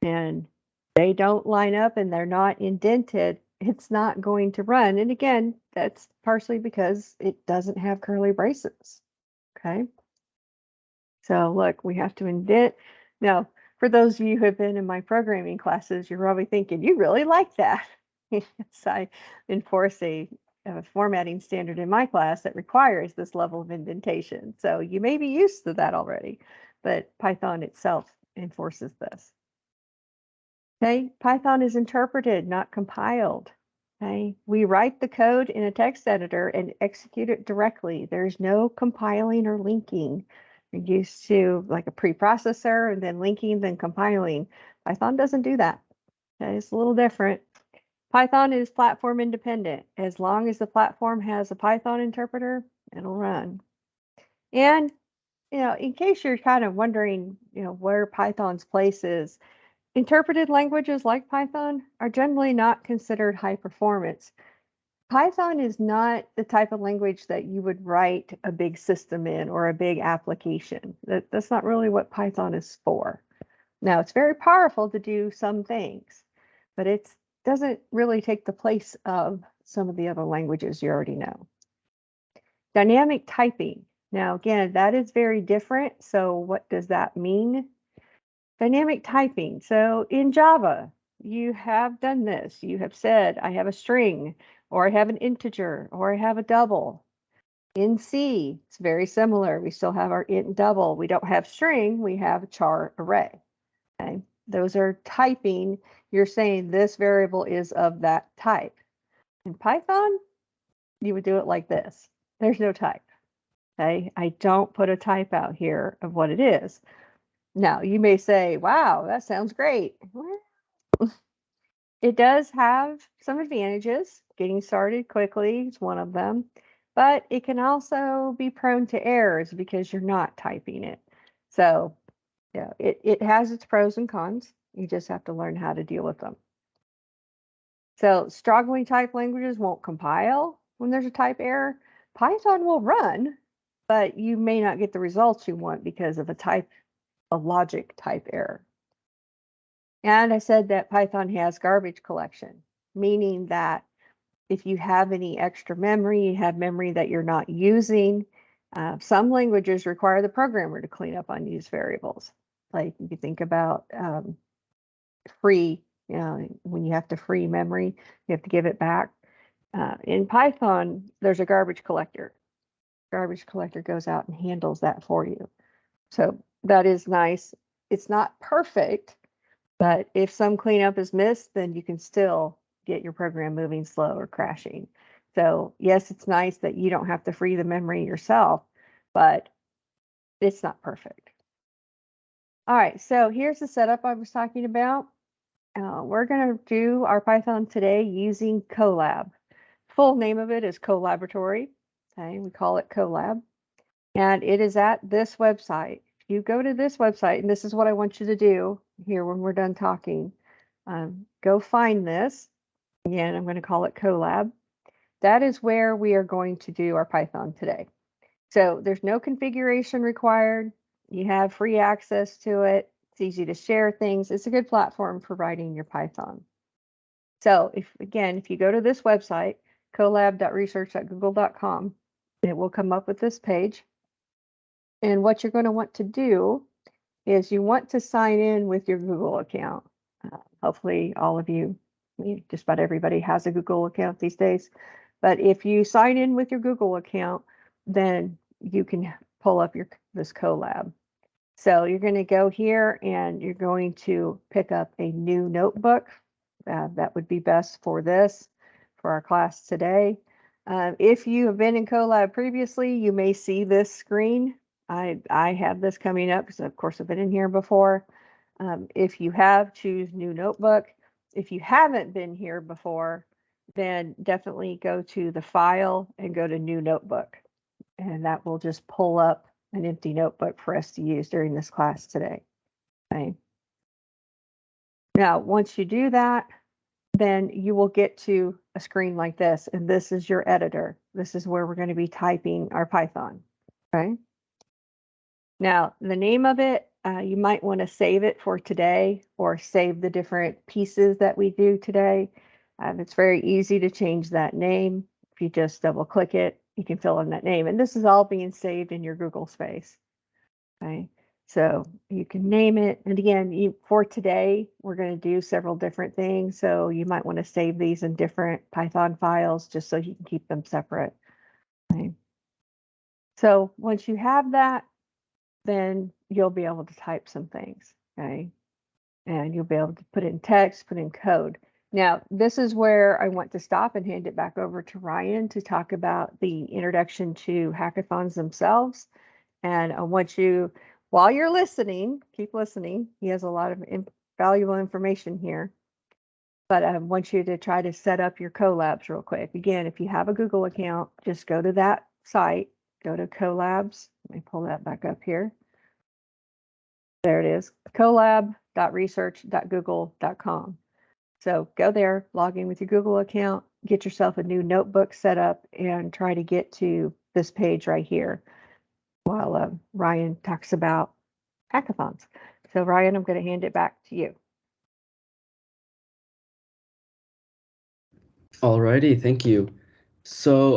and they don't line up and they're not indented, it's not going to run. And again, that's partially because it doesn't have curly braces. Okay. So look, we have to indent. Now, for those of you who have been in my programming classes, you're probably thinking, you really like that. Yes, I enforce a formatting standard in my class that requires this level of indentation. So you may be used to that already, but Python itself enforces this. Okay, Python is interpreted, not compiled. Okay, we write the code in a text editor and execute it directly. There's no compiling or linking. You're used to like a preprocessor and then linking, then compiling. Python doesn't do that. Okay, it's a little different. Python is platform independent. As long as the platform has a Python interpreter, it'll run. And, in case you're kind of wondering, where Python's place is, interpreted languages like Python are generally not considered high performance. Python is not the type of language that you would write a big system in or a big application. That's not really what Python is for. Now, it's very powerful to do some things, but it doesn't really take the place of some of the other languages you already know. Dynamic typing. Now, again, that is very different. So what does that mean? Dynamic typing. So in Java, you have done this. You have said, I have a string, or I have an integer, or I have a double. In C, it's very similar. We still have our int double. We don't have string, we have char array. Okay, those are typing. You're saying this variable is of that type. In Python, you would do it like this. There's no type. Okay, I don't put a type out here of what it is. Now, you may say, wow, that sounds great. It does have some advantages. Getting started quickly is one of them, but it can also be prone to errors because you're not typing it. So, yeah, it has its pros and cons. You just have to learn how to deal with them. So, strongly typed languages won't compile when there's a type error. Python will run, but you may not get the results you want because of a logic type error. And I said that Python has garbage collection, meaning that if you have any extra memory, you have memory that you're not using. Some languages require the programmer to clean up unused variables. Like you think about free, when you have to free memory, you have to give it back. In Python, there's a garbage collector. Garbage collector goes out and handles that for you. So that is nice. It's not perfect, but if some cleanup is missed, then you can still get your program moving slow or crashing. So yes, it's nice that you don't have to free the memory yourself, but it's not perfect. All right, so here's the setup I was talking about. We're going to do our Python today using Colab. Full name of it is Colaboratory. Okay, we call it Colab. And it is at this website. If you go to this website, and this is what I want you to do here when we're done talking, go find this. Again, I'm going to call it Colab. That is where we are going to do our Python today. So there's no configuration required. You have free access to it. It's easy to share things. It's a good platform for writing your Python. So if you go to this website, colab.research.google.com, it will come up with this page. And what you're going to want to do is you want to sign in with your Google account. Hopefully all of you, just about everybody has a Google account these days. But if you sign in with your Google account, then you can pull up this Colab. So you're going to go here and you're going to pick up a new notebook. That would be best for our class today. If you have been in Colab previously, you may see this screen. I have this coming up because, of course, I've been in here before. If you have, choose new notebook. If you haven't been here before, then definitely go to the file and go to new notebook. And that will just pull up an empty notebook for us to use during this class today. Okay. Now, once you do that, then you will get to a screen like this, and this is your editor. This is where we're going to be typing our Python. Okay. Now, the name of it You might want to save it for today or save the different pieces that we do today. It's very easy to change that name. If you just double click it, you can fill in that name. And this is all being saved in your Google space. Okay. So you can name it. And again, for today, we're going to do several different things. So you might want to save these in different Python files just so you can keep them separate. Okay. So once you have that, then you'll be able to type some things. Okay. And you'll be able to put in text, put in code. Now, this is where I want to stop and hand it back over to Ryan to talk about the introduction to hackathons themselves. And I want you, while you're listening, keep listening. He has a lot of valuable information here. But I want you to try to set up your collabs real quick. Again, if you have a Google account, just go to that site, go to collabs. Let me pull that back up here. There it is, collab.research.google.com. So go there, log in with your Google account, get yourself a new notebook set up, and try to get to this page right here while Ryan talks about hackathons. So Ryan, I'm going to hand it back to you. Alrighty, thank you. So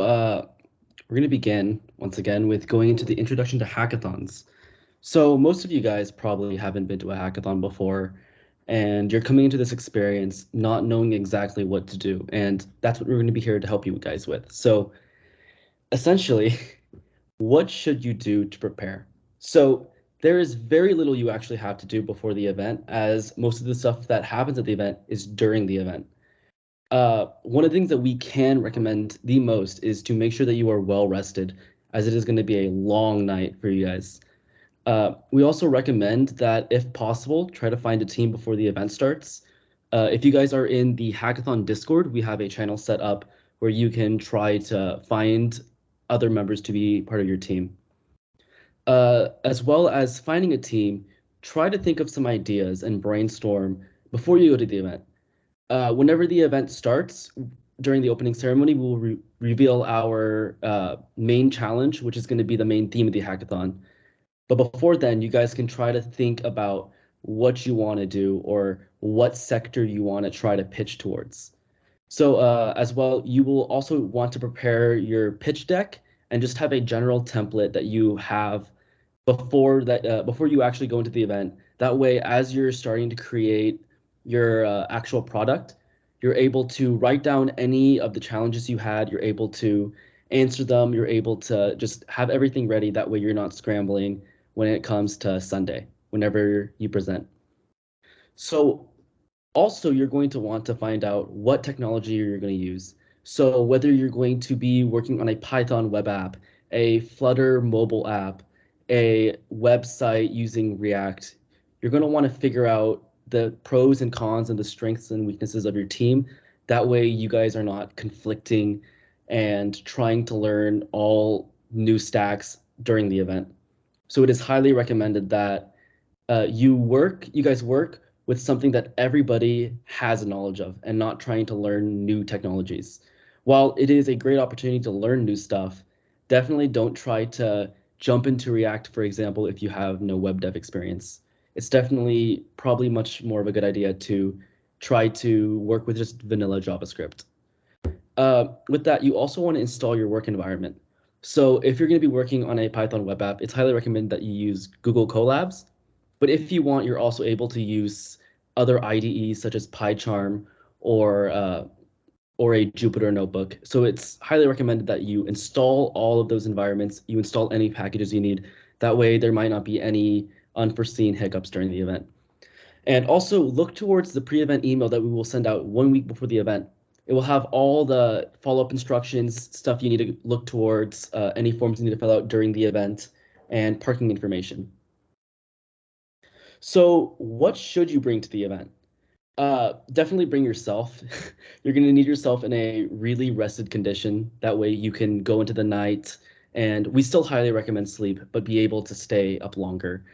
we're going to begin once again with going into the introduction to hackathons. So most of you guys probably haven't been to a hackathon before, and you're coming into this experience not knowing exactly what to do. And that's what we're going to be here to help you guys with. So essentially, what should you do to prepare? So there is very little you actually have to do before the event, as most of the stuff that happens at the event is during the event. One of the things that we can recommend the most is to make sure that you are well rested, as it is going to be a long night for you guys. We also recommend that, if possible, try to find a team before the event starts. If you guys are in the Hackathon Discord, we have a channel set up where you can try to find other members to be part of your team. As well as finding a team, try to think of some ideas and brainstorm before you go to the event. Whenever the event starts, during the opening ceremony, we will reveal our main challenge, which is going to be the main theme of the hackathon. But before then, you guys can try to think about what you want to do or what sector you want to try to pitch towards. So as well, you will also want to prepare your pitch deck and just have a general template that you have before you actually go into the event. That way, as you're starting to create your actual product, you're able to write down any of the challenges you had. You're able to answer them. You're able to just have everything ready. That way, you're not scrambling when it comes to Sunday, whenever you present. So also, you're going to want to find out what technology you're going to use. So whether you're going to be working on a Python web app, a Flutter mobile app, a website using React, you're going to want to figure out the pros and cons and the strengths and weaknesses of your team. That way you guys are not conflicting and trying to learn all new stacks during the event. So it is highly recommended that you guys work with something that everybody has knowledge of and not trying to learn new technologies. While it is a great opportunity to learn new stuff, definitely don't try to jump into React, for example, if you have no web dev experience. It's definitely probably much more of a good idea to try to work with just vanilla JavaScript. With that, you also want to install your work environment. So if you're going to be working on a Python web app, it's highly recommended that you use Google Colabs. But if you want, you're also able to use other IDEs such as PyCharm or uh, or a Jupyter notebook. So it's highly recommended that you install all of those environments, you install any packages you need. That way there might not be any unforeseen hiccups during the event. And also look towards the pre-event email that we will send out 1 week before the event. It will have all the follow-up instructions, stuff you need to look towards, any forms you need to fill out during the event, and parking information. So what should you bring to the event? Definitely bring yourself. You're going to need yourself in a really rested condition. That way you can go into the night, and we still highly recommend sleep, but be able to stay up longer.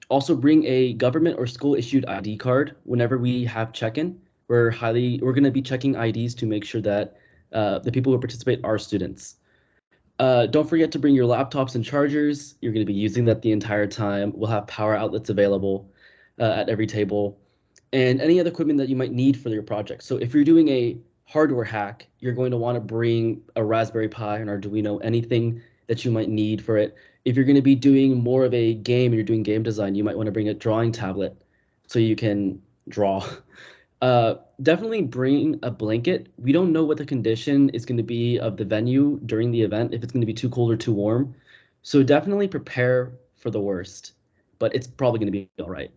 Also bring a government or school issued ID card whenever we have check-in. We're going to be checking IDs to make sure that the people who participate are students. Don't forget to bring your laptops and chargers. You're going to be using that the entire time. We'll have power outlets available at every table and any other equipment that you might need for your project. So if you're doing a hardware hack, you're going to want to bring a Raspberry Pi, an Arduino, anything that you might need for it. If you're going to be doing more of a game and you're doing game design, you might want to bring a drawing tablet so you can draw. Definitely bring a blanket. We don't know what the condition is going to be of the venue during the event, if it's going to be too cold or too warm. So definitely prepare for the worst, but it's probably going to be all right.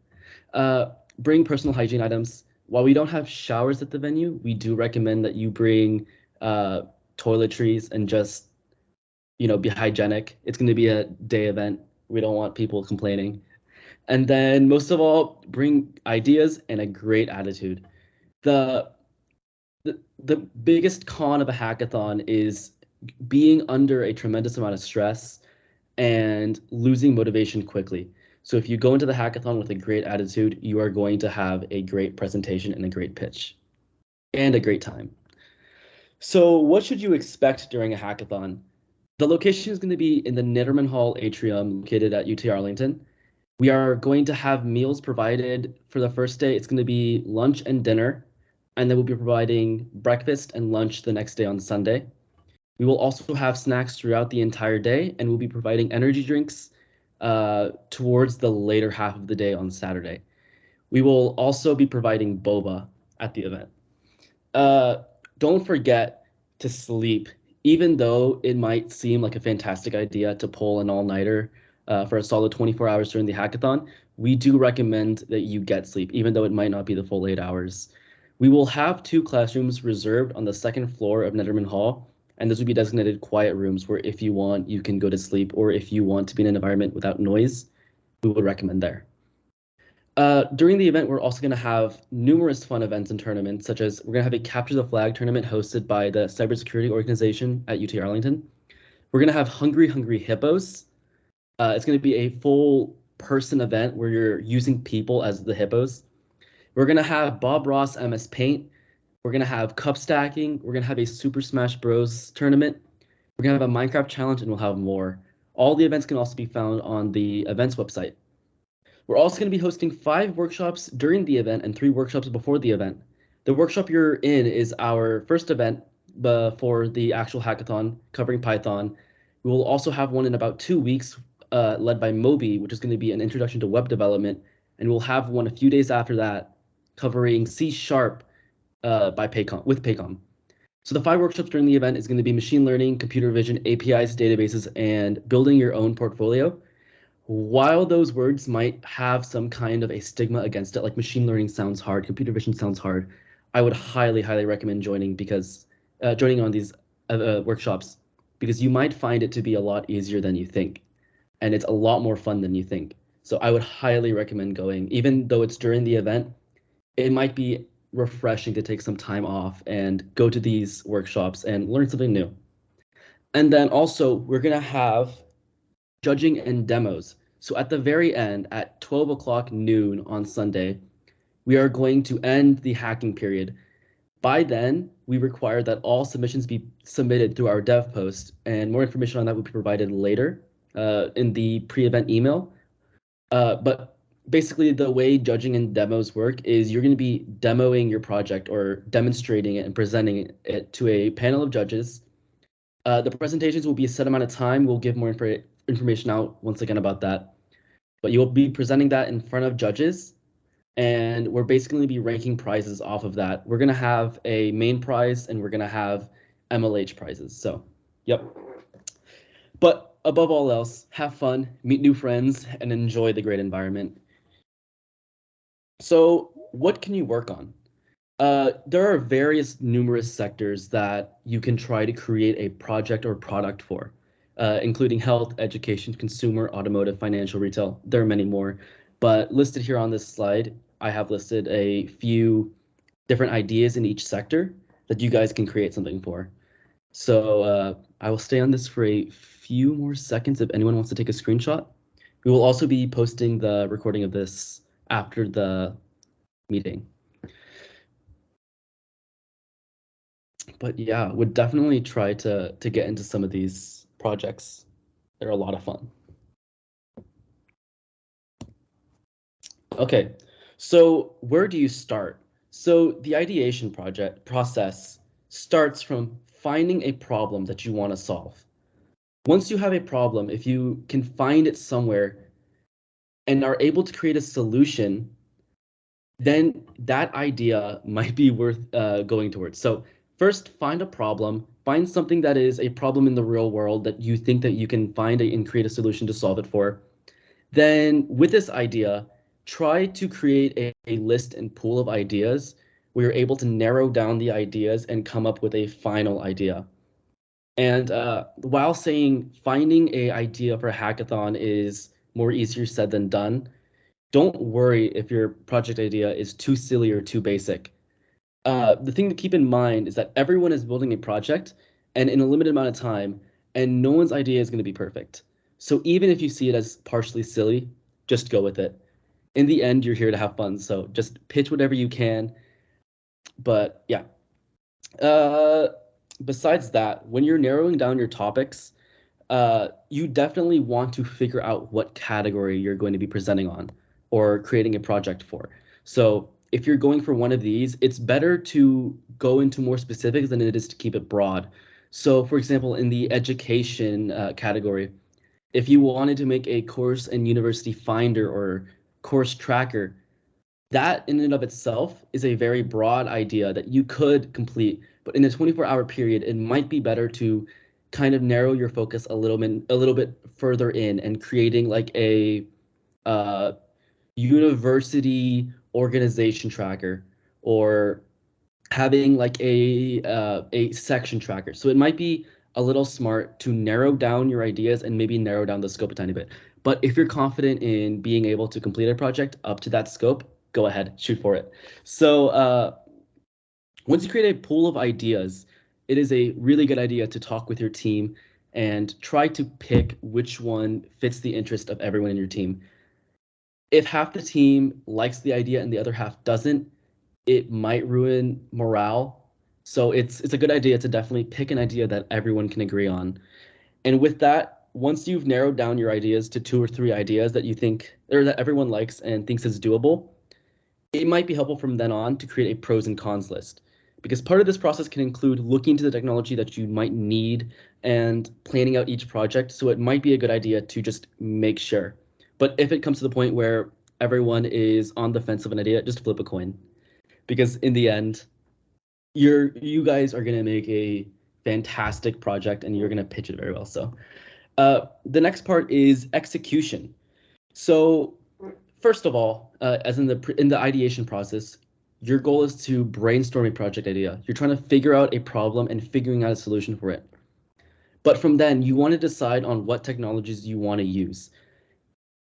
Uh, Bring personal hygiene items. While we don't have showers at the venue, we do recommend that you bring uh, toiletries and just, be hygienic. It's going to be a day event. We don't want people complaining. And then most of all, bring ideas and a great attitude. The the biggest con of a hackathon is being under a tremendous amount of stress and losing motivation quickly. So if you go into the hackathon with a great attitude, you are going to have a great presentation and a great pitch and a great time. So what should you expect during a hackathon? The location is going to be in the Nitterman Hall atrium located at UT Arlington. We are going to have meals provided for the first day. It's going to be lunch and dinner, and then we'll be providing breakfast and lunch the next day on Sunday. We will also have snacks throughout the entire day, and we'll be providing energy drinks towards the later half of the day on Saturday. We will also be providing boba at the event. Uh, don't forget to sleep, even though it might seem like a fantastic idea to pull an all-nighter for a solid 24 hours during the hackathon. We do recommend that you get sleep, even though it might not be the full 8 hours. We will have 2 classrooms reserved on the second floor of Netterman Hall, and those will be designated quiet rooms where if you want, you can go to sleep, or if you want to be in an environment without noise, we would recommend there. During the event, we're also going to have numerous fun events and tournaments, such as we're going to have a Capture the Flag tournament hosted by the Cybersecurity Organization at UT Arlington. We're going to have Hungry Hungry Hippos. It's going to be a full person event where you're using people as the hippos. We're going to have Bob Ross MS Paint. We're going to have cup stacking. We're going to have a Super Smash Bros. Tournament. We're going to have a Minecraft challenge, and we'll have more. All the events can also be found on the events website. We're also going to be hosting 5 workshops during the event and 3 workshops before the event. The workshop you're in is our first event for the actual hackathon covering Python. We will also have one in about 2 weeks led by Moby, which is going to be an introduction to web development. And we'll have one a few days after that covering C# by Paycom with Paycom. So the 5 workshops during the event is going to be machine learning, computer vision, APIs, databases, and building your own portfolio. While those words might have some kind of a stigma against it, like machine learning sounds hard, computer vision sounds hard, I would highly, highly recommend joining on these workshops because you might find it to be a lot easier than you think, and it's a lot more fun than you think. So I would highly recommend going, even though it's during the event. It might be refreshing to take some time off and go to these workshops and learn something new. And then also, we're gonna have judging and demos. So at the very end, at 12 o'clock noon on Sunday, we are going to end the hacking period. By then, we require that all submissions be submitted through our dev post, and more information on that will be provided later in the pre-event email. But basically, the way judging and demos work is you're going to be demoing your project or demonstrating it and presenting it to a panel of judges. The presentations will be a set amount of time. We'll give more information out once again about that. But you'll be presenting that in front of judges, and we're basically going to be ranking prizes off of that. We're going to have a main prize, and we're going to have MLH prizes. So, yep. But above all else, have fun, meet new friends, and enjoy the great environment. So, what can you work on? There are numerous sectors that you can try to create a project or product for, including health, education, consumer, automotive, financial, retail. There are many more, but listed here on this slide, I have listed a few different ideas in each sector that you guys can create something for. So I will stay on this for a few more seconds if anyone wants to take a screenshot. We will also be posting the recording of this after the meeting. But yeah, would definitely try to get into some of these projects. They're a lot of fun. Okay, so where do you start? So the ideation process starts from finding a problem that you want to solve. Once you have a problem, if you can find it somewhere and are able to create a solution, then that idea might be worth going towards. So first, find a problem, find something that is a problem in the real world that you think that you can find and create a solution to solve it for. Then with this idea, try to create a list and pool of ideas where you're able to narrow down the ideas and come up with a final idea. And while saying finding a idea for a hackathon is more easier said than done, don't worry if your project idea is too silly or too basic. The thing to keep in mind is that everyone is building a project and in a limited amount of time, and no one's idea is going to be perfect. So even if you see it as partially silly, just go with it. In the end, you're here to have fun, so just pitch whatever you can. But yeah. Uh, Besides that, when you're narrowing down your topics, you definitely want to figure out what category you're going to be presenting on or creating a project for. So if you're going for one of these, it's better to go into more specifics than it is to keep it broad. So for example, in the education category, if you wanted to make a course and university finder or course tracker, that in and of itself is a very broad idea that you could complete, but in a 24-hour period, it might be better to kind of narrow your focus a little bit further in and creating like a uh, university organization tracker or having like a section tracker. So it might be a little smart to narrow down your ideas and maybe narrow down the scope a tiny bit. But if you're confident in being able to complete a project up to that scope, go ahead, shoot for it. So once you create a pool of ideas, it is a really good idea to talk with your team and try to pick which one fits the interest of everyone in your team. If half the team likes the idea and the other half doesn't, it might ruin morale. So it's a good idea to definitely pick an idea that everyone can agree on. And with that, once you've narrowed down your ideas to 2 or 3 ideas that you think or that everyone likes and thinks is doable, it might be helpful from then on to create a pros and cons list. Because part of this process can include looking to the technology that you might need and planning out each project. So it might be a good idea to just make sure. But if it comes to the point where everyone is on the fence of an idea, just flip a coin. Because in the end, you guys are gonna make a fantastic project and you're gonna pitch it very well. So the next part is execution. So first of all, as in the ideation process, your goal is to brainstorm a project idea. You're trying to figure out a problem and figuring out a solution for it. But from then, you want to decide on what technologies you want to use.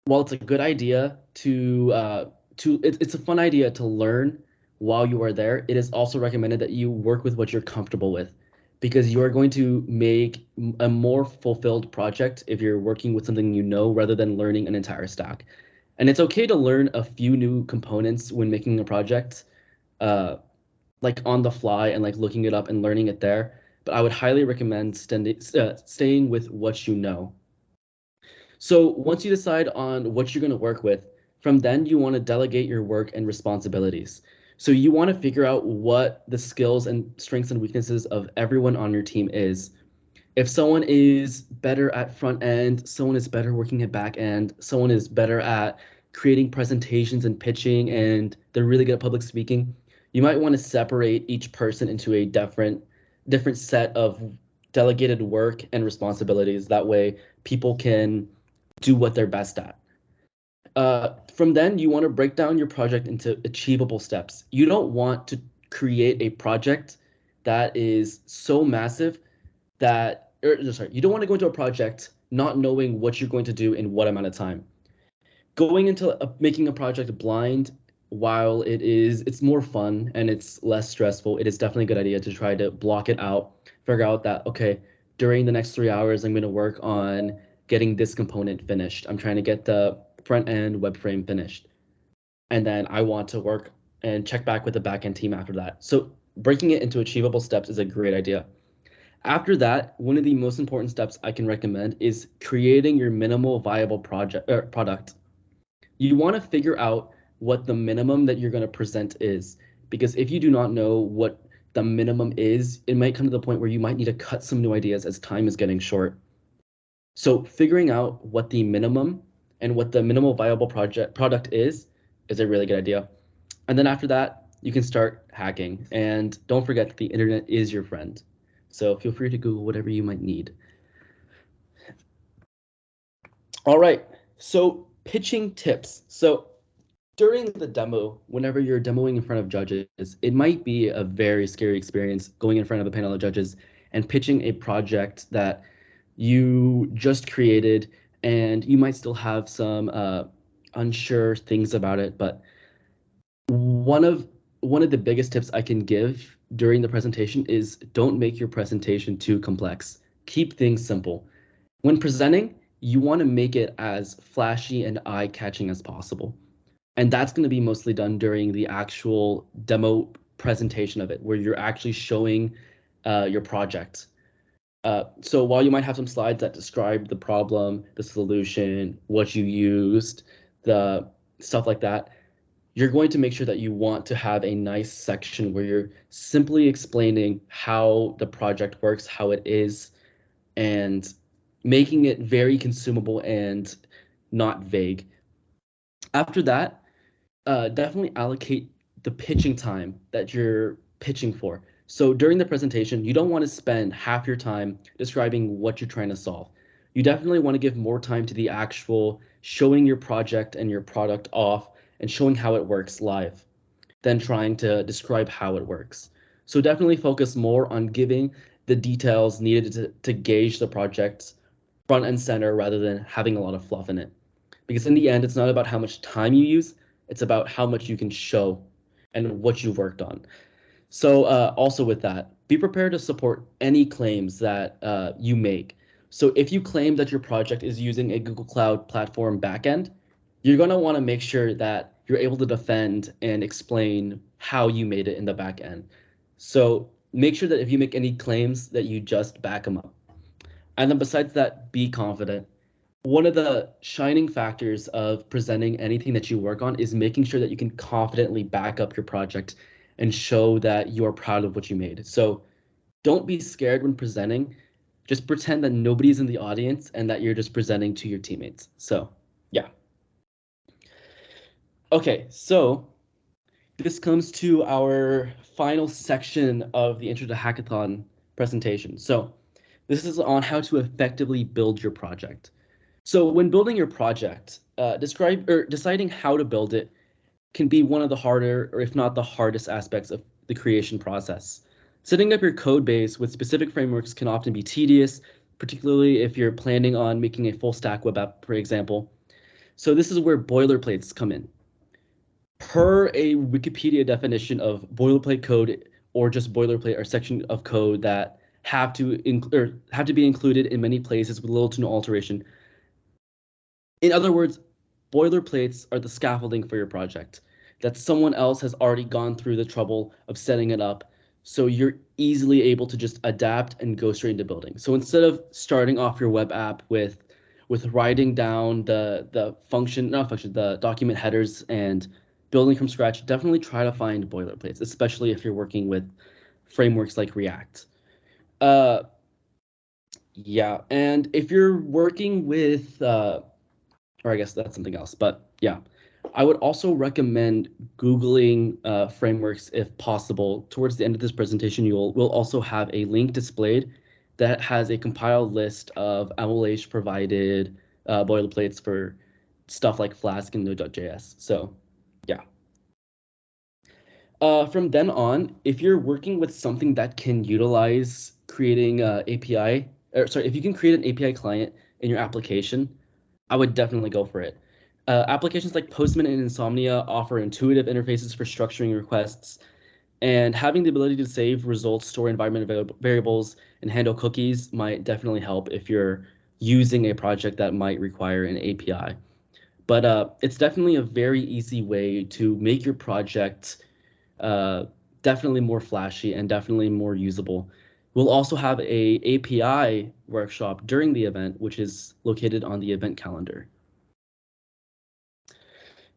While it's a good idea it's a fun idea to learn while you are there, it is also recommended that you work with what you're comfortable with because you are going to make a more fulfilled project if you're working with something you know rather than learning an entire stack. And it's okay to learn a few new components when making a project, uh, like on the fly and like looking it up and learning it there. But I would highly recommend staying with what you know. So once you decide on what you're going to work with, from then you want to delegate your work and responsibilities. So you want to figure out what the skills and strengths and weaknesses of everyone on your team is. If someone is better at front end, someone is better working at back end, someone is better at creating presentations and pitching, and they're really good at public speaking, you might want to separate each person into a different set of delegated work and responsibilities. That way people can do what they're best at. From then, you want to break down your project into achievable steps. You don't want to create a project that is so massive you don't want to go into a project not knowing what you're going to do in what amount of time. Going into making a project blind, while it's more fun and it's less stressful, it is definitely a good idea to try to block it out, figure out that, okay, during the next 3 hours, I'm going to work on getting this component finished. I'm trying to get the front end web frame finished. And then I want to work and check back with the back end team after that. So breaking it into achievable steps is a great idea. After that, one of the most important steps I can recommend is creating your minimal viable product. You want to figure out what the minimum that you're going to present is, because if you do not know what the minimum is, it might come to the point where you might need to cut some new ideas as time is getting short. So figuring out what the minimum and what the minimal viable product is a really good idea. And then after that, you can start hacking. And don't forget that the internet is your friend. So feel free to Google whatever you might need. All right, so pitching tips. So during the demo, whenever you're demoing in front of judges, it might be a very scary experience going in front of a panel of judges and pitching a project that you just created, and you might still have some unsure things about it. But one of the biggest tips I can give during the presentation is don't make your presentation too complex. Keep things simple. When presenting, you want to make it as flashy and eye-catching as possible. And that's going to be mostly done during the actual demo presentation of it, where you're actually showing your project. So while you might have some slides that describe the problem, the solution, what you used, the stuff like that, you're going to make sure that you want to have a nice section where you're simply explaining how the project works, how it is, and making it very consumable and not vague. After that, definitely allocate the pitching time that you're pitching for. So during the presentation, you don't want to spend half your time describing what you're trying to solve. You definitely want to give more time to the actual showing your project and your product off and showing how it works live than trying to describe how it works. So definitely focus more on giving the details needed to gauge the project front and center rather than having a lot of fluff in it. Because in the end, it's not about how much time you use, it's about how much you can show and what you've worked on. So also with that, be prepared to support any claims that you make. So if you claim that your project is using a Google Cloud Platform backend, you're going to want to make sure that you're able to defend and explain how you made it in the backend. So make sure that if you make any claims that you just back them up. And then besides that, be confident. One of the shining factors of presenting anything that you work on is making sure that you can confidently back up your project and show that you are proud of what you made. So don't be scared when presenting. Just pretend that nobody's in the audience and that you're just presenting to your teammates. So, yeah. Okay, so this comes to our final section of the Intro to Hackathon presentation. So this is on how to effectively build your project. So when building your project, deciding how to build it can be one of the harder, or if not the hardest aspects of the creation process. Setting up your code base with specific frameworks can often be tedious, particularly if you're planning on making a full stack web app, for example. So this is where boilerplates come in. Per a Wikipedia definition of boilerplate code, or just boilerplate, are section of code that have to be included in many places with little to no alteration. In other words, boilerplates are the scaffolding for your project that someone else has already gone through the trouble of setting it up, so you're easily able to just adapt and go straight into building. So instead of starting off your web app with writing down the document headers and building from scratch, definitely try to find boilerplates, especially if you're working with frameworks like React. Yeah, and if you're working with or I guess that's something else. But yeah, I would also recommend Googling frameworks if possible. Towards the end of this presentation, we'll also have a link displayed that has a compiled list of MLH provided boilerplates for stuff like Flask and Node.js. So yeah. From then on, if you're working with something that can utilize creating if you can create an API client in your application, I would definitely go for it. Applications like Postman and Insomnia offer intuitive interfaces for structuring requests, and having the ability to save results, store environment variables, and handle cookies might definitely help if you're using a project that might require an API. But it's definitely a very easy way to make your project uh, definitely more flashy and definitely more usable. We'll also have a API workshop during the event, which is located on the event calendar.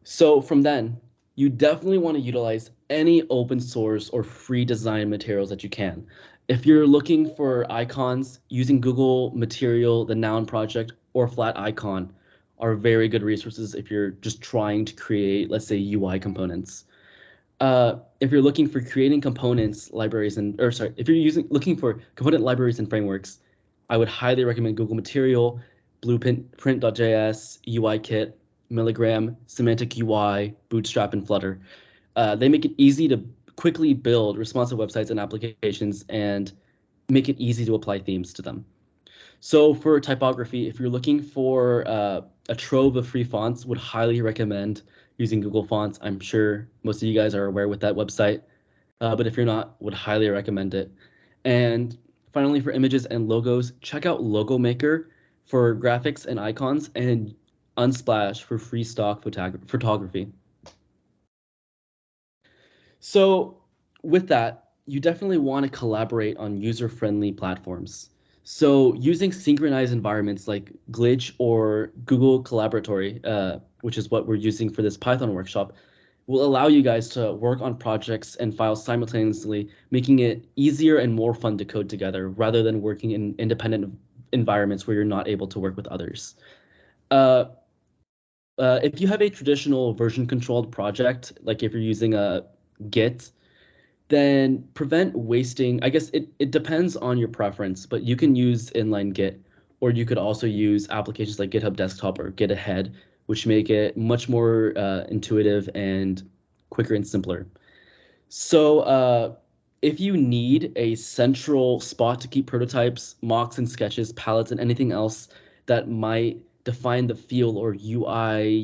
So from then, you definitely want to utilize any open source or free design materials that you can. If you're looking for icons, using Google Material, the Noun project, or Flat Icon are very good resources if you're just trying to create, let's say, UI components. If you're looking for creating components, libraries, if you're looking for component libraries and frameworks, I would highly recommend Google Material, Blueprint.js, UIKit, Milligram, Semantic UI, Bootstrap, and Flutter. They make it easy to quickly build responsive websites and applications and make it easy to apply themes to them. So for typography, if you're looking for a trove of free fonts, would highly recommend using Google Fonts. I'm sure most of you guys are aware with that website, but if you're not, would highly recommend it. And finally, for images and logos, check out Logo Maker for graphics and icons, and Unsplash for free stock photography. So with that, you definitely want to collaborate on user-friendly platforms. So using synchronized environments like Glitch or Google Collaboratory, which is what we're using for this Python workshop, will allow you guys to work on projects and files simultaneously, making it easier and more fun to code together rather than working in independent environments where you're not able to work with others. Uh, if you have a traditional version controlled project, like if you're using a Git, then prevent wasting. I guess it depends on your preference, but you can use inline Git, or you could also use applications like GitHub Desktop or Git Ahead, which make it much more intuitive and quicker and simpler. So if you need a central spot to keep prototypes, mocks and sketches, palettes, and anything else that might define the feel or UI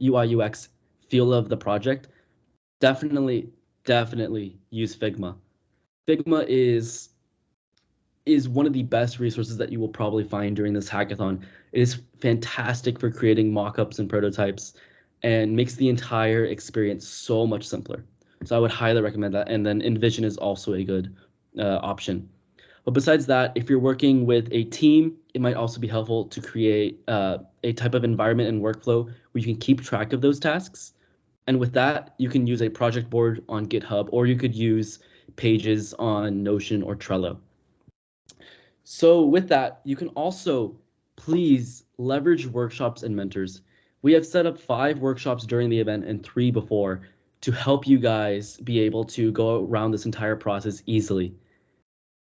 UX feel of the project, definitely use Figma. Figma is one of the best resources that you will probably find during this hackathon. It is fantastic for creating mockups and prototypes and makes the entire experience so much simpler. So I would highly recommend that. And then InVision is also a good option. But besides that, if you're working with a team, it might also be helpful to create a type of environment and workflow where you can keep track of those tasks. And with that, you can use a project board on GitHub, or you could use pages on Notion or Trello. So with that, you can also please leverage workshops and mentors. We have set up 5 workshops during the event and 3 before to help you guys be able to go around this entire process easily.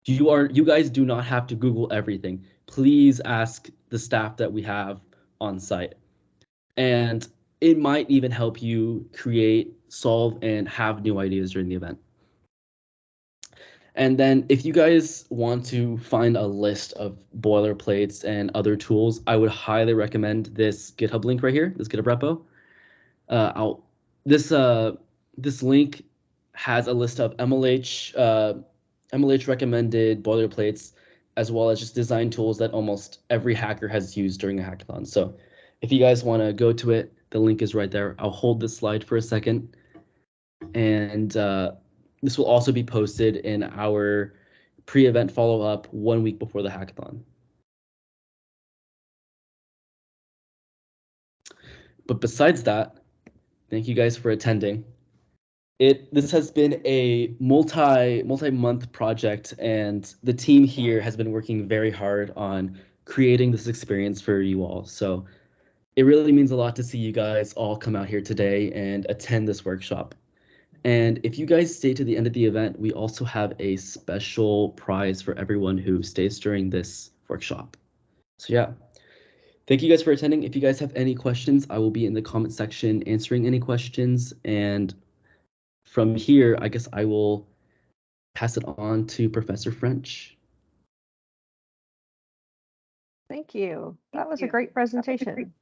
You guys do not have to Google everything. Please ask the staff that we have on site. And it might even help you create, solve, and have new ideas during the event. And then if you guys want to find a list of boilerplates and other tools, I would highly recommend this GitHub link right here, this GitHub repo. I'll this this link has a list of MLH recommended boilerplates, as well as just design tools that almost every hacker has used during a hackathon. So if you guys want to go to it, the link is right there. I'll hold this slide for a second, and this will also be posted in our pre-event follow-up 1 week before the hackathon. But besides that, thank you guys for attending. This has been a multi-month project, and the team here has been working very hard on creating this experience for you all. So it really means a lot to see you guys all come out here today and attend this workshop. And if you guys stay to the end of the event, we also have a special prize for everyone who stays during this workshop. So yeah, thank you guys for attending. If you guys have any questions, I will be in the comment section answering any questions. And from here, I guess I will pass it on to Professor French. Thank you. That was a great presentation.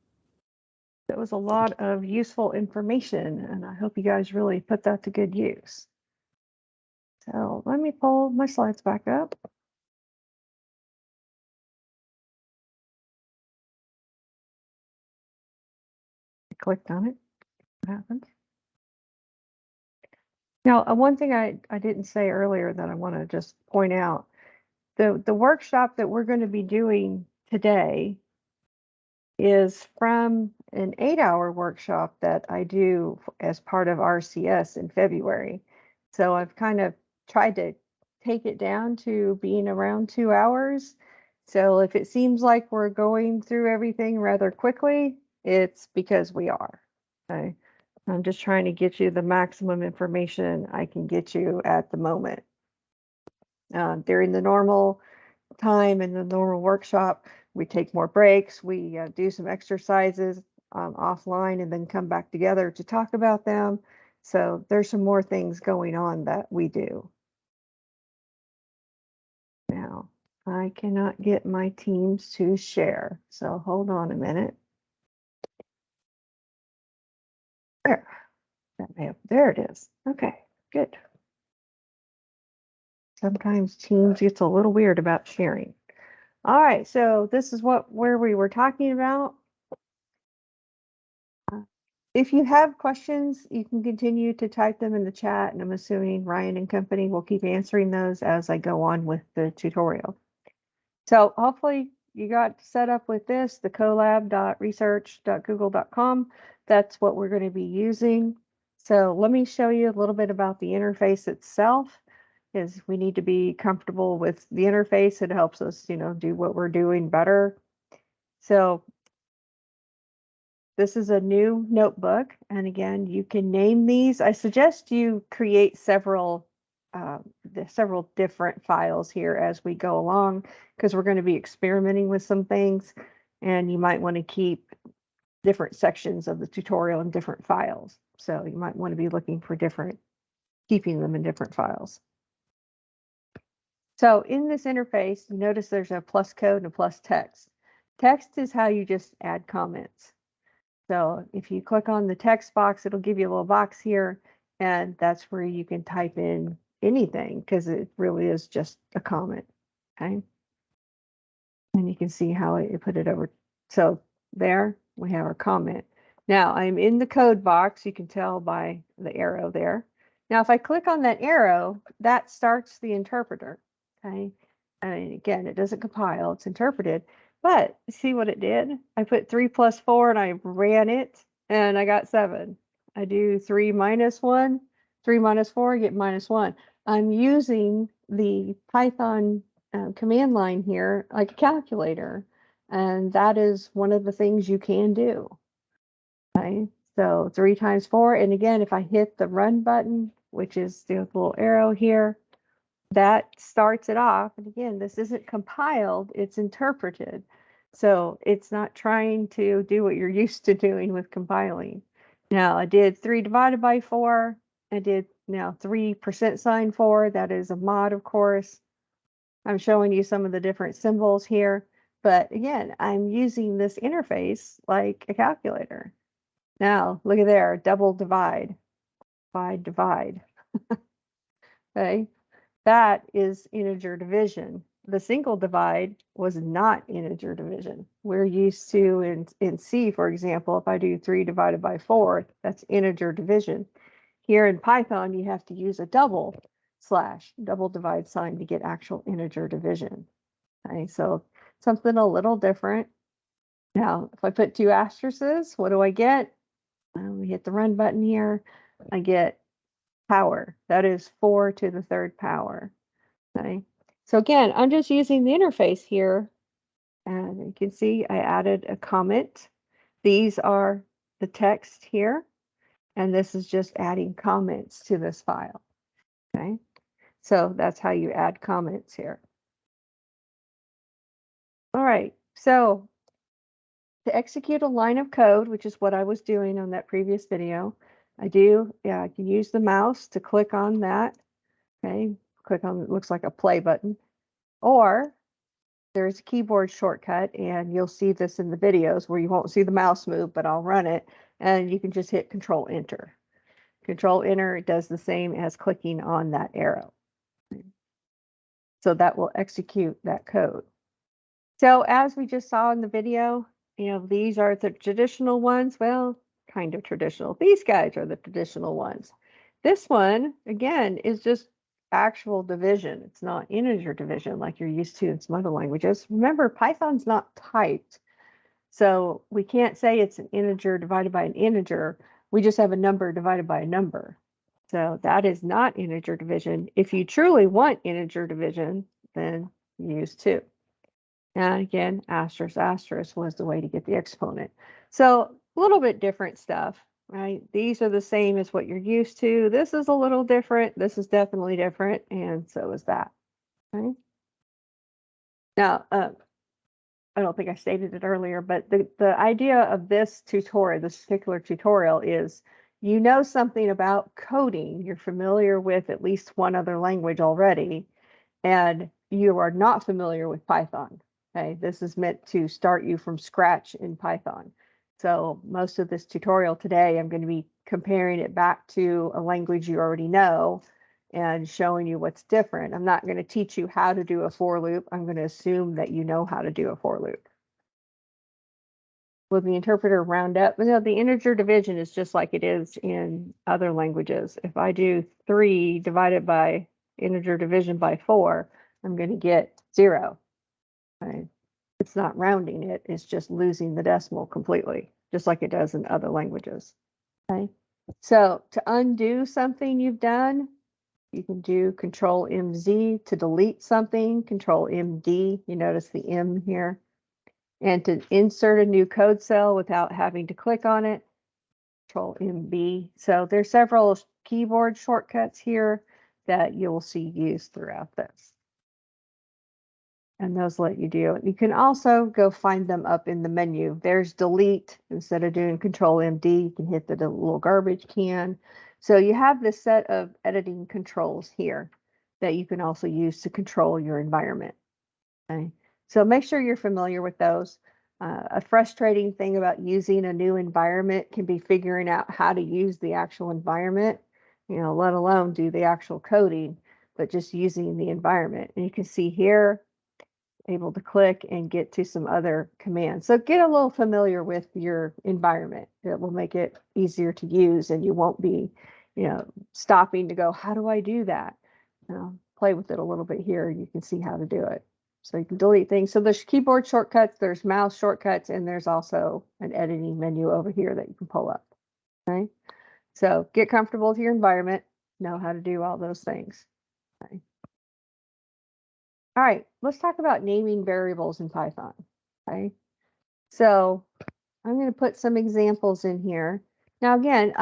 That was a lot of useful information, and I hope you guys really put that to good use. So let me pull my slides back up. I clicked on it. What happened? Now, one thing I didn't say earlier that I want to just point out the workshop that we're going to be doing today is from an 8-hour workshop that I do as part of RCS in February. So I've kind of tried to take it down to being around 2 hours. So if it seems like we're going through everything rather quickly, it's because we are. Okay. I'm just trying to get you the maximum information I can get you at the moment. During the normal time in the normal workshop, we take more breaks, we do some exercises offline and then come back together to talk about them. So there's some more things going on that we do. Now, I cannot get my Teams to share, so hold on a minute. There it is. Okay, good. Sometimes Teams gets a little weird about sharing. All right, so this is where we were talking about. If you have questions, you can continue to type them in the chat, and I'm assuming Ryan and company will keep answering those as I go on with the tutorial. So hopefully you got set up with this, the collab.research.google.com. That's what we're going to be using. So let me show you a little bit about the interface itself, because we need to be comfortable with the interface. It helps us, do what we're doing better. So this is a new notebook, and again, you can name these. I suggest you create several different files here as we go along, because we're going to be experimenting with some things, and you might want to keep different sections of the tutorial in different files. So you might want to be looking for keeping them in different files. So in this interface, you notice there's a plus code and a plus text. Text is how you just add comments. So if you click on the text box, it'll give you a little box here, and that's where you can type in anything, because it really is just a comment. Okay. And you can see how it put it over. So there we have our comment. Now I'm in the code box. You can tell by the arrow there. Now, if I click on that arrow, that starts the interpreter. Okay. And again, it doesn't compile, it's interpreted. But see what it did? I put 3 + 4 and I ran it and I got 7. I do 3 - 1, 3 - 4, I get -1. I'm using the Python command line here like a calculator, and that is one of the things you can do. Okay, so 3 × 4, and again, if I hit the run button, which is the little arrow here, that starts it off. And again, this isn't compiled, it's interpreted. So it's not trying to do what you're used to doing with compiling. Now I did 3 ÷ 4. I did now 3% 4. That is a mod, of course. I'm showing you some of the different symbols here. But again, I'm using this interface like a calculator. Now look at there, double divide, divide. Okay. That is integer division. The single divide was not integer division. We're used to in C, for example, if I do 3 ÷ 4, that's integer division. Here in Python, you have to use a double divide sign to get actual integer division. Okay, so something a little different. Now, if I put 2 asterisks, what do I get? We hit the run button here. I get power. That is 4 to the 3rd power. Okay, so again, I'm just using the interface here, and you can see I added a comment. These are the text here, and this is just adding comments to this file. Okay, so that's how you add comments here. All right, so to execute a line of code, which is what I was doing on that previous video, I can use the mouse to click on that. Okay, click on, it looks like a play button, or there's a keyboard shortcut, and you'll see this in the videos where you won't see the mouse move, but I'll run it, and you can just hit Control Enter. Control Enter, it does the same as clicking on that arrow. So that will execute that code. So as we just saw in the video, these are the traditional ones. Well, kind of traditional. These guys are the traditional ones. This one, again, is just actual division. It's not integer division like you're used to in some other languages. Remember, Python's not typed. So we can't say it's an integer divided by an integer. We just have a number divided by a number. So that is not integer division. If you truly want integer division, then use 2. And again, asterisk, asterisk was the way to get the exponent. So a little bit different stuff, right? These are the same as what you're used to. This is a little different. This is definitely different. And so is that. Okay? Now, I don't think I stated it earlier, but the idea of this tutorial, this particular tutorial, is you know something about coding. You're familiar with at least one other language already, and you are not familiar with Python. Okay, this is meant to start you from scratch in Python. So most of this tutorial today, I'm going to be comparing it back to a language you already know and showing you what's different. I'm not going to teach you how to do a for loop. I'm going to assume that you know how to do a for loop. Will the interpreter round up? No, the integer division is just like it is in other languages. If I do 3 divided by integer division by 4, I'm going to get 0. Right? It's not rounding it, it's just losing the decimal completely, just like it does in other languages. Okay. So to undo something you've done, you can do Control MZ to delete something, Control MD. You notice the M here. And to insert a new code cell without having to click on it, Control MB. So there's several keyboard shortcuts here that you'll see used throughout this. And those let you do it. You can also go find them up in the menu. There's delete. Instead of doing Control MD, you can hit the little garbage can. So you have this set of editing controls here that you can also use to control your environment. Okay. So make sure you're familiar with those. A frustrating thing about using a new environment can be figuring out how to use the actual environment, let alone do the actual coding, but just using the environment. And you can see here, able to click and get to some other commands. So get a little familiar with your environment. It will make it easier to use, and you won't be, stopping to go, how do I do that? Play with it a little bit here. You can see how to do it. So you can delete things. So there's keyboard shortcuts, there's mouse shortcuts, and there's also an editing menu over here that you can pull up. Okay. So get comfortable with your environment, know how to do all those things. Okay. All right, let's talk about naming variables in Python. Okay. So I'm going to put some examples in here. Now again,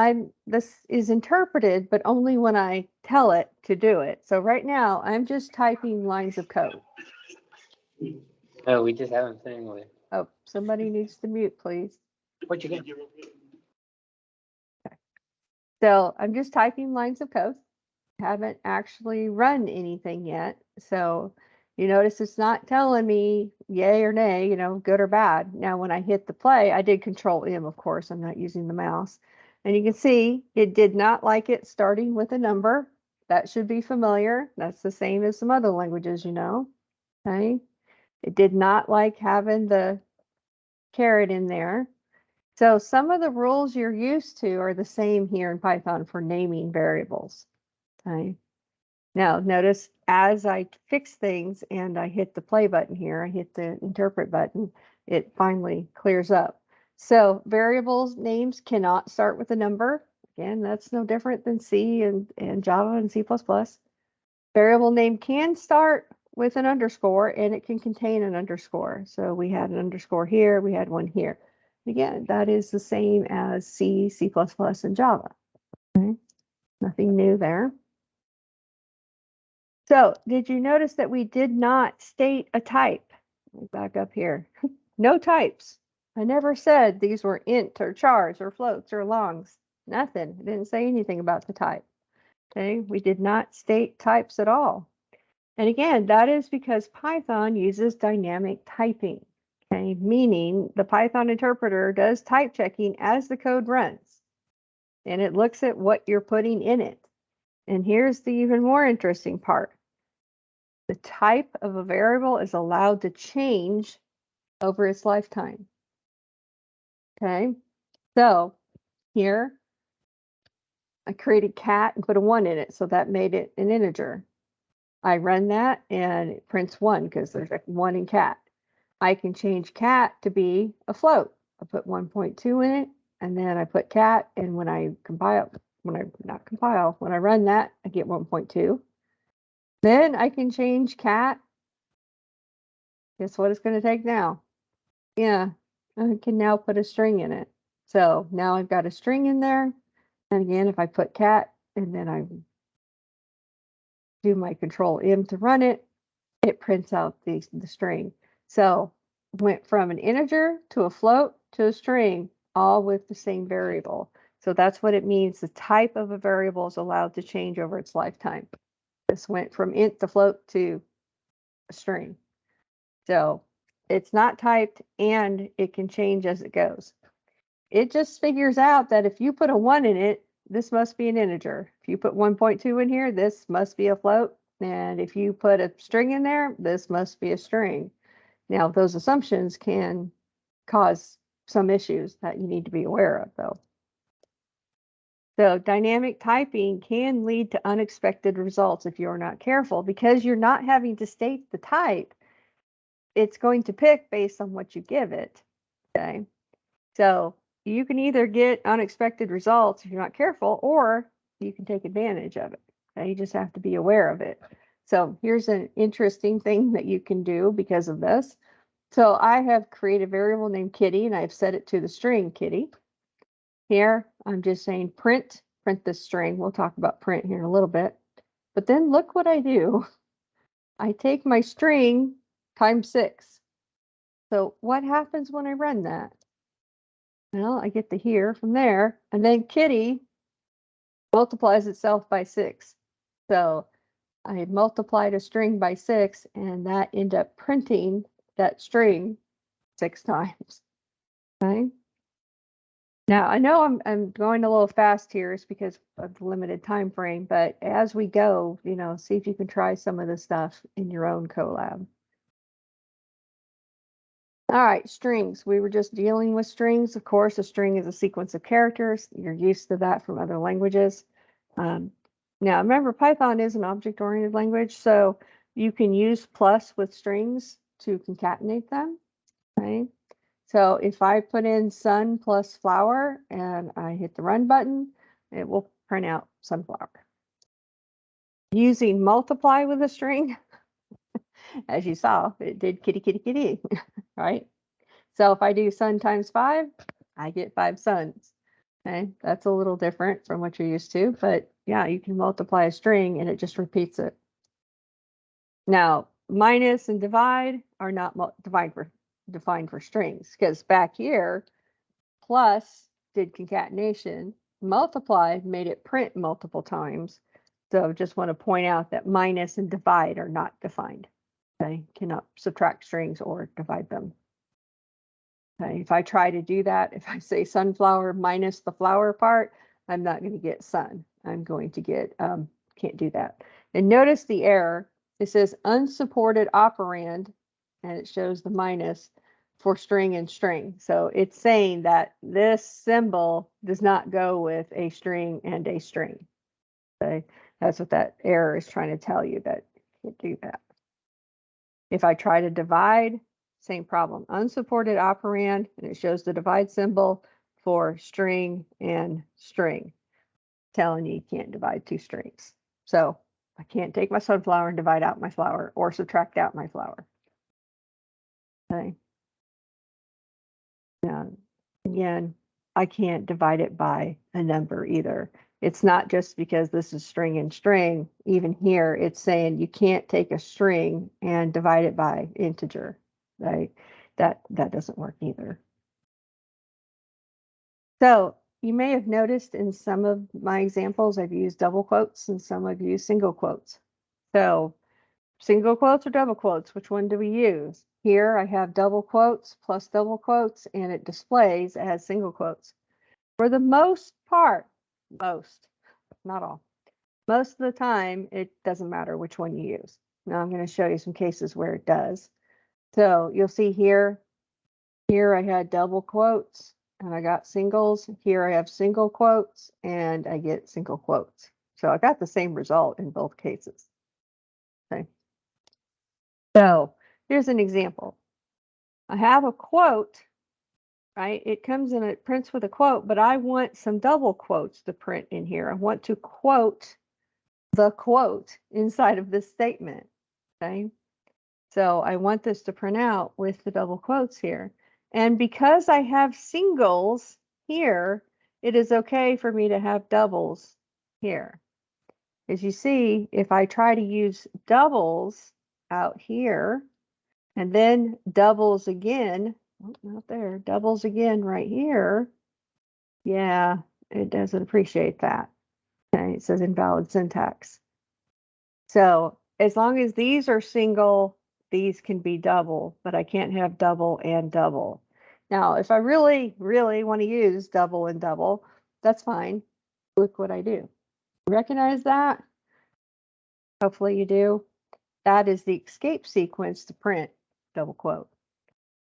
this is interpreted, but only when I tell it to do it. So right now I'm just typing lines of code. Oh, we just haven't seen it. Oh, somebody needs to mute, please. What you get? Okay. So I'm just typing lines of code. Haven't actually run anything yet. So you notice it's not telling me yay or nay, good or bad. Now, when I hit the play, I did Control M, of course. I'm not using the mouse. And you can see it did not like it starting with a number. That should be familiar. That's the same as some other languages, Okay. It did not like having the caret in there. So some of the rules you're used to are the same here in Python for naming variables. Okay. Now notice as I fix things and I hit the play button here, I hit the interpret button, it finally clears up. So variables names cannot start with a number. Again, that's no different than C and Java and C++. Variable name can start with an underscore, and it can contain an underscore. So we had an underscore here, we had one here. Again, that is the same as C, C++, and Java. Okay. Nothing new there. So did you notice that we did not state a type? Back up here. No types. I never said these were int or chars or floats or longs. Nothing. I didn't say anything about the type. Okay, we did not state types at all. And again, that is because Python uses dynamic typing. Okay, meaning the Python interpreter does type checking as the code runs. And it looks at what you're putting in it. And here's the even more interesting part. The type of a variable is allowed to change over its lifetime. Okay, so here I created cat and put a 1 in it, so that made it an integer. I run that and it prints 1 because there's like 1 in cat. I can change cat to be a float. I put 1.2 in it, and then I put cat, and when I run that, I get 1.2. Then I can change cat. Guess what it's going to take now? Yeah, I can now put a string in it. So now I've got a string in there. And again, if I put cat and then I do my control M to run it, it prints out the string. So went from an integer to a float to a string, all with the same variable. So that's what it means. The type of a variable is allowed to change over its lifetime. This went from int to float to a string. So it's not typed and it can change as it goes. It just figures out that if you put a 1 in it, this must be an integer. If you put 1.2 in here, this must be a float. And if you put a string in there, this must be a string. Now, those assumptions can cause some issues that you need to be aware of, though. So dynamic typing can lead to unexpected results if you're not careful, because you're not having to state the type. It's going to pick based on what you give it. Okay. So you can either get unexpected results if you're not careful, or you can take advantage of it. Okay? You just have to be aware of it. So here's an interesting thing that you can do because of this. So I have created a variable named kitty, and I've set it to the string kitty. Here, I'm just saying print this string. We'll talk about print here in a little bit. But then look what I do. I take my string times 6. So what happens when I run that? Well, I get the here from there, and then kitty multiplies itself by 6. So I multiplied a string by 6, and that ended up printing that string 6 times. Okay. Now I know I'm going a little fast here, is because of the limited time frame, but as we go, see if you can try some of this stuff in your own collab. All right, strings. We were just dealing with strings. Of course, a string is a sequence of characters. You're used to that from other languages. Now, remember, Python is an object-oriented language, so you can use plus with strings to concatenate them. Right? So if I put in sun plus flower and I hit the run button, it will print out sunflower. Using multiply with a string, as you saw, it did kitty, kitty, kitty, right? So if I do sun times 5, I get 5 suns. Okay, that's a little different from what you're used to, but yeah, you can multiply a string and it just repeats it. Now, minus and divide are not defined for strings, because back here, plus did concatenation, multiply made it print multiple times. So just want to point out that minus and divide are not defined. Okay, cannot subtract strings or divide them. Okay, if I try to do that, if I say sunflower minus the flower part, I'm not going to get sun. I'm going to get, can't do that. And notice the error. It says unsupported operand, and it shows the minus for string and string. So it's saying that this symbol does not go with a string and a string. Okay, that's what that error is trying to tell you, that you can't do that. If I try to divide, same problem. Unsupported operand, and it shows the divide symbol for string and string, telling you can't divide 2 strings. So I can't take my sunflower and divide out my flower, or subtract out my flower. Okay. Now, again, I can't divide it by a number either. It's not just because this is string and string. Even here, it's saying you can't take a string and divide it by integer. Right? That doesn't work either. So you may have noticed in some of my examples, I've used double quotes and some I've used single quotes. So single quotes or double quotes, which one do we use? Here I have double quotes plus double quotes, and it displays as single quotes. For the most part, not all, most of the time, it doesn't matter which one you use. Now I'm going to show you some cases where it does. So you'll see here I had double quotes and I got singles. Here I have single quotes and I get single quotes. So I got the same result in both cases. Okay. So here's an example. I have a quote, right? It comes in, it prints with a quote, but I want some double quotes to print in here. I want to quote the quote inside of this statement. Okay. So I want this to print out with the double quotes here. And because I have singles here, it is okay for me to have doubles here. As you see, if I try to use doubles out here, and then doubles again, oh, not there, doubles again right here, yeah, it doesn't appreciate that. Okay, it says invalid syntax. So as long as these are single, these can be double, but I can't have double and double. Now, if I really, really want to use double and double, that's fine. Look what I do. Recognize that? Hopefully you do. That is the escape sequence to print double quote.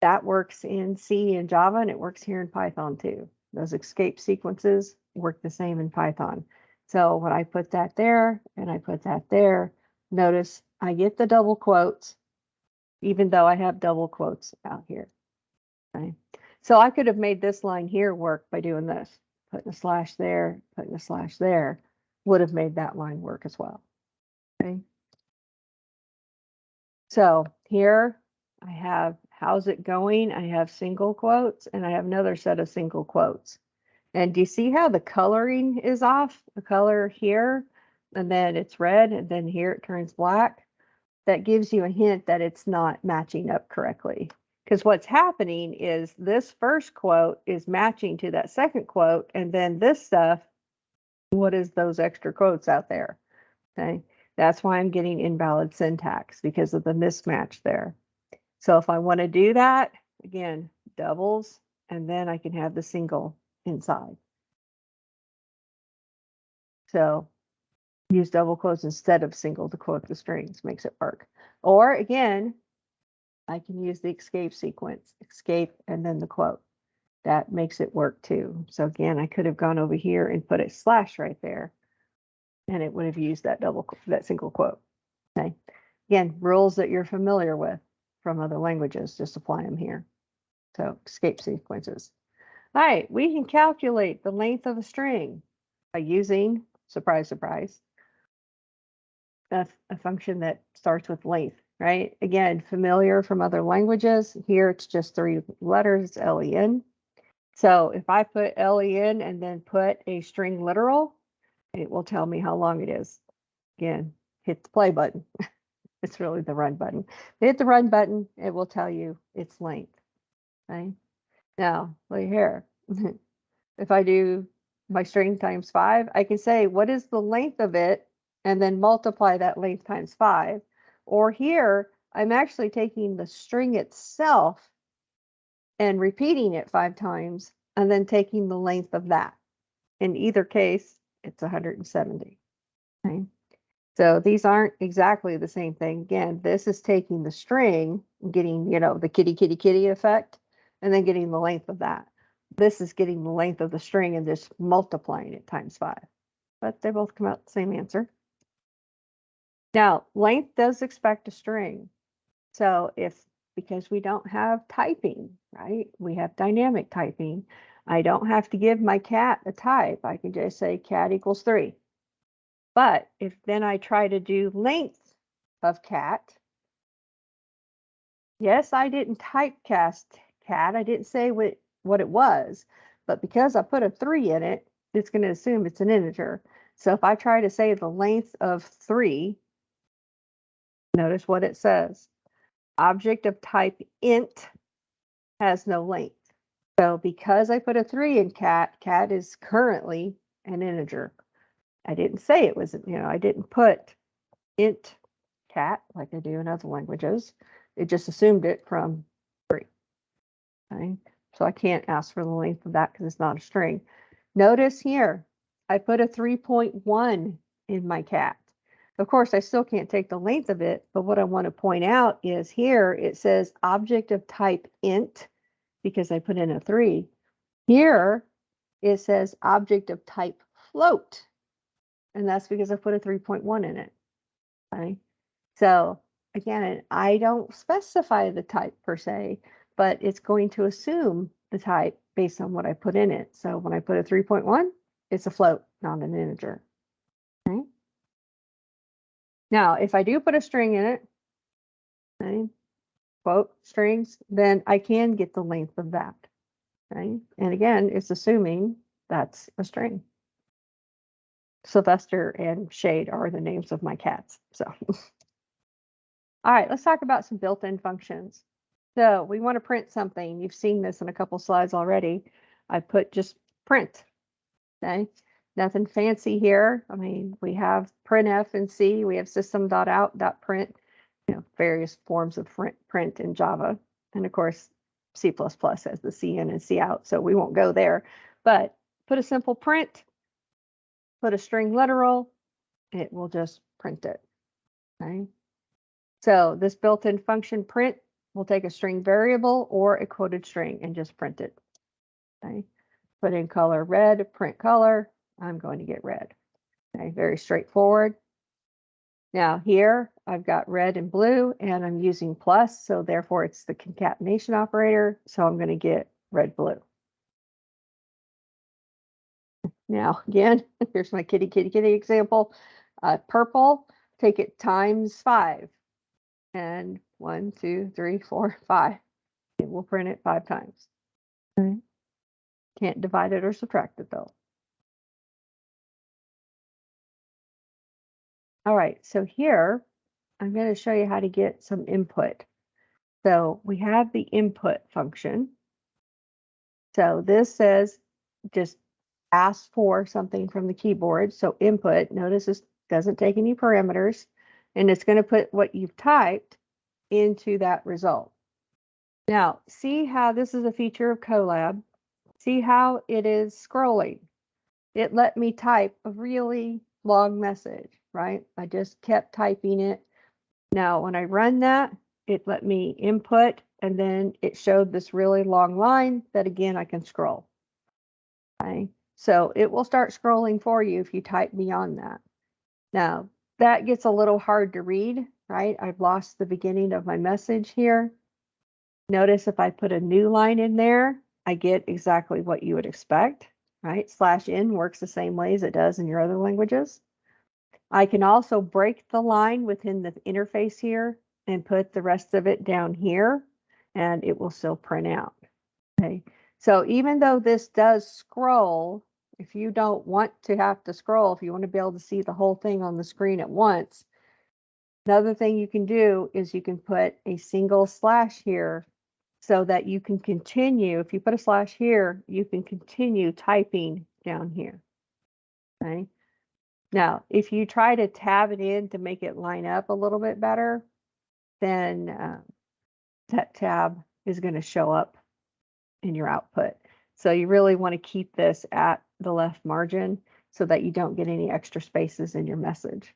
That works in C and Java, and it works here in Python too. Those escape sequences work the same in Python. So when I put that there and I put that there, notice I get the double quotes, even though I have double quotes out here. Okay. So I could have made this line here work by doing this, putting a slash there, putting a slash there, would have made that line work as well. Okay. So here I have, how's it going? I have single quotes and I have another set of single quotes. And do you see how the coloring is off? The color here, and then it's red, and then here it turns black. That gives you a hint that it's not matching up correctly. Because what's happening is this first quote is matching to that second quote, and then this stuff, what is those extra quotes out there? Okay, that's why I'm getting invalid syntax, because of the mismatch there. So if I want to do that, again, doubles, and then I can have the single inside. So use double quotes instead of single to quote the strings, makes it work. Or again, I can use the escape sequence, escape and then the quote. That makes it work too. So again, I could have gone over here and put a slash right there, and it would have used that that single quote. Okay. Again, rules that you're familiar with from other languages, just apply them here. So escape sequences. All right, we can calculate the length of a string by using, surprise, surprise, a function that starts with length, right? Again, familiar from other languages. Here it's just 3 letters, len. So if I put len and then put a string literal, it will tell me how long it is. Again, hit the play button. It's really the run button. Hit the run button, it will tell you its length. Okay. Now, look here. If I do my string times 5, I can say, what is the length of it? And then multiply that length times 5. Or here, I'm actually taking the string itself and repeating it 5 times, and then taking the length of that. In either case, it's 170. Okay. So these aren't exactly the same thing. Again, this is taking the string, getting, the kitty, kitty, kitty effect, and then getting the length of that. This is getting the length of the string and just multiplying it times 5. But they both come out the same answer. Now, length does expect a string. So because we don't have typing, right? We have dynamic typing. I don't have to give my cat a type. I can just say cat equals 3. But if then I try to do length of cat, yes, I didn't typecast cat. I didn't say what it was, but because I put a 3 in it, it's going to assume it's an integer. So if I try to say the length of 3, notice what it says. Object of type int has no length. So because I put a 3 in cat, cat is currently an integer. I didn't say it was, I didn't put int cat like I do in other languages. It just assumed it from 3. Okay. So I can't ask for the length of that because it's not a string. Notice here, I put a 3.1 in my cat. Of course, I still can't take the length of it, but what I want to point out is here it says object of type int because I put in a 3. Here it says object of type float, and that's because I put a 3.1 in it. Okay. So again, I don't specify the type per se, but it's going to assume the type based on what I put in it. So when I put a 3.1, it's a float, not an integer. Okay. Now, if I do put a string in it, okay, quote strings, then I can get the length of that. Okay. And again, it's assuming that's a string. Sylvester and Shade are the names of my cats. So, all right, let's talk about some built-in functions. So we want to print something. You've seen this in a couple slides already. I put just print. Okay, nothing fancy here. I mean, we have printf and C. We have system.out.print. Various forms of print in Java, and of course, C++ has the C in and C out. So we won't go there. But put a simple print. Put a string literal. It will just print it. Okay. So this built-in function print will take a string variable or a quoted string and just print it. Okay. Put in color red, print color. I'm going to get red. Okay. Very straightforward. Now here I've got red and blue and I'm using plus. So therefore it's the concatenation operator. So I'm going to get red, blue. Now again, here's my kitty example. Purple, take it times 5. And 1, 2, 3, 4, 5. It will print it 5 times. Okay. Can't divide it or subtract it though. All right, so here I'm going to show you how to get some input. So we have the input function. So this says just ask for something from the keyboard. So input, notice this doesn't take any parameters, and it's going to put what you've typed into that result. Now, see how this is a feature of Colab. See how it is scrolling. It let me type a really long message, right? I just kept typing it. Now, when I run that, it let me input, and then it showed this really long line that, again, I can scroll. Okay, so it will start scrolling for you if you type beyond that. Now, that gets a little hard to read, right? I've lost the beginning of my message here. Notice if I put a new line in there, I get exactly what you would expect, right? /n works the same way as it does in your other languages. I can also break the line within the interface here and put the rest of it down here, and it will still print out. Okay, so even though this does scroll, if you don't want to have to scroll, if you want to be able to see the whole thing on the screen at once, another thing you can do is you can put a single slash here so that you can continue. If you put a slash here, you can continue typing down here. Okay. Now, if you try to tab it in to make it line up a little bit better, then that tab is going to show up in your output. So you really want to keep this at the left margin so that you don't get any extra spaces in your message.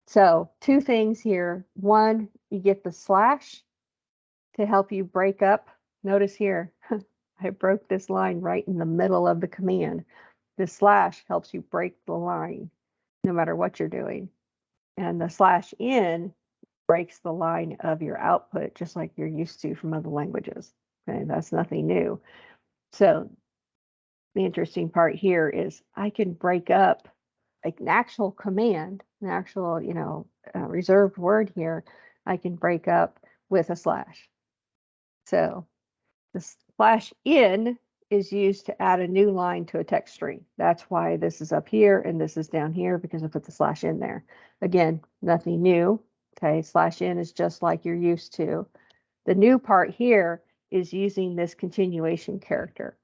So 2 things here. One, you get the slash to help you break up. Notice here, I broke this line right in the middle of the command. The slash helps you break the line no matter what you're doing. And the /n breaks the line of your output, just like you're used to from other languages. Okay, that's nothing new. So the interesting part here is I can break up like an actual command, an actual, reserved word here. I can break up with a slash. So the /n is used to add a new line to a text string. That's why this is up here and this is down here, because I put the /n there. Again, nothing new. Okay, /n is just like you're used to. The new part here is using this continuation character.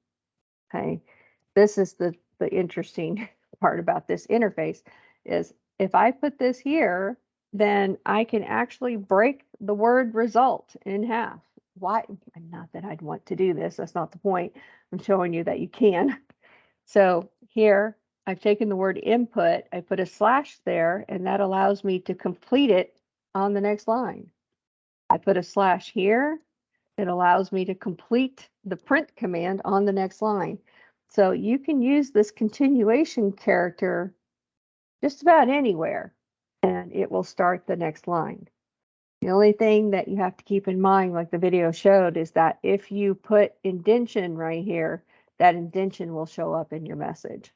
Okay, this is the interesting part about this interface is if I put this here, then I can actually break the word result in half. Why? Not that I'd want to do this. That's not the point. I'm showing you that you can. So here I've taken the word input, I put a slash there, and that allows me to complete it on the next line. I put a slash here. It allows me to complete the print command on the next line. So you can use this continuation character just about anywhere, and it will start the next line. The only thing that you have to keep in mind, like the video showed, is that if you put indentation right here, that indentation will show up in your message.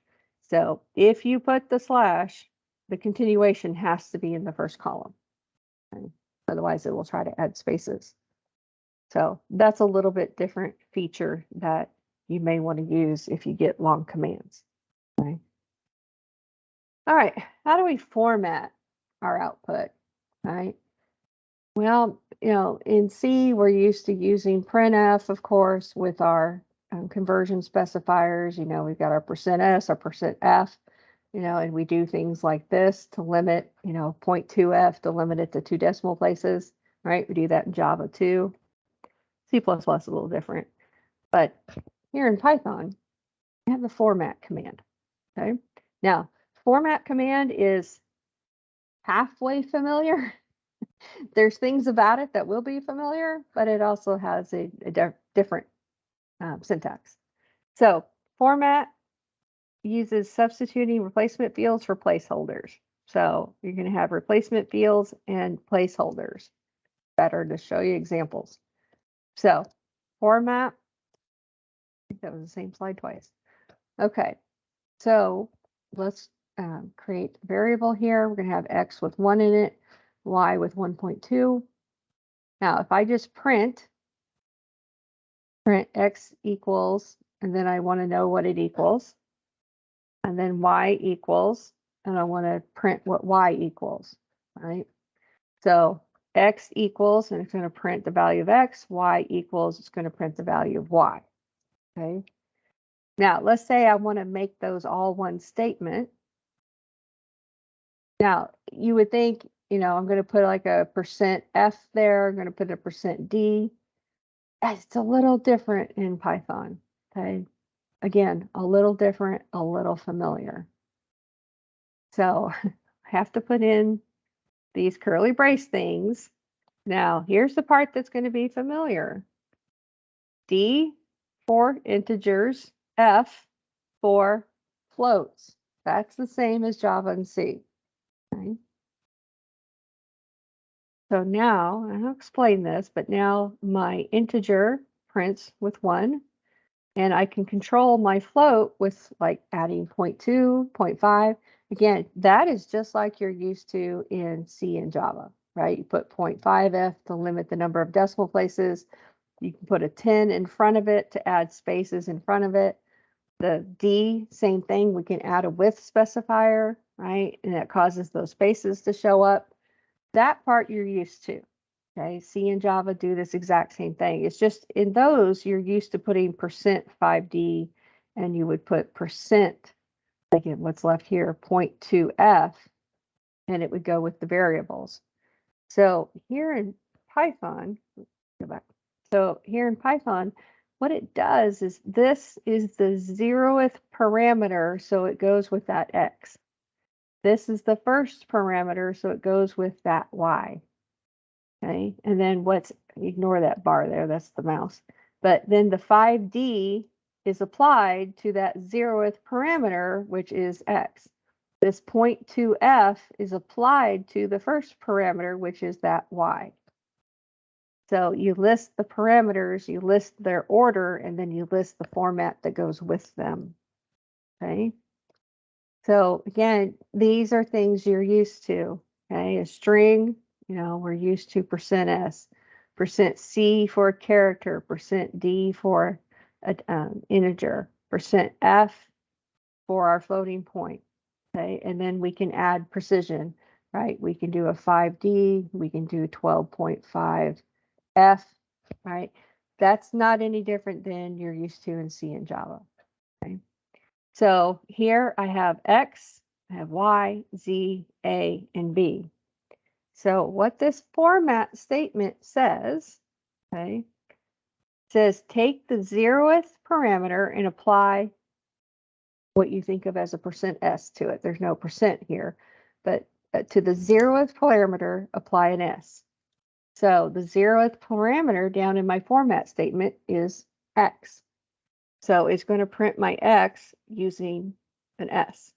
So if you put the slash, the continuation has to be in the first column. Okay? Otherwise, it will try to add spaces. So that's a little bit different feature that you may want to use if you get long commands. Okay. All right, how do we format our output? All right. Well, in C, we're used to using printf, of course, with our conversion specifiers. We've got our %s, our %f, and we do things like this to limit, 0.2f to limit it to 2 decimal places, right? We do that in Java too. C++ is a little different. But here in Python, we have the format command, okay? Now, format command is halfway familiar. There's things about it that will be familiar, but it also has a different syntax. So format uses substituting replacement fields for placeholders. So you're going to have replacement fields and placeholders. Better to show you examples. So format, I think that was the same slide twice. Okay, so let's create a variable here. We're going to have x with 1 in it, y with 1.2. Now, if I just print x equals, and then I want to know what it equals, and then y equals, and I want to print what y equals, right? So x equals, and it's going to print the value of x, y equals, it's going to print the value of y, okay? Now, let's say I want to make those all one statement. Now, you would think, I'm going to put like a %f there, I'm going to put a %d. It's a little different in Python, okay? Again, a little different, a little familiar. So I have to put in these curly brace things. Now, here's the part that's going to be familiar. D for integers, F for floats. That's the same as Java and C. Okay? So now, I'll explain this, but now my integer prints with 1, and I can control my float with like adding 0.2, 0.5. Again, that is just like you're used to in C and Java, right? You put 0.5f to limit the number of decimal places. You can put a 10 in front of it to add spaces in front of it. The D, same thing. We can add a width specifier, right? And that causes those spaces to show up. That part you're used to. Okay, C and Java do this exact same thing. It's just in those you're used to putting %5d, and you would put percent, again, what's left here, 0.2f, and it would go with the variables. So here in Python, go back. So here in Python, what it does is this is the 0th parameter, so it goes with that x. This is the first parameter, so it goes with that y. Okay, and then ignore that bar there, that's the mouse. But then the 5d is applied to that 0th parameter, which is x. This 0.2f is applied to the first parameter, which is that y. So you list the parameters, you list their order, and then you list the format that goes with them. Okay. So again, these are things you're used to. Okay, a string, we're used to %s, %c for a character, %d for an integer, %f for our floating point. Okay, and then we can add precision, right? We can do a 5d, we can do 12.5f, right? That's not any different than you're used to in C and Java. Okay. So here I have X, I have Y, Z, A, and B. So what this format statement says, okay, says take the 0th parameter and apply what you think of as a %s to it. There's no percent here, but to the 0th parameter, apply an s. So the 0th parameter down in my format statement is X. So it's going to print my X using an S.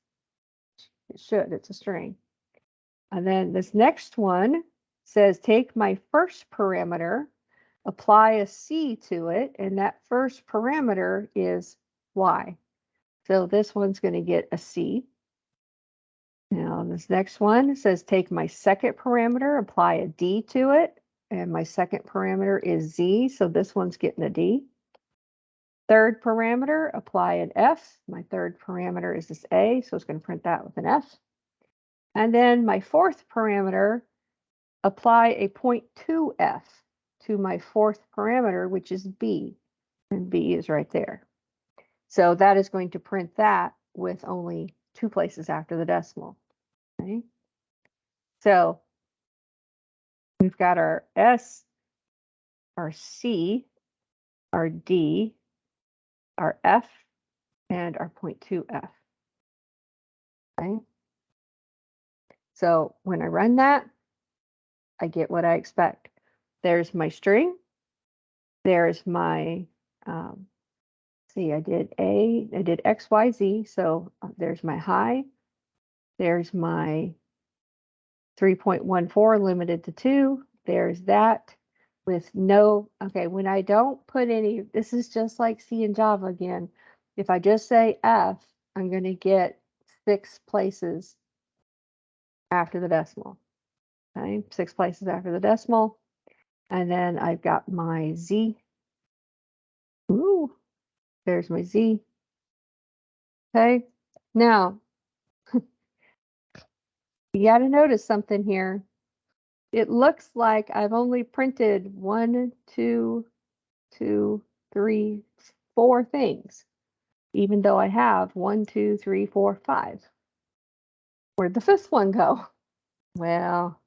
It should, it's a string. And then this next one says take my first parameter, apply a C to it, and that first parameter is Y. So this one's going to get a C. Now this next one says take my second parameter, apply a D to it, and my second parameter is Z, so this one's getting a D. Third parameter, apply an F. My third parameter is this A, so it's going to print that with an F. And then my fourth parameter, apply a 0.2F to my fourth parameter, which is B, and B is right there. So that is going to print that with only 2 places after the decimal. Okay. So we've got our S, our C, our D, our F, and our 0.2F. Okay. So when I run that, I get what I expect. There's my string. There's my, see, I did X, Y, Z. So there's my high. There's my 3.14 limited to 2. There's that with no, okay, when I don't put any, this is just like C and Java again. If I just say F, I'm going to get 6 places after the decimal. Okay, 6 places after the decimal. And then I've got my Z. Ooh, there's my Z. Okay, now you got to notice something here. It looks like I've only printed 1, 2, 2, 3, 4 things, even though I have 1, 2, 3, 4, 5. Where'd the 5th one go? Well,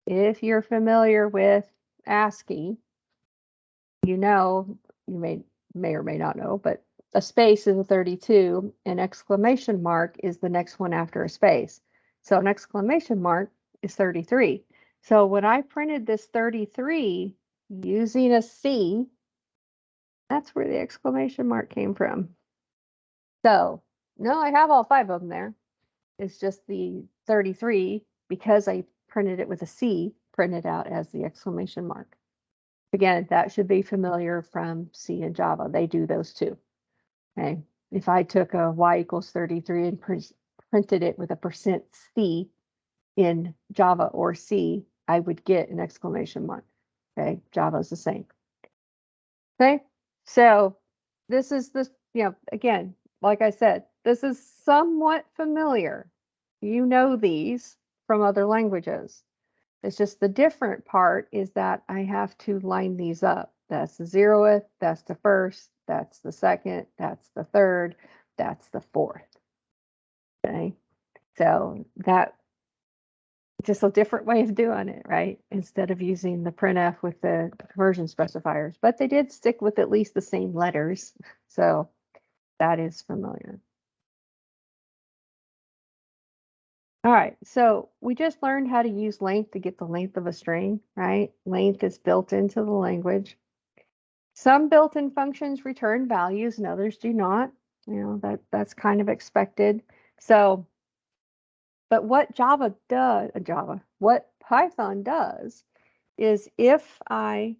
if you're familiar with ASCII, you know, you may or may not know, but a space is a 32, an exclamation mark is the next one after a space. So an exclamation mark is 33. So when I printed this 33 using a C, that's where the exclamation mark came from. So no, I have all 5 of them there. It's just the 33, because I printed it with a C, printed out as the exclamation mark. Again, that should be familiar from C and Java. They do those too. Okay. If I took a Y equals 33 and printed it with a %C in Java or C, I would get an exclamation mark. Okay. Java is the same. Okay. So this is this, again, like I said, this is somewhat familiar. You know these from other languages. It's just the different part is that I have to line these up. That's the 0th, that's the 1st, that's the 2nd, that's the 3rd, that's the 4th. Okay, so that just a different way of doing it, right? Instead of using the printf with the conversion specifiers, but they did stick with at least the same letters, so that is familiar. All right, so we just learned how to use length to get the length of a string, right? Length is built into the language. Some built-in functions return values and others do not. That's kind of expected. So, but what what Python does is if I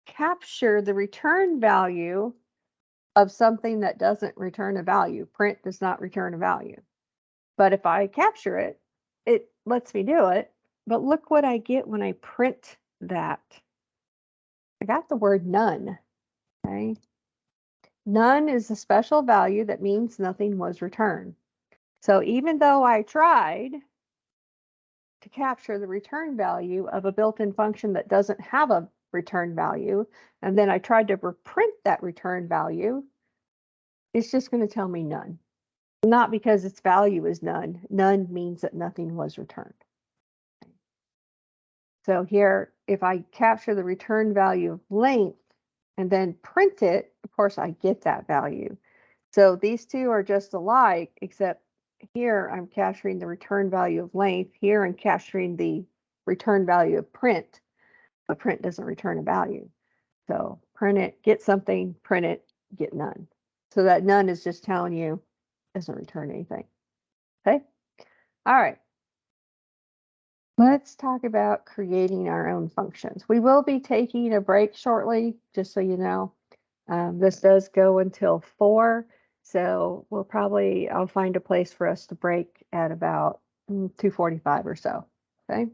capture the return value of something that doesn't return a value, print does not return a value. But if I capture it, it lets me do it. But look what I get when I print that. I got the word none. Okay. None is a special value that means nothing was returned. So even though I tried to capture the return value of a built-in function that doesn't have a return value, and then I tried to reprint that return value, it's just going to tell me none. Not because its value is none. None means that nothing was returned. So here, if I capture the return value of length and then print it, of course, I get that value. So these two are just alike, except here I'm capturing the return value of length. Here I'm capturing the return value of print, but print doesn't return a value. So print it, get something, print it, get none. So that none is just telling you it doesn't return anything. Okay. All right. Let's talk about creating our own functions. We will be taking a break shortly, just so you know. This does go until 4, so I'll find a place for us to break at about 2:45 or so, okay?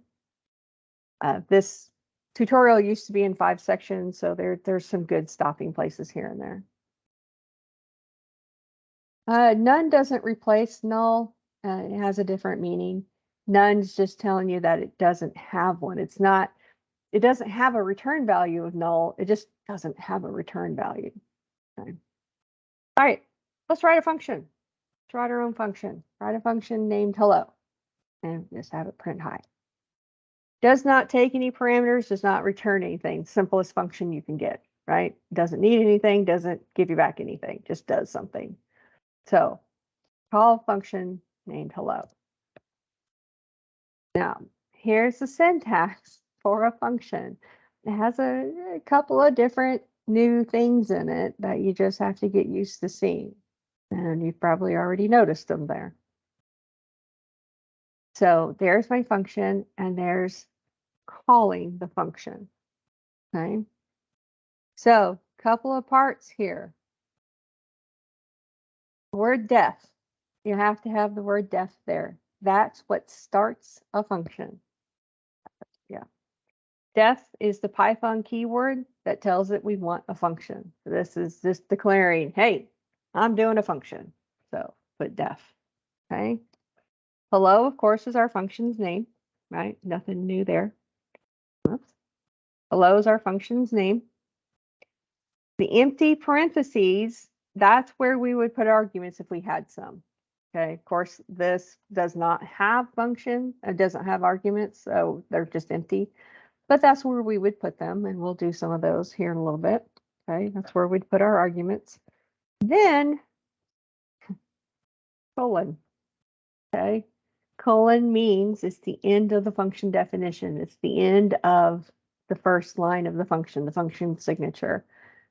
This tutorial used to be in 5 sections, so there's some good stopping places here and there. None doesn't replace null. It has a different meaning. None's just telling you that it doesn't have one. It doesn't have a return value of null. It just doesn't have a return value. Okay. All right, let's write a function. Let's write our own function. Write a function named hello, and just have it print hi. Does not take any parameters, does not return anything. Simplest function you can get, right? Doesn't need anything, doesn't give you back anything, just does something. So call a function named hello. Now, here's the syntax for a function. It has a couple of different new things in it that you just have to get used to seeing. And you've probably already noticed them there. So there's my function, and there's calling the function. Okay. So a couple of parts here. Word def. You have to have the word def there. That's what starts a function. Yeah. Def is the Python keyword that tells it we want a function. So this is just declaring, hey, I'm doing a function. So put def. Okay. Hello, of course, is our function's name, right? Nothing new there. Oops. Hello is our function's name. The empty parentheses, that's where we would put arguments if we had some. Okay, of course, this does not have function. It doesn't have arguments, so they're just empty. But that's where we would put them, and we'll do some of those here in a little bit. Okay, that's where we'd put our arguments. Then, colon. Okay, colon means it's the end of the function definition. It's the end of the first line of the function signature.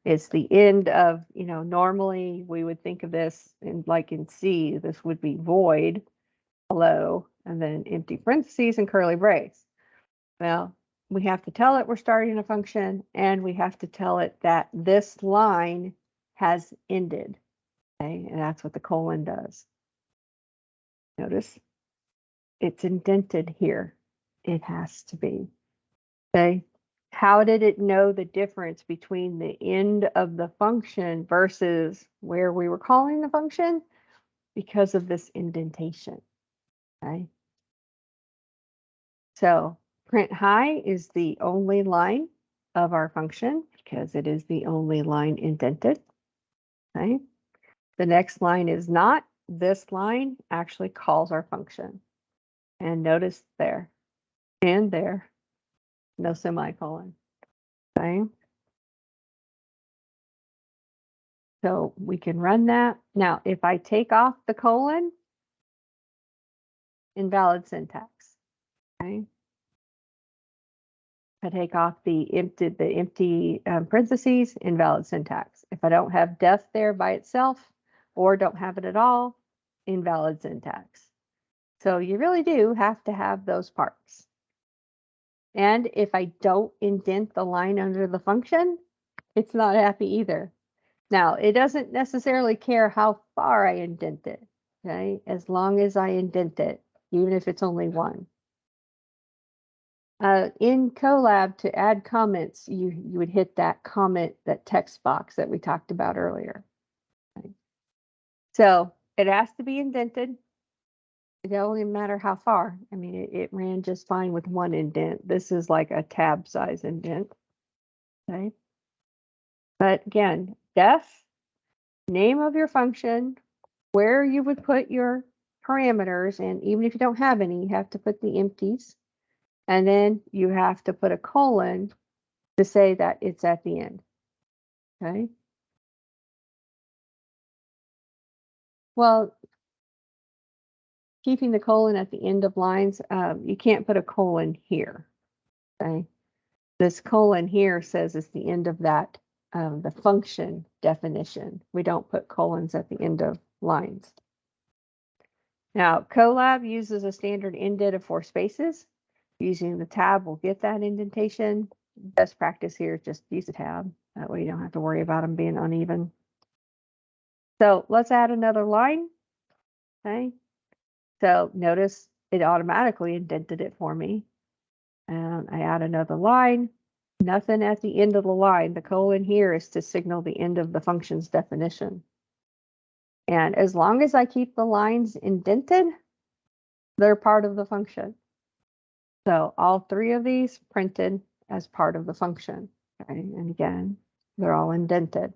It's the end of, normally we would think of this in C, this would be void, hello, and then empty parentheses and curly brace. Well, we have to tell it we're starting a function, and we have to tell it that this line has ended. Okay, and that's what the colon does. Notice it's indented here. It has to be. Okay. How did it know the difference between the end of the function versus where we were calling the function? Because of this indentation. Okay. So print hi is the only line of our function because it is the only line indented. Okay. The next line is not. This line actually calls our function. And notice there and there, no semicolon. Okay. So we can run that. Now, if I take off the colon, invalid syntax. Okay. If I take off the empty parentheses, invalid syntax. If I don't have def there by itself or don't have it at all, invalid syntax. So you really do have to have those parts. And if I don't indent the line under the function, it's not happy either. Now, it doesn't necessarily care how far I indent it, okay? As long as I indent it, even if it's only one. In Colab, to add comments, you would hit that comment, that text box that we talked about earlier. Okay. So it has to be indented. It doesn't matter how far. I mean, it ran just fine with one indent. This is like a tab size indent. Okay. But again, def, name of your function, where you would put your parameters, and even if you don't have any, you have to put the empties. And then you have to put a colon to say that it's at the end. Okay. Well, keeping the colon at the end of lines, you can't put a colon here. Okay. This colon here says it's the end of that, the function definition. We don't put colons at the end of lines. Now, Colab uses a standard indent of 4 spaces. Using the tab will get that indentation. Best practice here is just use a tab. That way you don't have to worry about them being uneven. So let's add another line. Okay. So notice it automatically indented it for me. And I add another line. Nothing at the end of the line. The colon here is to signal the end of the function's definition. And as long as I keep the lines indented, they're part of the function. So all three of these printed as part of the function. Okay? And again, they're all indented.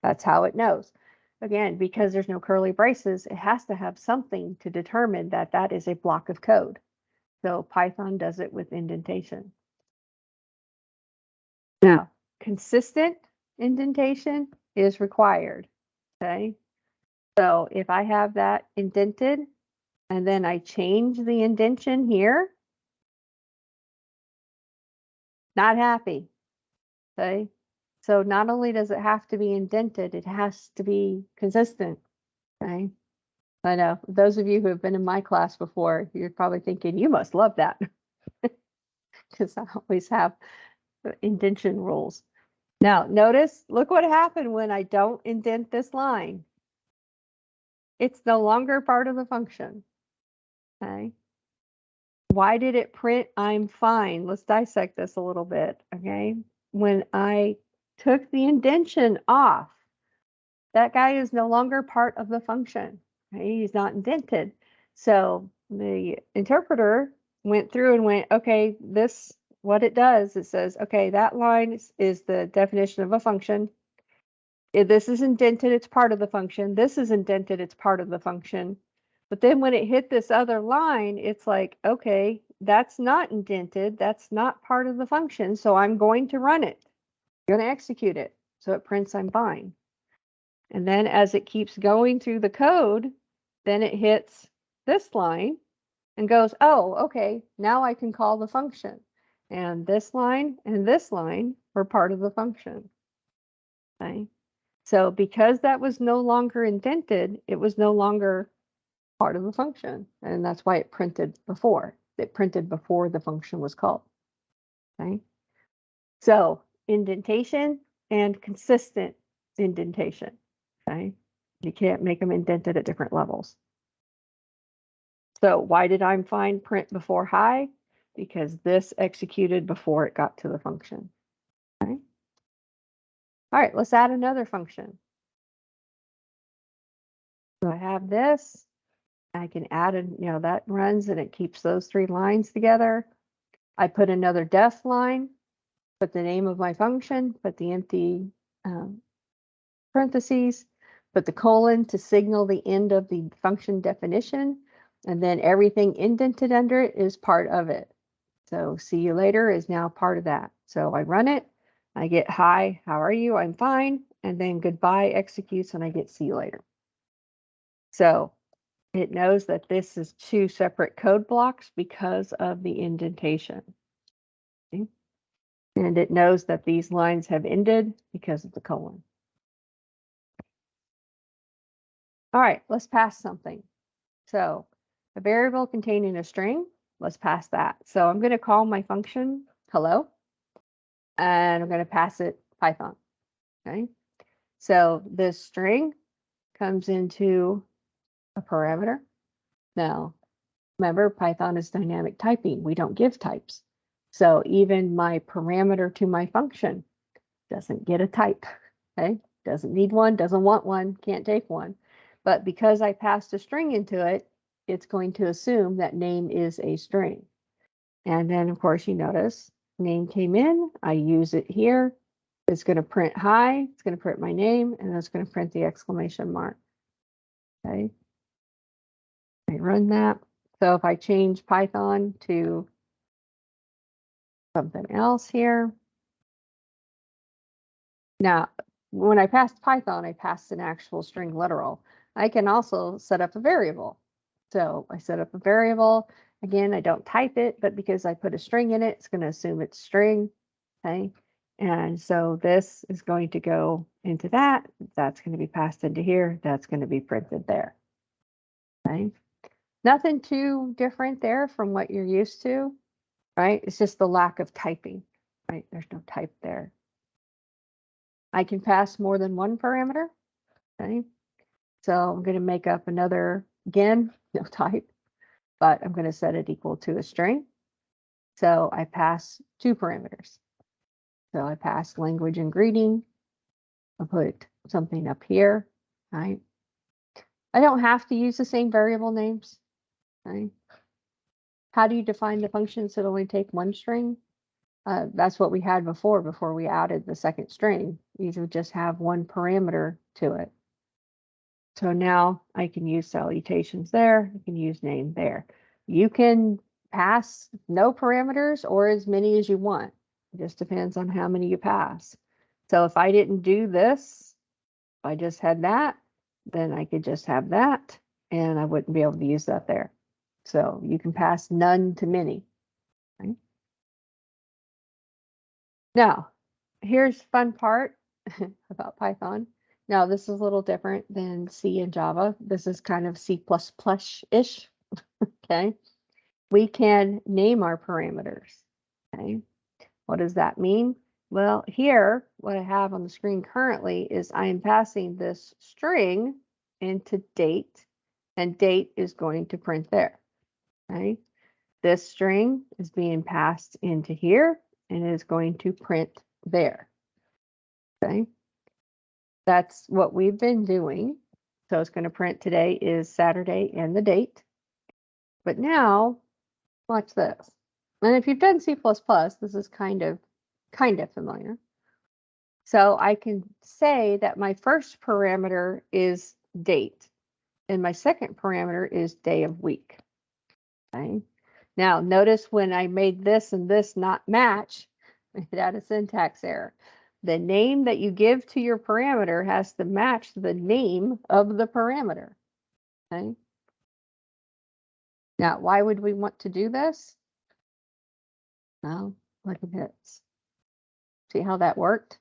That's how it knows. Again, because there's no curly braces, it has to have something to determine that that is a block of code. So Python does it with indentation. Now, consistent indentation is required. Okay. So if I have that indented and then I change the indentation here, not happy. Okay. So not only does it have to be indented, it has to be consistent. Okay. I know those of you who have been in my class before, you're probably thinking, you must love that. Because I always have indentation rules. Now, notice, look what happened when I don't indent this line. It's no longer part of the function. Okay. Why did it print I'm fine? Let's dissect this a little bit. Okay. When I took the indentation off, that guy is no longer part of the function. Okay? He's not indented. So the interpreter went through and went, okay, this, what it does, it says, okay, that line is the definition of a function. If this is indented, it's part of the function. This is indented, it's part of the function. But then when it hit this other line, it's like, okay, that's not indented. That's not part of the function. So I'm going to run it. I'm going to execute it. So it prints I'm fine. And then as it keeps going through the code, then it hits this line and goes, oh, okay, now I can call the function. And this line were part of the function. Okay. So because that was no longer indented, it was no longer part of the function. And that's why it printed before. It printed before the function was called. Okay. So indentation and consistent indentation. Okay. You can't make them indented at different levels. So why did I'm fine print before hi? Because this executed before it got to the function. Okay. All right, let's add another function. So I have this. I can add that runs and it keeps those three lines together. I put another def line, put the name of my function, put the empty parentheses, put the colon to signal the end of the function definition, and then everything indented under it is part of it. So see you later is now part of that. So I run it, I get hi, how are you? I'm fine. And then goodbye executes and I get see you later. So it knows that this is two separate code blocks because of the indentation. Okay. And it knows that these lines have ended because of the colon. All right, let's pass something. So a variable containing a string, let's pass that. So I'm going to call my function hello, and I'm going to pass it Python. Okay. So this string comes into a parameter. Now, remember, Python is dynamic typing. We don't give types. So even my parameter to my function doesn't get a type. Okay. Doesn't need one, doesn't want one, can't take one. But because I passed a string into it, it's going to assume that name is a string. And then, of course, you notice name came in. I use it here. It's going to print hi. It's going to print my name, and it's going to print the exclamation mark. Okay. I run that. So if I change Python to something else here. Now, when I passed Python, I passed an actual string literal. I can also set up a variable. So I set up a variable. Again, I don't type it, but because I put a string in it, it's going to assume it's string. Okay. And so this is going to go into that. That's going to be passed into here. That's going to be printed there. Okay. Nothing too different there from what you're used to. right? It's just the lack of typing, right? There's no type there. I can pass more than one parameter, okay? So I'm going to make up another, again, no type, but I'm going to set it equal to a string. So I pass 2 parameters. So I pass language and greeting. I'll put something up here, right? I don't have to use the same variable names, right? How do you define the functions that only take 1 string? That's what we had before we added the second string. These would just have 1 parameter to it. So now I can use salutations there. I can use name there. You can pass no parameters or as many as you want. It just depends on how many you pass. So if I didn't do this, if I just had that, then I could just have that and I wouldn't be able to use that there. So you can pass none to many. Right? Now, here's the fun part about Python. Now, this is a little different than C and Java. This is kind of C++-ish, okay? We can name our parameters, okay? What does that mean? Well, here, what I have on the screen currently is I am passing this string into date, and date is going to print there, okay? This string is being passed into here, and it is going to print there, okay? That's what we've been doing. So it's going to print today is Saturday and the date. But now, watch this. And if you've done C++, this is kind of familiar. So I can say that my first parameter is date, and my second parameter is day of week. Okay. Now, notice when I made this and this not match, it had a syntax error. The name that you give to your parameter has to match the name of the parameter. Okay. Now, why would we want to do this? Well, look at this. See how that worked?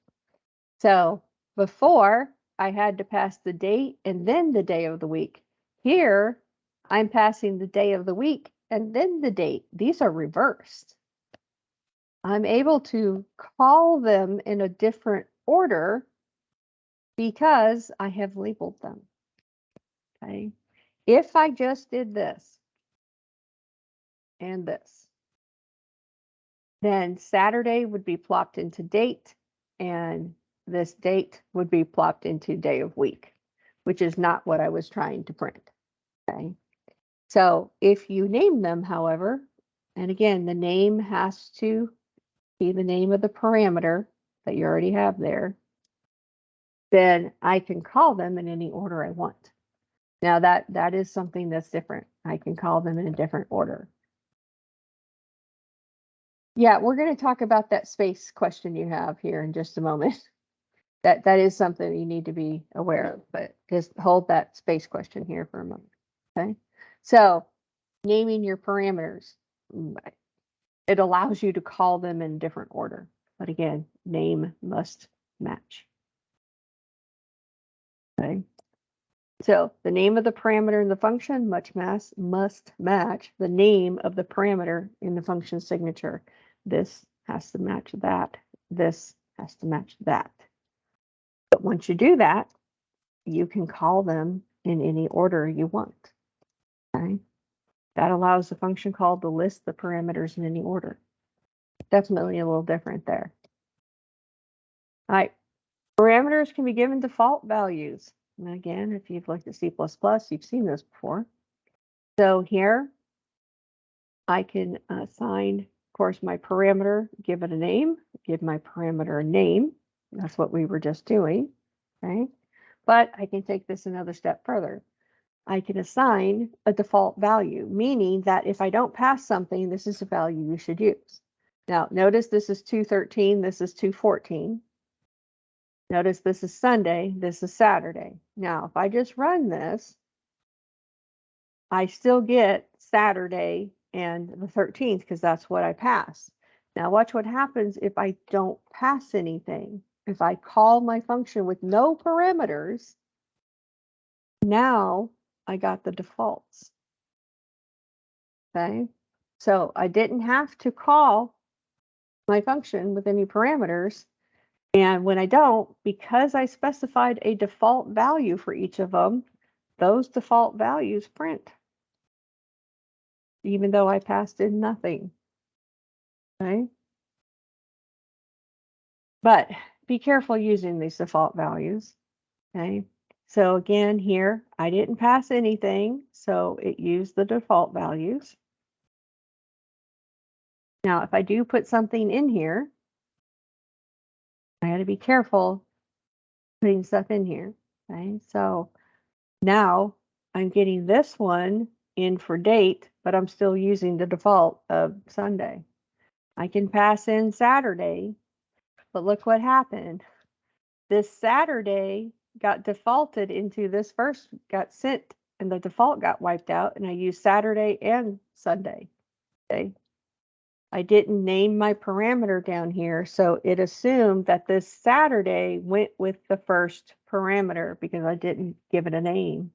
So before I had to pass the date and then the day of the week. Here, I'm passing the day of the week and then the date. These are reversed. I'm able to call them in a different order because I have labeled them. Okay. If I just did this and this, then Saturday would be plopped into date and this date would be plopped into day of week, which is not what I was trying to print. Okay. So if you name them, however, and again, the name has to be the name of the parameter that you already have there, then I can call them in any order I want. Now that is something that's different. I can call them in a different order. Yeah, we're going to talk about that space question you have here in just a moment. That is something you need to be aware of, but just hold that space question here for a moment. Okay. So naming your parameters, it allows you to call them in different order. But again, name must match. Okay. So the name of the parameter in the function must match the name of the parameter in the function signature. This has to match that. This has to match that. But once you do that, you can call them in any order you want. Okay. That allows the function call to list the parameters in any order. Definitely a little different there. All right. Parameters can be given default values. And again, if you've looked at C++, you've seen this before. So here, I can assign, of course, my parameter, give it a name, give my parameter a name. That's what we were just doing, okay? But I can take this another step further. I can assign a default value, meaning that if I don't pass something, this is the value you should use. Now, notice this is 213, this is 214. Notice this is Sunday, this is Saturday. Now, if I just run this, I still get Saturday and the 13th because that's what I pass. Now watch what happens if I don't pass anything. If I call my function with no parameters, now I got the defaults. Okay, So I didn't have to call my function with any parameters. And when I don't, because I specified a default value for each of them, those default values print, even though I passed in nothing. Okay. But be careful using these default values. Okay. So again, here, I didn't pass anything, so it used the default values. Now, if I do put something in here, I got to be careful putting stuff in here. Okay. So now I'm getting this one in for date, but I'm still using the default of Sunday. I can pass in Saturday, but look what happened. This Saturday got defaulted into this first, got sent, and the default got wiped out, and I used Saturday and Sunday. Okay. I didn't name my parameter down here, so it assumed that this Saturday went with the first parameter because I didn't give it a name.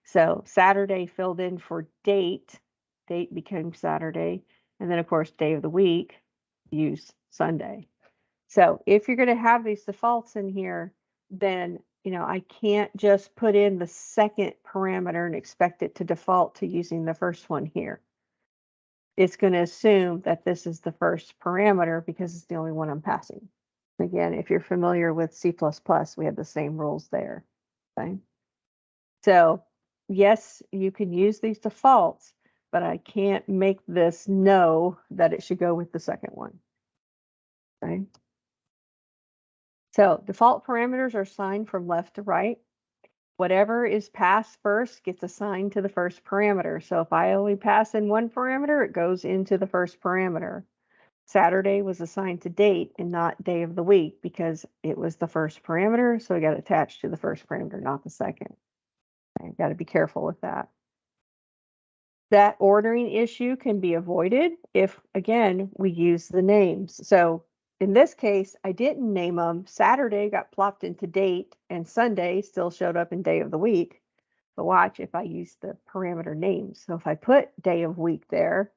So Saturday filled in for date, date became Saturday, and then of course day of the week, use Sunday. So if you're going to have these defaults in here, then I can't just put in the second parameter and expect it to default to using the first one here. It's going to assume that this is the first parameter because it's the only one I'm passing. Again, if you're familiar with C++, we have the same rules there. Okay. So yes, you can use these defaults, but I can't make this know that it should go with the second one. Okay. So default parameters are assigned from left to right. Whatever is passed first gets assigned to the first parameter. So if I only pass in one parameter, it goes into the first parameter. Saturday was assigned to date and not day of the week because it was the first parameter, so it got attached to the first parameter, not the second. I've got to be careful with that. That ordering issue can be avoided if, again, we use the names. So in this case, I didn't name them. Saturday got plopped into date and Sunday still showed up in day of the week. But watch if I use the parameter names. So if I put day of week there,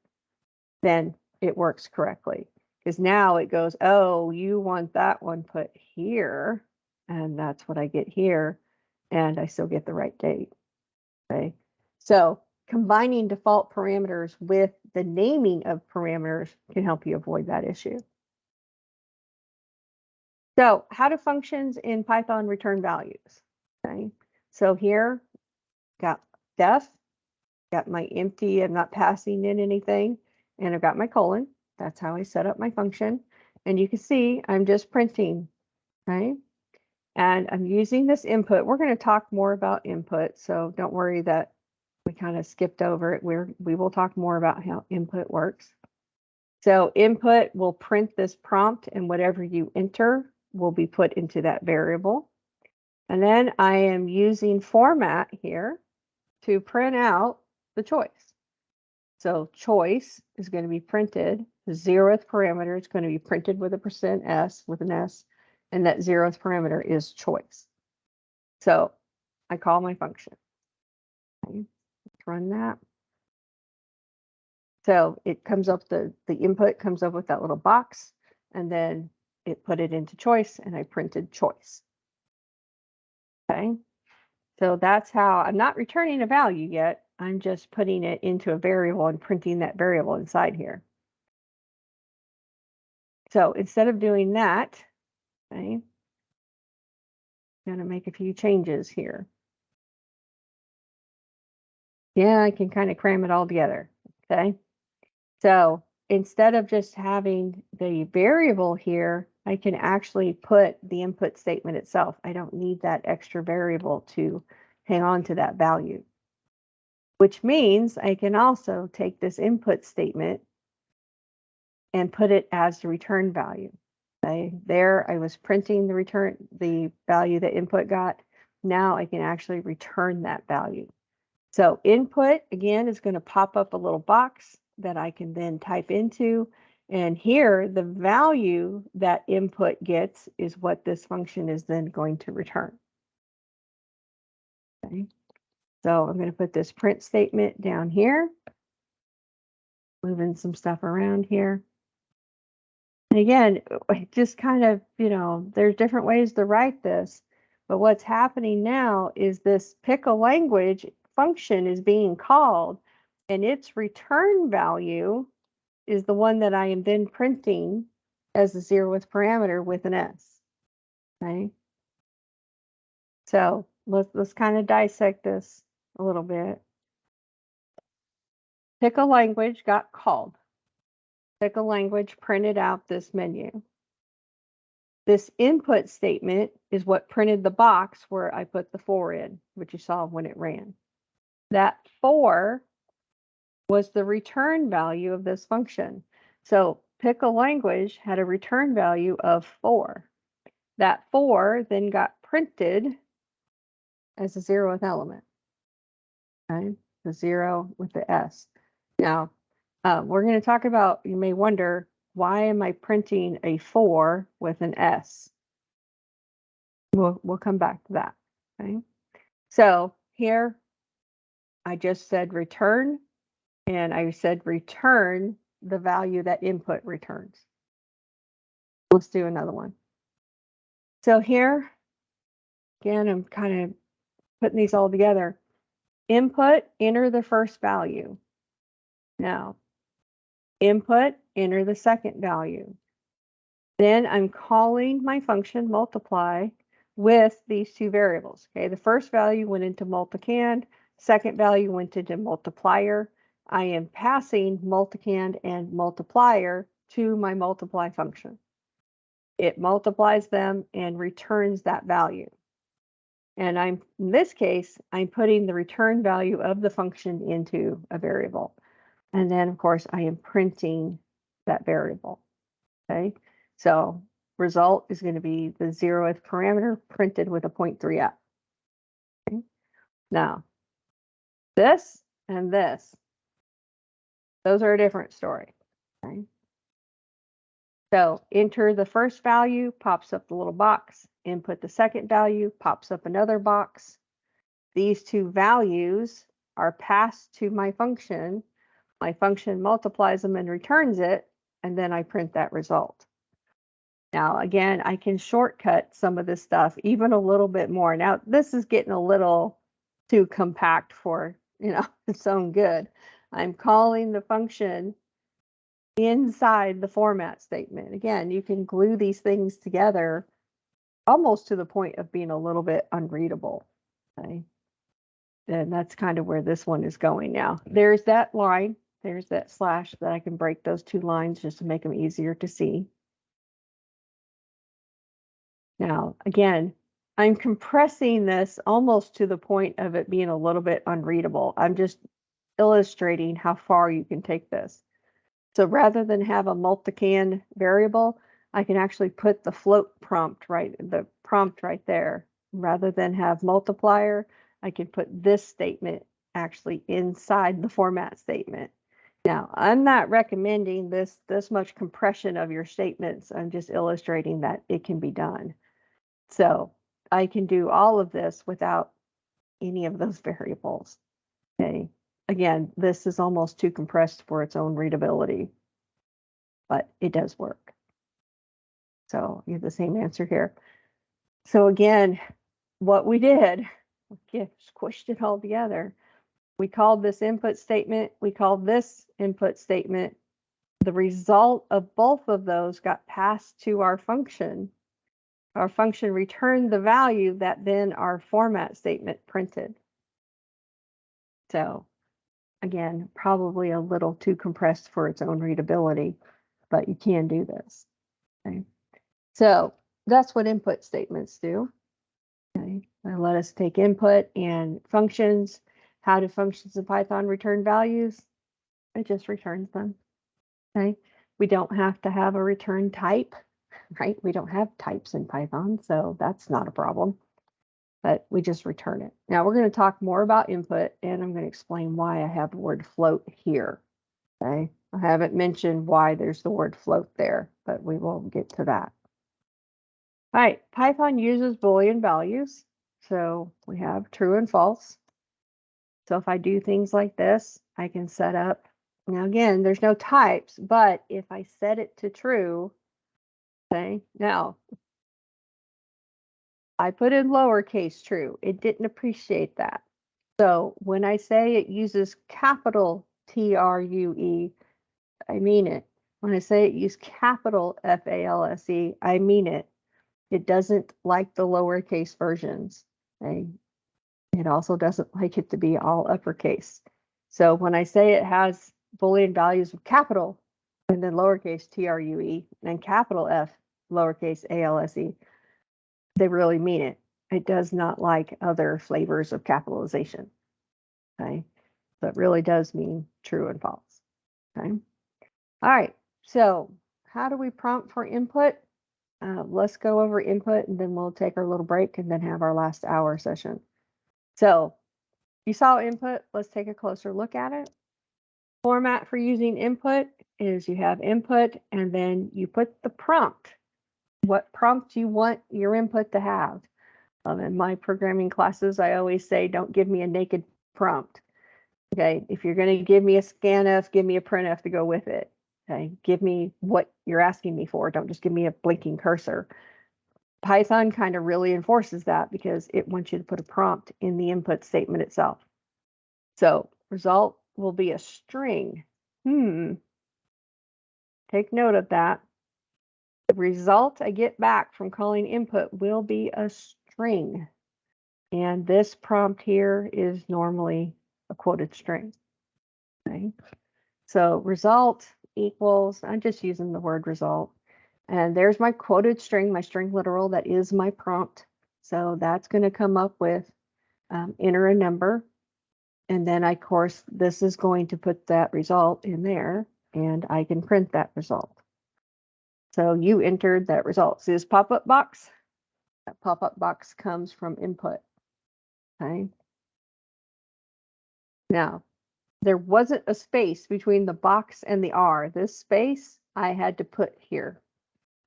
then it works correctly. Because now it goes, oh, you want that one put here, and that's what I get here, and I still get the right date. Okay, so combining default parameters with the naming of parameters can help you avoid that issue. So how do functions in Python return values? Okay, so here, got def, got my empty, I'm not passing in anything, and I've got my colon. That's how I set up my function. And you can see I'm just printing, right? And I'm using this input. We're going to talk more about input, so don't worry that we kind of skipped over it. We will talk more about how input works. So input will print this prompt, and whatever you enter will be put into that variable. And then I am using format here to print out the choice. So choice is going to be printed. The 0th parameter is going to be printed with a %s with an s, and that 0th parameter is choice. So I call my function. Okay, let's run that. So it comes up, the input comes up with that little box, and then it put it into choice, and I printed choice. Okay, so that's how I'm not returning a value yet. I'm just putting it into a variable and printing that variable inside here. So instead of doing that, okay, I'm going to make a few changes here. Yeah, I can kind of cram it all together. Okay, so instead of just having the variable here, I can actually put the input statement itself. I don't need that extra variable to hang on to that value, which means I can also take this input statement and put it as the return value. There I was printing the value that input got. Now I can actually return that value. So input, again, is going to pop up a little box that I can then type into. And here, the value that input gets is what this function is then going to return. Okay. So I'm going to put this print statement down here. moving some stuff around here. And again, just kind of, there's different ways to write this, but what's happening now is this pick a language function is being called, and its return value is the one that I am then printing as the 0th parameter with an S. Okay. So let's kind of dissect this a little bit. Pick a language got called. Pick a language printed out this menu. This input statement is what printed the box where I put the 4 in, which you saw when it ran. That 4 was the return value of this function. So pick a language had a return value of 4. That 4 then got printed as a 0th element. Okay, the 0 with the S. Now, we're going to talk about, you may wonder, why am I printing a 4 with an S? We'll come back to that. Okay. So here I just said return, and I said return the value that input returns. Let's do another one. So here, again, I'm kind of putting these all together. Input, enter the first value. Now, input, enter the second value. Then I'm calling my function multiply with these two variables. Okay, the first value went into multicand, second value went into multiplier. I am passing multicand and multiplier to my multiply function. It multiplies them and returns that value. And in this case, I'm putting the return value of the function into a variable. And then, of course, I am printing that variable. Okay, so result is going to be the 0th parameter printed with a 0.3 up. Okay. Now, this and this, those are a different story. Okay. So enter the first value, pops up the little box. Input the second value, pops up another box. These two values are passed to my function. My function multiplies them and returns it, and then I print that result. Now, again, I can shortcut some of this stuff even a little bit more. Now, this is getting a little too compact for, its own good. I'm calling the function inside the format statement. Again, you can glue these things together almost to the point of being a little bit unreadable. Okay. And that's kind of where this one is going now. There's that line, there's that slash that I can break those two lines just to make them easier to see. Now, again, I'm compressing this almost to the point of it being a little bit unreadable. I'm just illustrating how far you can take this. So rather than have a multicand variable, I can actually put the float prompt right there. Rather than have multiplier, I can put this statement actually inside the format statement. Now, I'm not recommending this much compression of your statements. I'm just illustrating that it can be done. So I can do all of this without any of those variables. Okay. Again, this is almost too compressed for its own readability, but it does work. So you have the same answer here. So again, what we did, squished it all together. We called this input statement. We called this input statement. The result of both of those got passed to our function. Our function returned the value that then our format statement printed. So again, probably a little too compressed for its own readability, but you can do this. Okay. So that's what input statements do. Okay. They let us take input and functions. How do functions in Python return values? It just returns them. Okay. We don't have to have a return type, right? We don't have types in Python, so that's not a problem. But we just return it. Now we're going to talk more about input, and I'm going to explain why I have the word float here. Okay. I haven't mentioned why there's the word float there, but we will get to that. All right, Python uses Boolean values. So we have true and false. So if I do things like this, I can set up Now again, there's no types, but if I set it to true, okay, now I put in lowercase true. It didn't appreciate that. So when I say it uses capital TRUE, I mean it. When I say it uses capital FALSE, I mean it. It doesn't like the lowercase versions. Okay? It also doesn't like it to be all uppercase. So when I say it has Boolean values with capital and then lowercase TRUE and capital F lowercase ALSE, they really mean it. It does not like other flavors of capitalization. Okay. So it really does mean true and false. Okay. All right. So how do we prompt for input? Let's go over input and then we'll take our little break and then have our last hour session. So you saw input. Let's take a closer look at it. Format for using input is you have input and then you put the prompt. What prompt you want your input to have. In my programming classes, I always say, don't give me a naked prompt. Okay, if you're going to give me a scanf, give me a printf to go with it. Okay, give me what you're asking me for. Don't just give me a blinking cursor. Python kind of really enforces that because it wants you to put a prompt in the input statement itself. So result will be a string. Take note of that. The result I get back from calling input will be a string. And this prompt here is normally a quoted string. Okay. So result equals, I'm just using the word result. And there's my quoted string, my string literal, that is my prompt. So that's going to come up with enter a number. And then, of course, this is going to put that result in there, and I can print that result. So you entered that result. See this pop-up box? That pop-up box comes from input. Okay. Now, there wasn't a space between the box and the R. This space I had to put here.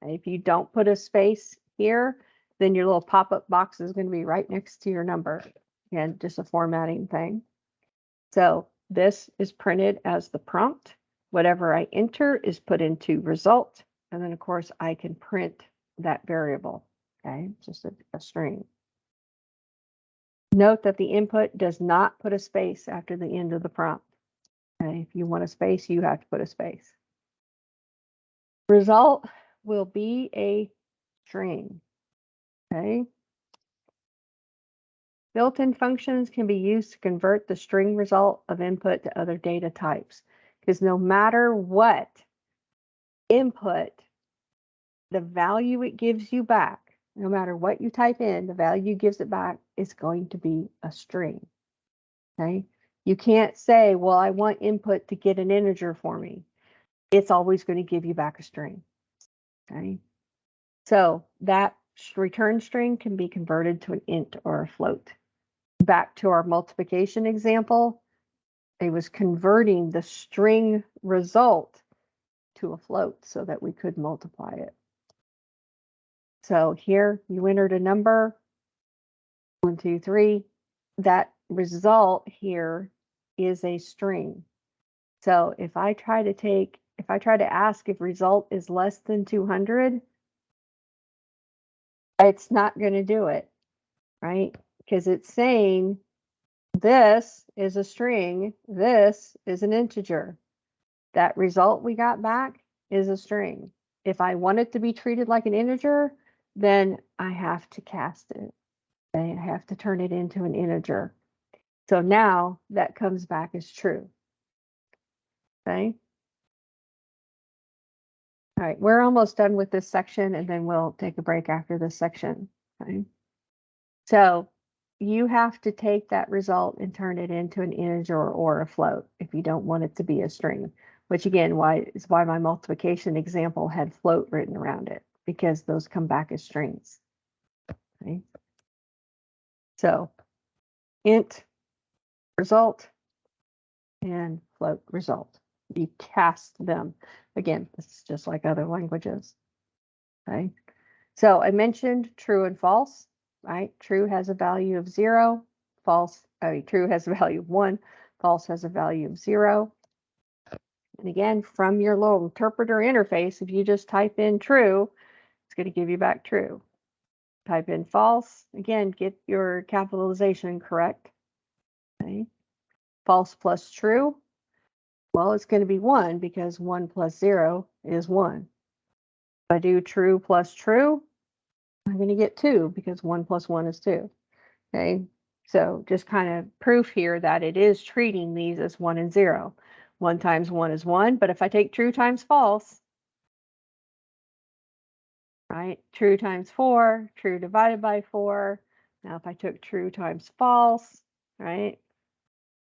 And if you don't put a space here, then your little pop-up box is going to be right next to your number. And just a formatting thing. So this is printed as the prompt. Whatever I enter is put into result. And then, of course, I can print that variable. Okay, just a string. Note that the input does not put a space after the end of the prompt. Okay, if you want a space, you have to put a space. Result will be a string. Okay. Built-in functions can be used to convert the string result of input to other data types. Because no matter what input, the value it gives you back, no matter what you type in, the value gives it back is going to be a string. Okay. You can't say, well, I want input to get an integer for me. It's always going to give you back a string. Okay. So that return string can be converted to an int or a float. Back to our multiplication example, it was converting the string result to a float so that we could multiply it. So here you entered a number, 1, 2, 3. That result here is a string. So if I try to ask if result is less than 200, it's not going to do it, right? Because it's saying this is a string, this is an integer. That result we got back is a string. If I want it to be treated like an integer, then I have to cast it. I have to turn it into an integer. So now that comes back as true. Okay. All right, we're almost done with this section and then we'll take a break after this section. Okay. So you have to take that result and turn it into an integer or a float if you don't want it to be a string, which again, is why my multiplication example had float written around it, because those come back as strings. Okay. So int result and float result. You cast them. Again, this is just like other languages. Okay. So I mentioned true and false, right? True has a value of 0, true has a value of 1, false has a value of 0. And again, from your little interpreter interface, if you just type in true, it's going to give you back true. Type in false, again, get your capitalization correct. Okay. False plus true, well, it's going to be 1 because 1 plus 0 is 1. If I do true plus true, I'm going to get 2 because 1 plus 1 is 2. Okay, so just kind of proof here that it is treating these as 1 and 0. 1 times 1 is 1, but if I take true times false, right, true times 4, true divided by 4. Now if I took true times false, right,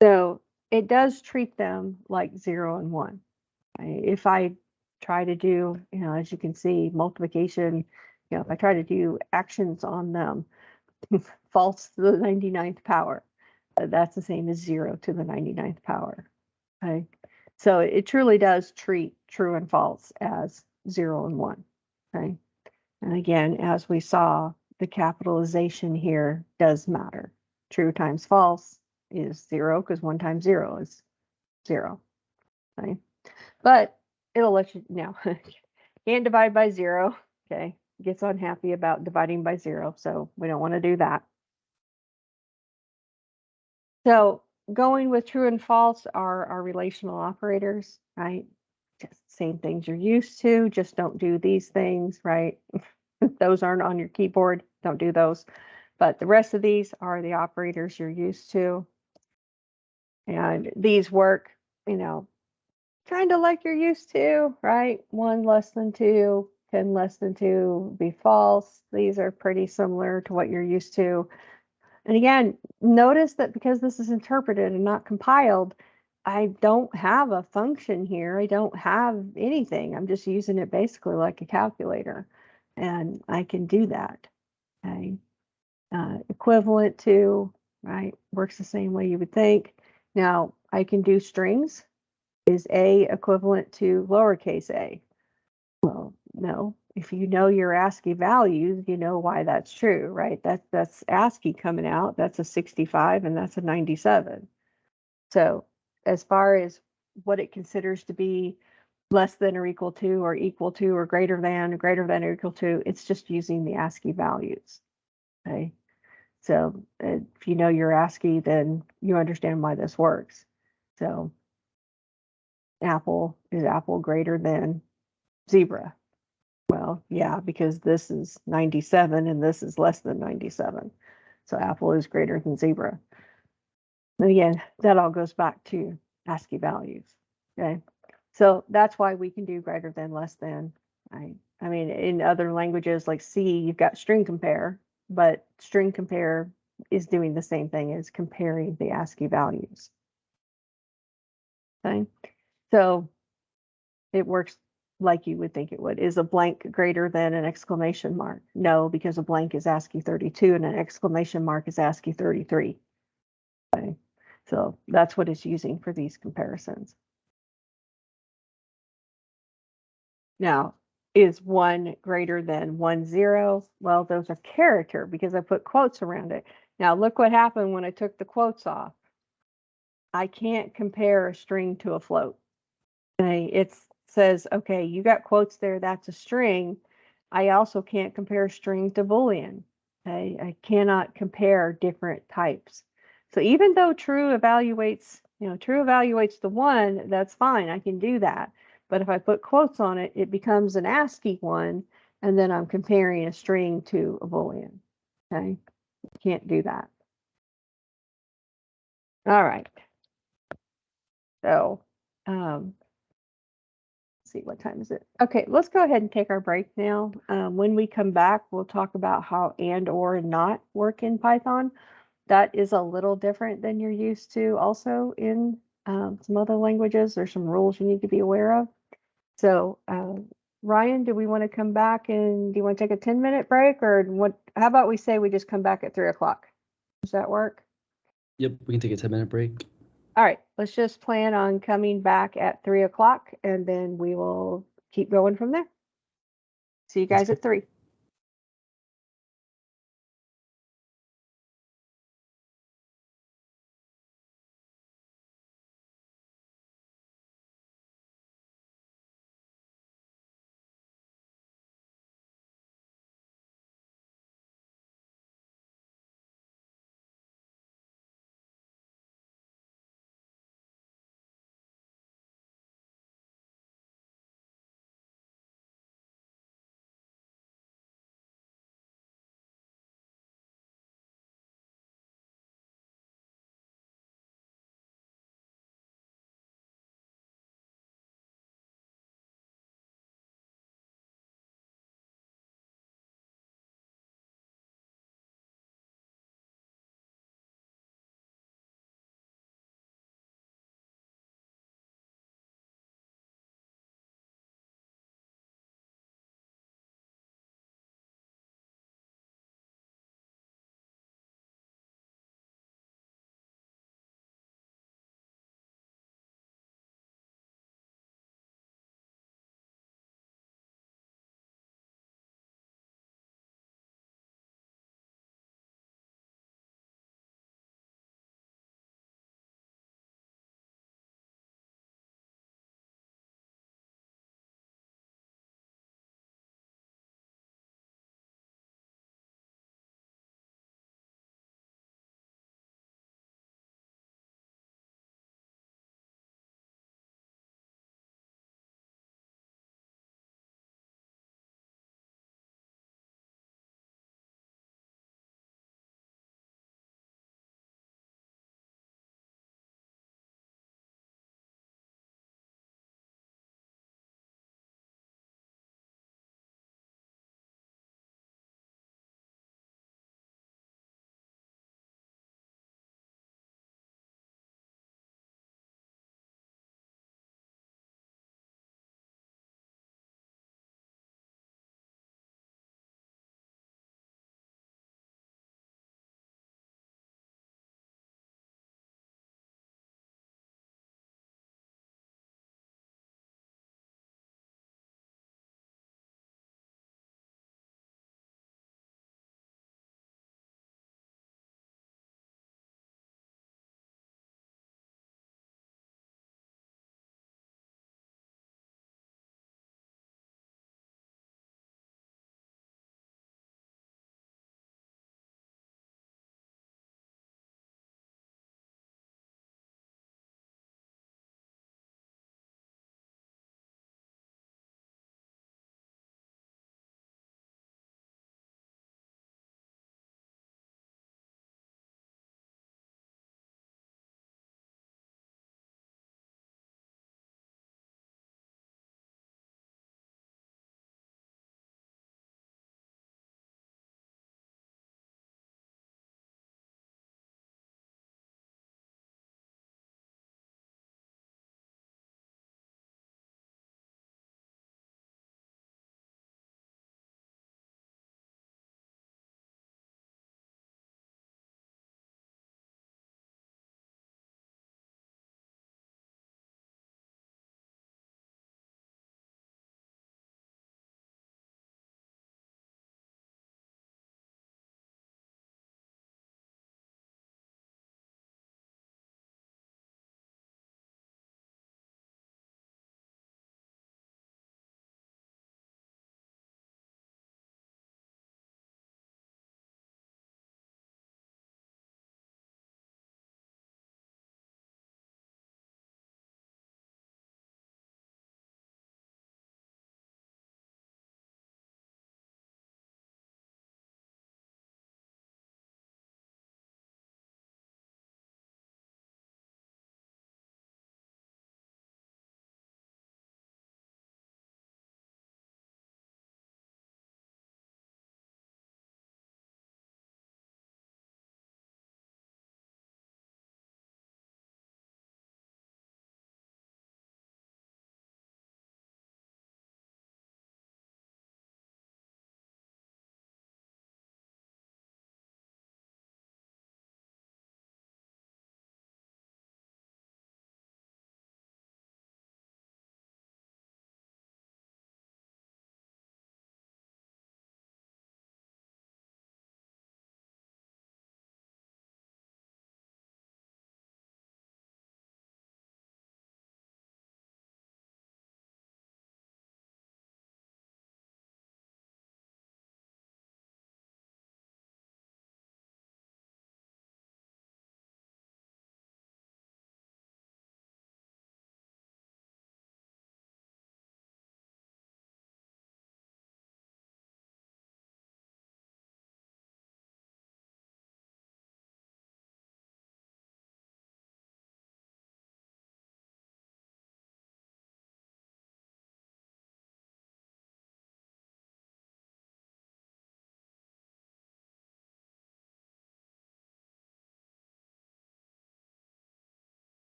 so it does treat them like 0 and 1. Right? If I try to do, as you can see, multiplication, if I try to do actions on them, false to the 99th power, that's the same as 0 to the 99th power. Okay, so it truly does treat true and false as 0 and 1. Okay, and again, as we saw, the capitalization here does matter. True times false is 0 because 1 times 0 is 0. Okay, but it'll let you know. Can't divide by 0. Okay, gets unhappy about dividing by 0, so we don't want to do that. So going with true and false are our relational operators, right? Just same things you're used to, just don't do these things, right? Those aren't on your keyboard, don't do those. But the rest of these are the operators you're used to. And these work, kind of like you're used to, right? 1 less than 2, 10 less than 2 be false. These are pretty similar to what you're used to. And again, notice that because this is interpreted and not compiled, I don't have a function here. I don't have anything. I'm just using it basically like a calculator. And I can do that. Okay. Equivalent to, right, works the same way you would think. Now, I can do strings. Is A equivalent to lowercase a? Well, no. If you know your ASCII values, you know why that's true, right? That's ASCII coming out. That's a 65 and that's a 97. So as far as what it considers to be less than or equal to or greater than or equal to, it's just using the ASCII values. Okay. So if you know your ASCII, then you understand why this works. So is apple greater than zebra? Well, yeah, because this is 97 and this is less than 97. So apple is greater than zebra. And again, that all goes back to ASCII values. Okay. So that's why we can do greater than, less than. Right? I mean, in other languages like C, you've got string compare, but string compare is doing the same thing as comparing the ASCII values. Okay. So it works like you would think it would. Is a blank greater than an exclamation mark? No, because a blank is ASCII 32 and an exclamation mark is ASCII 33. Okay. So that's what it's using for these comparisons. Now, is 1 greater than 10? Well, those are character because I put quotes around it. Now, look what happened when I took the quotes off. I can't compare a string to a float. Okay, it says, okay, you got quotes there, that's a string. I also can't compare string to Boolean. Okay, I cannot compare different types. So even though true evaluates the 1, that's fine, I can do that. But if I put quotes on it, it becomes an ASCII 1, and then I'm comparing a string to a Boolean. Okay, can't do that. All right. So, see, what time is it? Okay, let's go ahead and take our break now. When we come back, we'll talk about how and, or, and not work in Python. That is a little different than you're used to also in some other languages. There's some rules you need to be aware of. So, Ryan, do we want to come back and do you want to take a 10-minute break, or what? How about we say we just come back at 3 o'clock? Does that work? Yep, we can take a 10-minute break. All right, let's just plan on coming back at 3 o'clock and then we will keep going from there. See you guys at 3.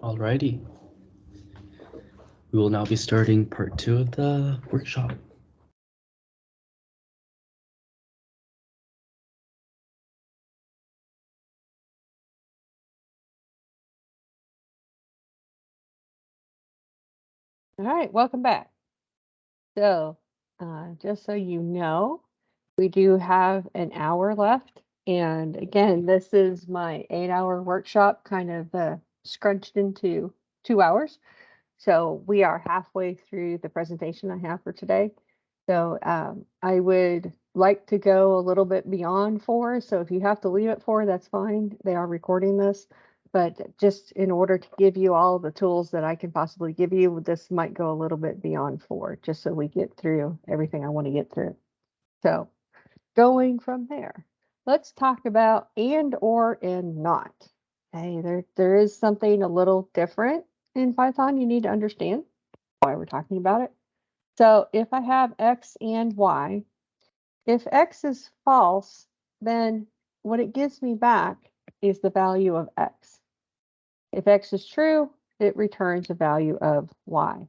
Alrighty. We will now be starting part 2 of the workshop. All right, welcome back. So, just so you know, we do have an hour left. And again, this is my 8-hour workshop, kind of scrunched into 2 hours. So we are halfway through the presentation I have for today. So I would like to go a little bit beyond 4. So if you have to leave at 4, that's fine. They are recording this. But just in order to give you all the tools that I can possibly give you, this might go a little bit beyond 4, just so we get through everything I want to get through. So going from there, let's talk about and, or, and not. Okay, there is something a little different in Python you need to understand why we're talking about it. So if I have X and Y, if X is false, then what it gives me back is the value of X. If X is true, it returns a value of Y.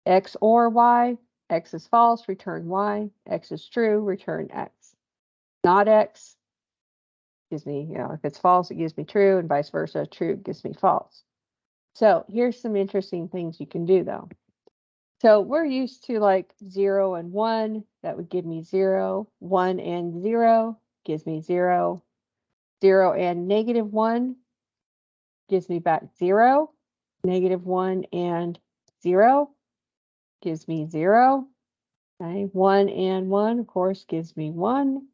X or Y, X is false, return Y. X is true, return X. Not X gives me, if it's false, it gives me true, and vice versa. True gives me false. So here's some interesting things you can do though. So we're used to like 0 and 1, that would give me 0. 1 and 0 gives me 0. 0 and -1 gives me back 0. -1 and 0 gives me 0. Okay, 1 and 1, of course, gives me 1.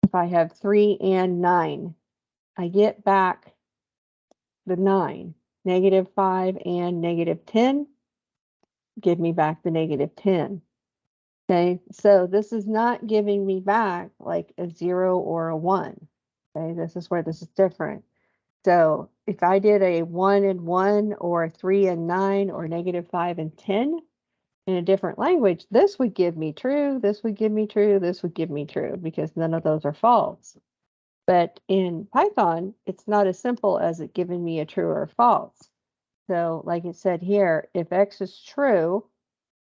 If I have 3 and 9, I get back the 9. -5 and -10 give me back the -10. Okay, so this is not giving me back like a 0 or a 1. Okay, this is where this is different. So if I did a 1 and 1 or a 3 and 9 or -5 and 10 in a different language, this would give me true, this would give me true, this would give me true, because none of those are false. But in Python, it's not as simple as it giving me a true or a false. So like it said here, if X is true,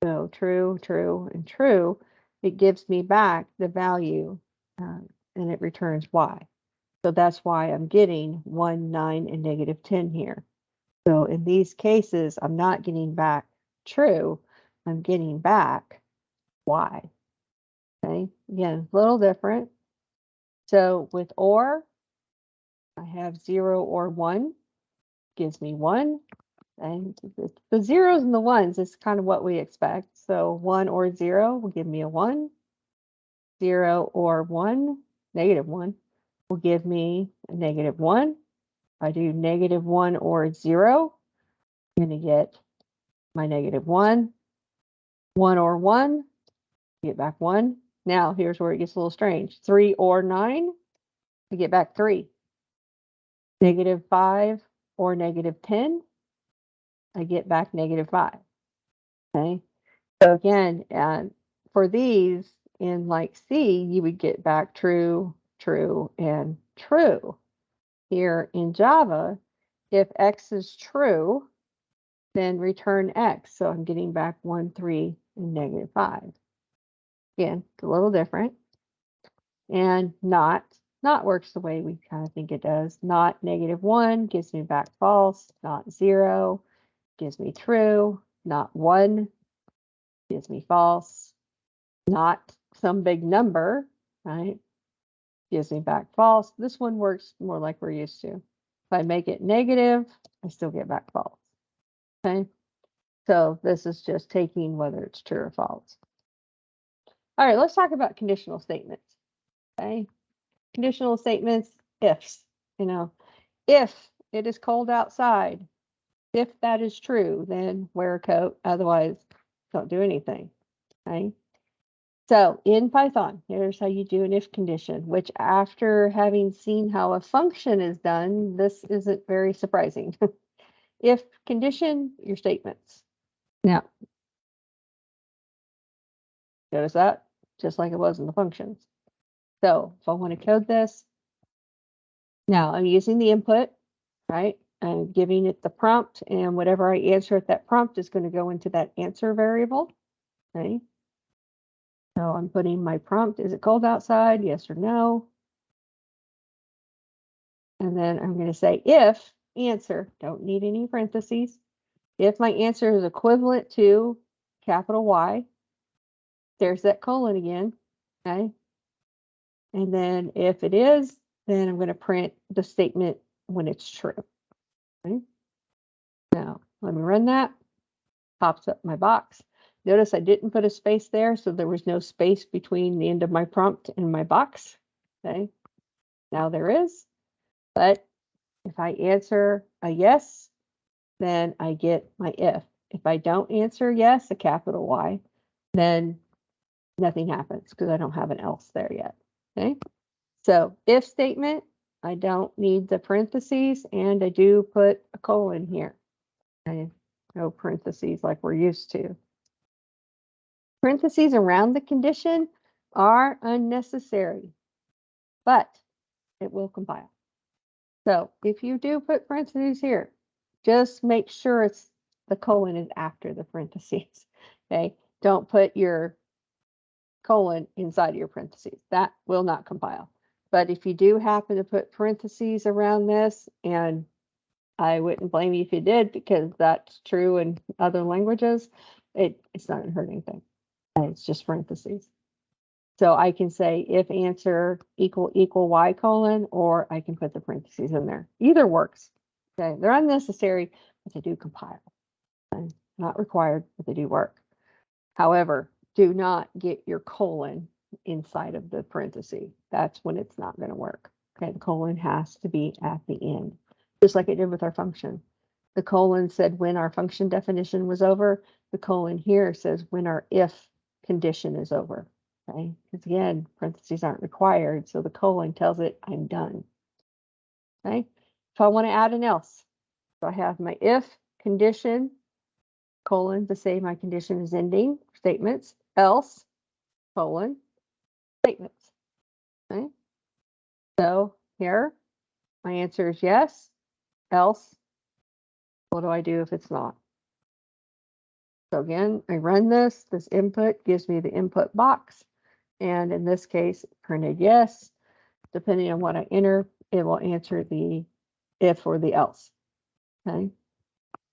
so true, true, and true, it gives me back the value and it returns Y. So that's why I'm getting 1, 9, and -10 here. So in these cases, I'm not getting back true, I'm getting back Y. Okay, again, a little different. So with OR, I have 0 or 1, gives me 1. And the zeros and the ones is kind of what we expect. So 1 or 0 will give me a 1. 0 or 1, -1, will give me a -1. If I do -1 or 0, I'm going to get my -1. 1 or 1, get back 1. Now here's where it gets a little strange. 3 or 9, I get back 3. -5 or -10, I get back -5. Okay. So again, for these in like C, you would get back true, true, and true. Here in Java, if X is true, then return X. So I'm getting back 1, 3, and -5. Again, it's a little different. And not works the way we kind of think it does. Not -1 gives me back false. Not 0 gives me true. Not 1 gives me false. Not some big number, right? Gives me back false. This one works more like we're used to. If I make it negative, I still get back false. Okay. So this is just taking whether it's true or false. All right, let's talk about conditional statements. Okay. Conditional statements, ifs, if it is cold outside, if that is true, then wear a coat. Otherwise, don't do anything. Okay. So in Python, here's how you do an if condition, which after having seen how a function is done, this isn't very surprising. If condition your statements. Now, notice that, just like it was in the functions. So if I want to code this, now I'm using the input, right? I'm giving it the prompt, and whatever I answer at that prompt is going to go into that answer variable. Okay. So I'm putting my prompt, is it cold outside? Yes or no. And then I'm going to say if answer, don't need any parentheses. If my answer is equivalent to capital Y, there's that colon again. Okay. And then if it is, then I'm going to print the statement when it's true. Okay. Now, let me run that. Pops up my box. Notice I didn't put a space there, so there was no space between the end of my prompt and my box. Okay. Now there is, but if I answer a yes, then I get my if. If I don't answer yes, a capital Y, then nothing happens because I don't have an else there yet. Okay. So if statement, I don't need the parentheses, and I do put a colon here. Okay. No parentheses like we're used to. Parentheses around the condition are unnecessary, but it will compile. So if you do put parentheses here, just make sure the colon is after the parentheses. Okay. Don't put your colon inside of your parentheses. That will not compile. But if you do happen to put parentheses around this, and I wouldn't blame you if you did, because that's true in other languages, it's not going to hurt anything. It's just parentheses. So I can say if answer equal Y colon, or I can put the parentheses in there. Either works. Okay, they're unnecessary, but they do compile. And not required, but they do work. However, do not get your colon inside of the parenthesis. That's when it's not going to work. Okay, the colon has to be at the end, just like it did with our function. The colon said when our function definition was over. The colon here says when our if condition is over. Okay, because again, parentheses aren't required, so the colon tells it I'm done. Okay, if I want to add an else, so I have my if condition colon to say my condition is ending statements, else colon statements. Okay, so here my answer is yes, else. What do I do if it's not? So again, I run this. This input gives me the input box. And in this case, printed yes. Depending on what I enter, it will answer the if or the else. Okay.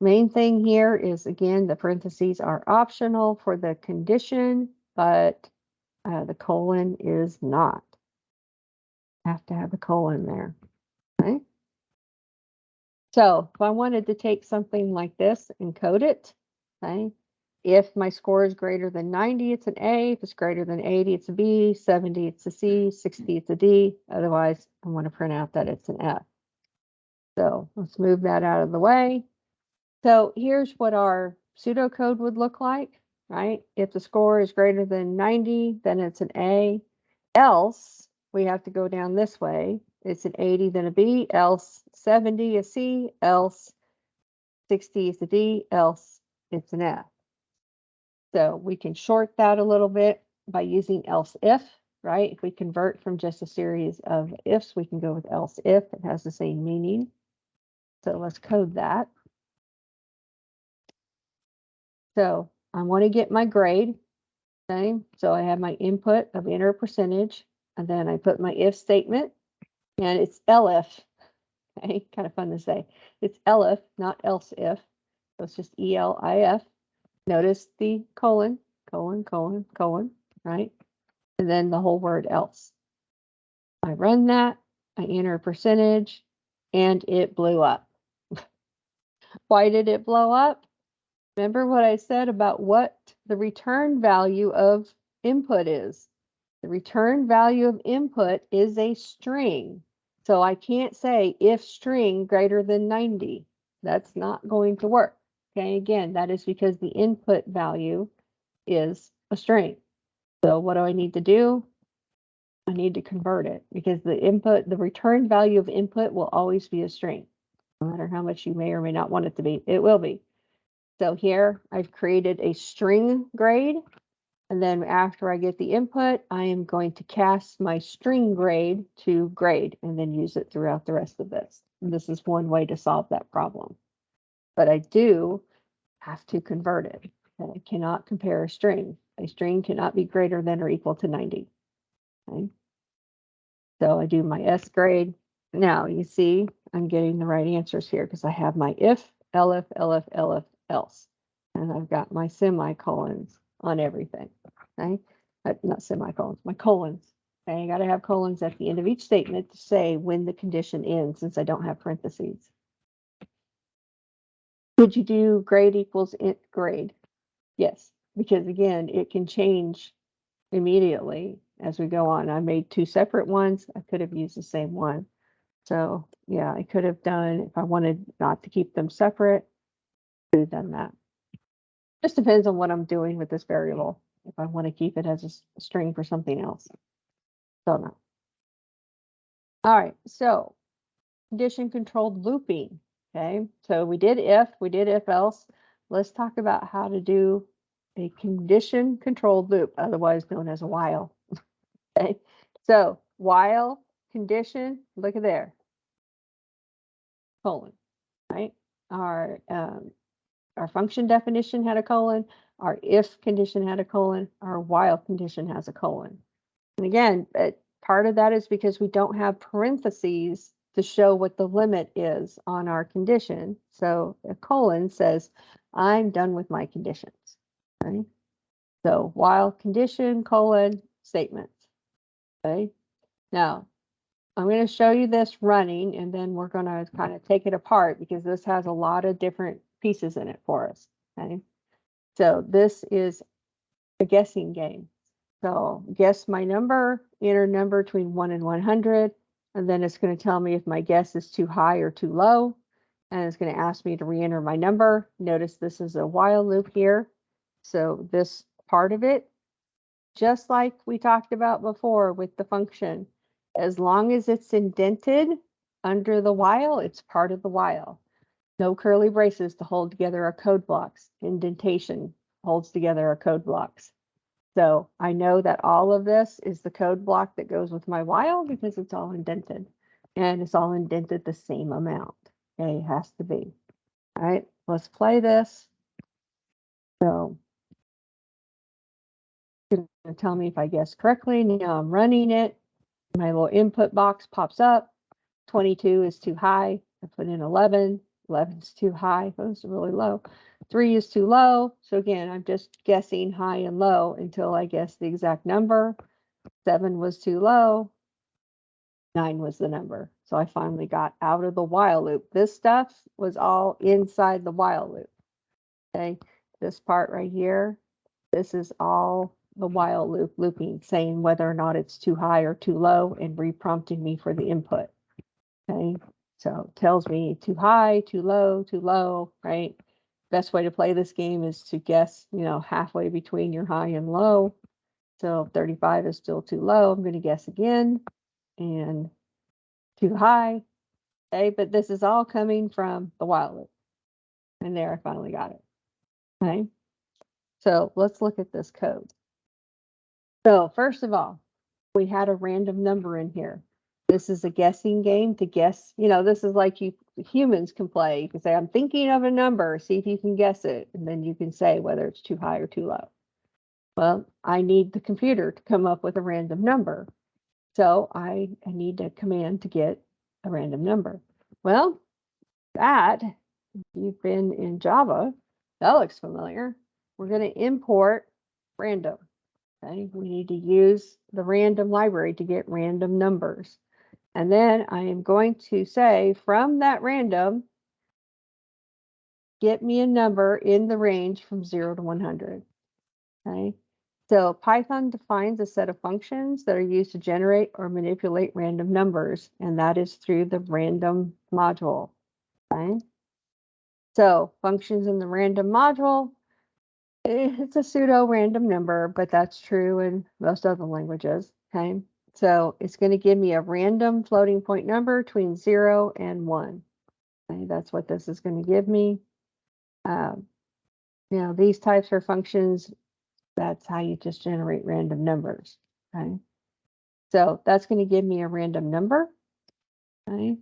Main thing here is, again, the parentheses are optional for the condition, but the colon is not. Have to have the colon there. Okay. So if I wanted to take something like this and code it, okay, if my score is greater than 90, it's an A. If it's greater than 80, it's a B. 70, it's a C. 60, it's a D. Otherwise, I want to print out that it's an F. So let's move that out of the way. So here's what our pseudocode would look like, right? If the score is greater than 90, then it's an A. Else, we have to go down this way. It's an 80, then a B. Else 70, a C. Else 60 is a D. Else it's an F. So we can short that a little bit by using else if, right? If we convert from just a series of ifs, we can go with else if. It has the same meaning. So let's code that. So I want to get my grade. Okay, so I have my input of enter percentage, and then I put my if statement, and it's elif. Okay, kind of fun to say. It's elif, not else if. So it's just ELIF. Notice the colon, right? And then the whole word else. I run that, I enter a percentage, and it blew up. Why did it blow up? Remember what I said about what the return value of input is. The return value of input is a string. So I can't say if string greater than 90. That's not going to work. Okay, again, that is because the input value is a string. So what do I need to do? I need to convert it, because the return value of input will always be a string. No matter how much you may or may not want it to be, it will be. So here I've created a string grade, And then after I get the input, I am going to cast my string grade to grade and then use it throughout the rest of this. And this is one way to solve that problem. But I do have to convert it. And I cannot compare a string. A string cannot be greater than or equal to 90. Okay? So I do my S grade. Now you see I'm getting the right answers here because I have my if, elif, elif, elif, else. And I've got my semicolons on everything. Okay? Not semicolons, my colons. Okay, I got to have colons at the end of each statement to say when the condition ends since I don't have parentheses. Would you do grade equals int grade? Yes, because again, it can change immediately as we go on. I made two separate ones. I could have used the same one. So yeah, I could have done, if I wanted not to keep them separate, could have done that. Just depends on what I'm doing with this variable. If I want to keep it as a string for something else. So no. All right, so condition controlled looping. Okay, so we did if else. Let's talk about how to do a condition controlled loop, otherwise known as a while. Okay, so while condition, look at there, colon, right? Our function definition had a colon, our if condition had a colon, our while condition has a colon. And again, part of that is because we don't have parentheses to show what the limit is on our condition. So a colon says, I'm done with my conditions. Okay? So while condition, colon, statements. Okay. Now, I'm going to show you this running, and then we're going to kind of take it apart because this has a lot of different pieces in it for us. Okay. So this is a guessing game. So guess my number, enter number between 1 and 100, and then it's going to tell me if my guess is too high or too low, and it's going to ask me to re-enter my number. Notice this is a while loop here. So this part of it, just like we talked about before with the function, as long as it's indented under the while, it's part of the while. No curly braces to hold together our code blocks. Indentation holds together our code blocks. So I know that all of this is the code block that goes with my while because it's all indented. And it's all indented the same amount. Okay, it has to be. All right, let's play this. So it's going to tell me if I guess correctly. Now I'm running it. My little input box pops up. 22 is too high. I put in 11. 11 is too high. Those are really low. 3 is too low. So again, I'm just guessing high and low until I guess the exact number. 7 was too low. 9 was the number. So I finally got out of the while loop. This stuff was all inside the while loop. Okay, this part right here, this is all the while loop looping, saying whether or not it's too high or too low and re-prompting me for the input. Okay, so it tells me too high, too low, right? Best way to play this game is to guess, halfway between your high and low. So 35 is still too low. I'm going to guess again, and too high. Okay, but this is all coming from the while loop. And there, I finally got it. Okay, so let's look at this code. So first of all, we had a random number in here. This is a guessing game to guess. This is like humans can play. You can say, I'm thinking of a number, see if you can guess it. And then you can say whether it's too high or too low. Well, I need the computer to come up with a random number. So I need a command to get a random number. Well, that, if you've been in Java, that looks familiar. We're going to import random. Okay, we need to use the random library to get random numbers. And then I am going to say from that random, get me a number in the range from 0 to 100. Okay, so Python defines a set of functions that are used to generate or manipulate random numbers, and that is through the random module. Okay, so functions in the random module, it's a pseudo random number, but that's true in most other languages. Okay, so it's going to give me a random floating point number between 0 and 1. Okay, that's what this is going to give me. These types are functions That's how you just generate random numbers. Okay. So that's going to give me a random number. Okay.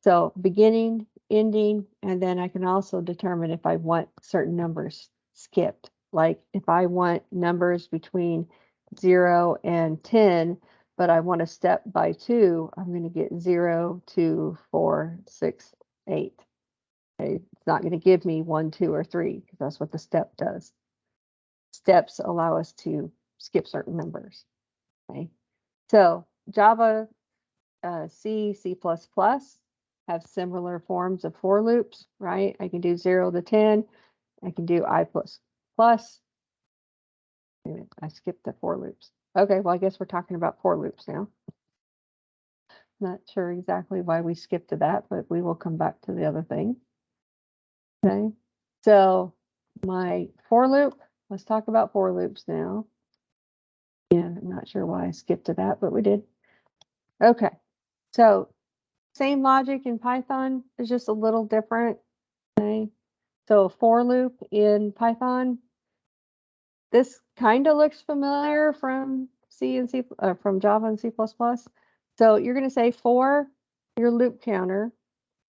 So beginning, ending, and then I can also determine if I want certain numbers skipped. Like if I want numbers between 0 and 10, but I want to step by 2, I'm going to get 0, 2, 4, 6, 8. Okay. It's not going to give me 1, 2, or 3 because that's what the step does. Steps allow us to skip certain numbers. Okay. So Java, C, C++ have similar forms of for loops, right? I can do 0 to 10. I can do I plus plus. Wait a minute, I skipped the for loops. Okay, well, I guess we're talking about for loops now. Not sure exactly why we skipped to that, but we will come back to the other thing. Okay, so my for loop, let's talk about for loops now. Yeah, I'm not sure why I skipped to that, but we did. Okay, so same logic in Python is just a little different. Okay, so a for loop in Python, this kind of looks familiar from from Java and C++. So you're going to say for your loop counter,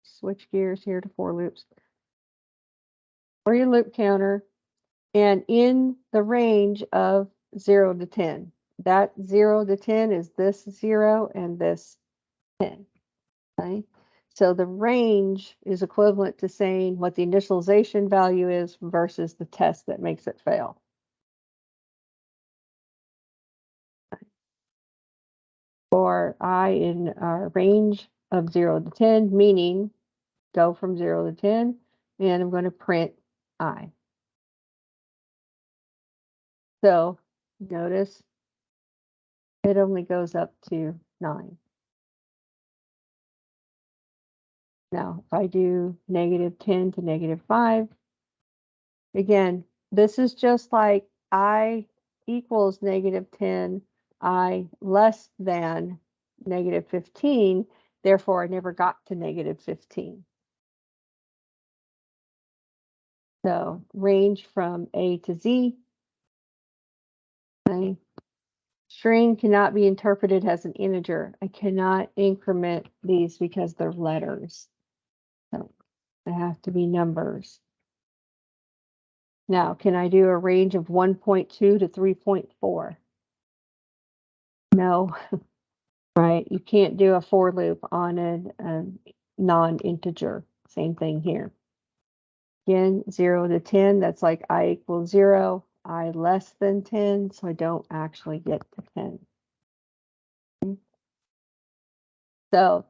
switch gears here to for loops, for your loop counter, and in the range of 0 to 10. That 0 to 10 is this 0 and this 10. Okay. So the range is equivalent to saying what the initialization value is versus the test that makes it fail. For I in our range of 0 to 10, meaning go from 0 to 10, and I'm going to print I. So notice it only goes up to 9. Now, if I do -10 to -5, again, this is just like I equals -10, I less than -15, therefore I never got to -15. So range from A to Z. Okay. String cannot be interpreted as an integer. I cannot increment these because they're letters. So they have to be numbers. Now, can I do a range of 1.2 to 3.4? No, right? You can't do a for loop on a non-integer. Same thing here. Again, 0 to 10, that's like I equals 0, I less than 10, so I don't actually get to 10. So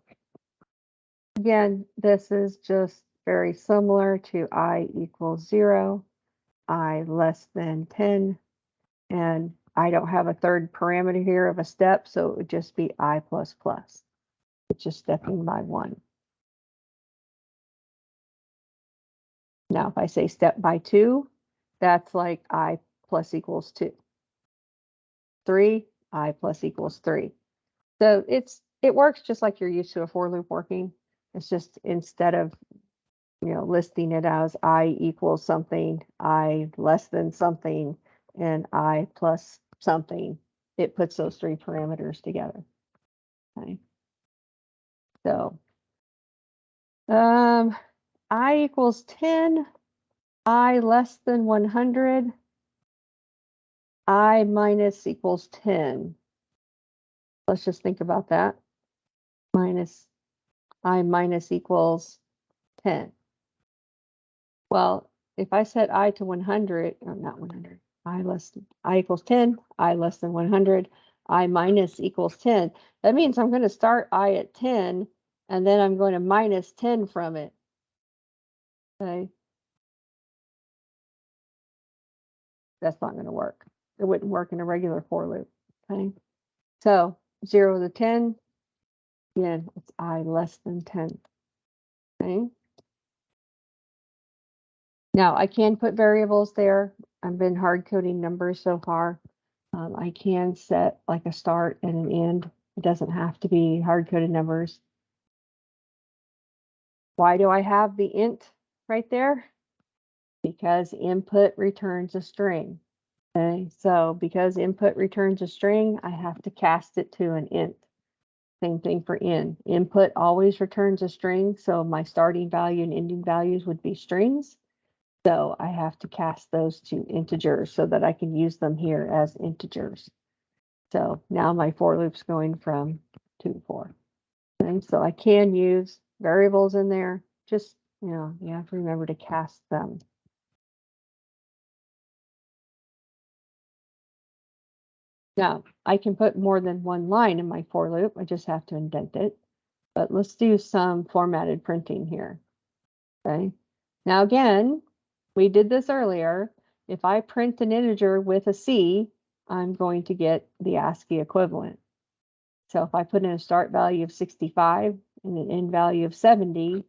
again, this is just very similar to I equals 0, I less than 10, and I don't have a third parameter here of a step, so it would just be I plus plus. It's just stepping by 1. Now, if I say step by 2, that's like I plus equals 2. 3, I plus equals 3. So it works just like you're used to a for loop working. It's just instead of listing it as I equals something, I less than something, and I plus something, it puts those 3 parameters together. Okay. So I equals 10, I less than 100, I minus equals 10. Let's just think about that. I minus equals 10. Well, if I set I to 100, or not 100, I equals 10, I less than 100, I minus equals 10. That means I'm going to start I at 10, and then I'm going to minus 10 from it. Okay. That's not going to work. It wouldn't work in a regular for loop. Okay. So 0 to 10, again, it's I less than 10. Okay. Now I can put variables there. I've been hard coding numbers so far. I can set like a start and an end. It doesn't have to be hard coded numbers. Why do I have the int right there? Because input returns a string. Okay, so because input returns a string, I have to cast it to an int. Same thing for in. Input always returns a string, so my starting value and ending values would be strings. So I have to cast those to integers so that I can use them here as integers. So now my for loop's going from 2 to 4. And so I can use variables in there. Just, you have to remember to cast them. Now, I can put more than one line in my for loop. I just have to indent it. But let's do some formatted printing here. Okay. Now, again, we did this earlier. If I print an integer with a C, I'm going to get the ASCII equivalent. So if I put in a start value of 65 and an end value of 70,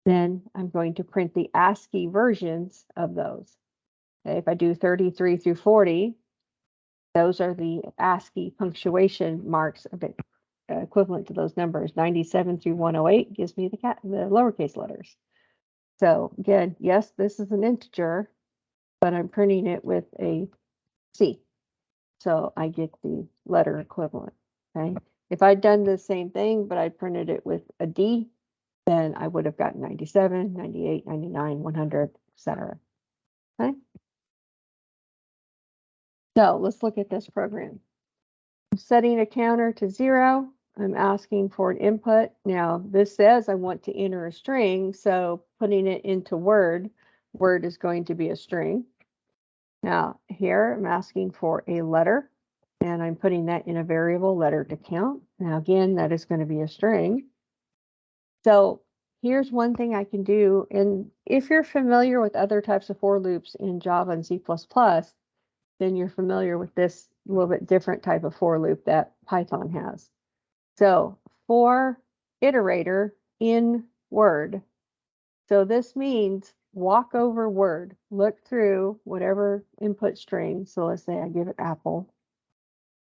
then I'm going to print the ASCII versions of those. Okay, if I do 33 through 40, those are the ASCII punctuation marks of it, equivalent to those numbers. 97 through 108 gives me the lowercase letters. So again, yes, this is an integer, but I'm printing it with a C. So I get the letter equivalent. Okay. If I'd done the same thing, but I printed it with a D, then I would have gotten 97, 98, 99, 100, etc. Okay. So let's look at this program. I'm setting a counter to 0. I'm asking for an input. Now this says I want to enter a string, so putting it into Word is going to be a string. Now here I'm asking for a letter, and I'm putting that in a variable letter to count. Now again, that is going to be a string. So here's one thing I can do, and if you're familiar with other types of for loops in Java and C++, then you're familiar with this little bit different type of for loop that Python has. So for iterator in Word. So this means walk over Word, look through whatever input string. So let's say I give it Apple.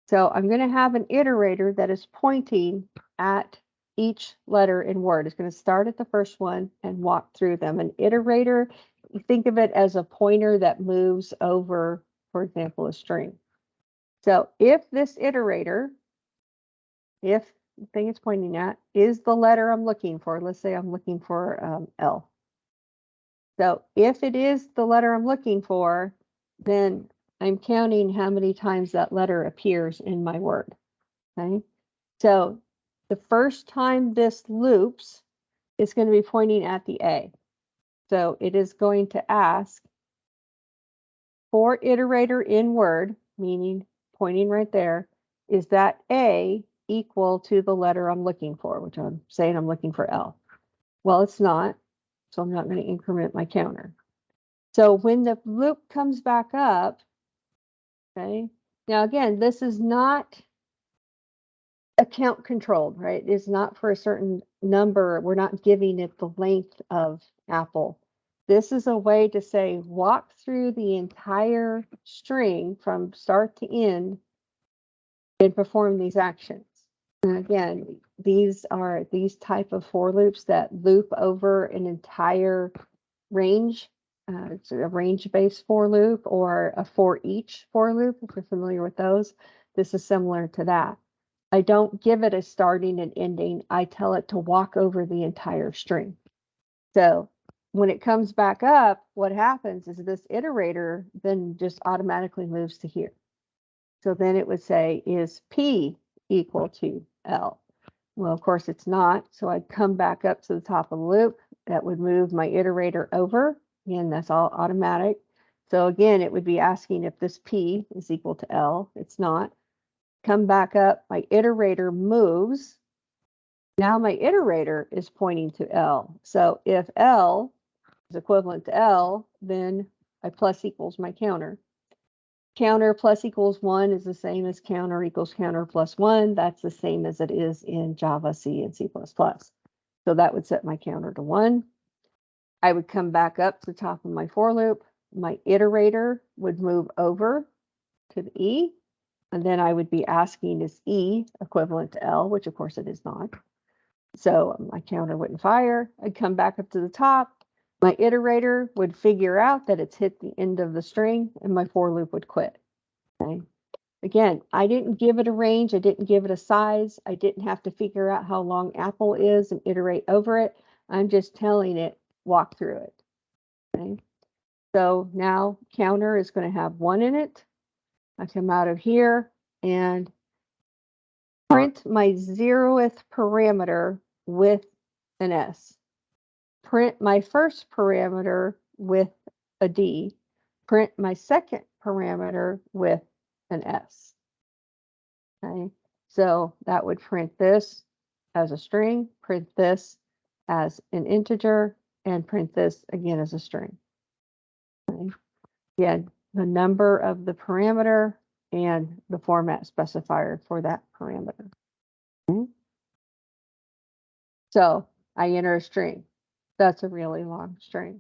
So I'm going to have an iterator that is pointing at each letter in Word. It's going to start at the first one and walk through them. An iterator, you think of it as a pointer that moves over, for example, a string. So if this iterator, if the thing it's pointing at is the letter I'm looking for, let's say I'm looking for L. So if it is the letter I'm looking for, then I'm counting how many times that letter appears in my word. Okay. So the first time this loops, it's going to be pointing at the A. So it is going to ask for iterator in Word, meaning pointing right there, is that A equal to the letter I'm looking for, which I'm saying I'm looking for L. Well, it's not, so I'm not going to increment my counter. So when the loop comes back up, okay, now again, this is not account controlled, right? It's not for a certain number. We're not giving it the length of Apple. This is a way to say walk through the entire string from start to end and perform these actions. And again, these are these type of for loops that loop over an entire range. It's a range-based for loop or a for each for loop, if you're familiar with those. This is similar to that. I don't give it a starting and ending. I tell it to walk over the entire string. So when it comes back up, what happens is this iterator then just automatically moves to here. So then it would say, is P equal to L? Well, of course it's not. So I'd come back up to the top of the loop. That would move my iterator over. Again, that's all automatic. So again, it would be asking if this P is equal to L. It's not. Come back up, my iterator moves. Now my iterator is pointing to L. So if L is equivalent to L, then I plus equals my counter. Counter plus equals 1 is the same as counter equals counter plus 1. That's the same as it is in Java, C, and C++. So that would set my counter to 1. I would come back up to the top of my for loop. My iterator would move over to the E. And then I would be asking, is E equivalent to L, which of course it is not. So my counter wouldn't fire. I'd come back up to the top. My iterator would figure out that it's hit the end of the string and my for loop would quit. Okay. Again, I didn't give it a range. I didn't give it a size. I didn't have to figure out how long apple is and iterate over it. I'm just telling it, walk through it. Okay. So now counter is going to have 1 in it. I come out of here and print my 0th parameter with an S. Print my first parameter with a D. Print my second parameter with an S. Okay, so that would print this as a string, print this as an integer, and print this again as a string. Okay. Again, the number of the parameter and the format specifier for that parameter. Okay. So I enter a string. That's a really long string.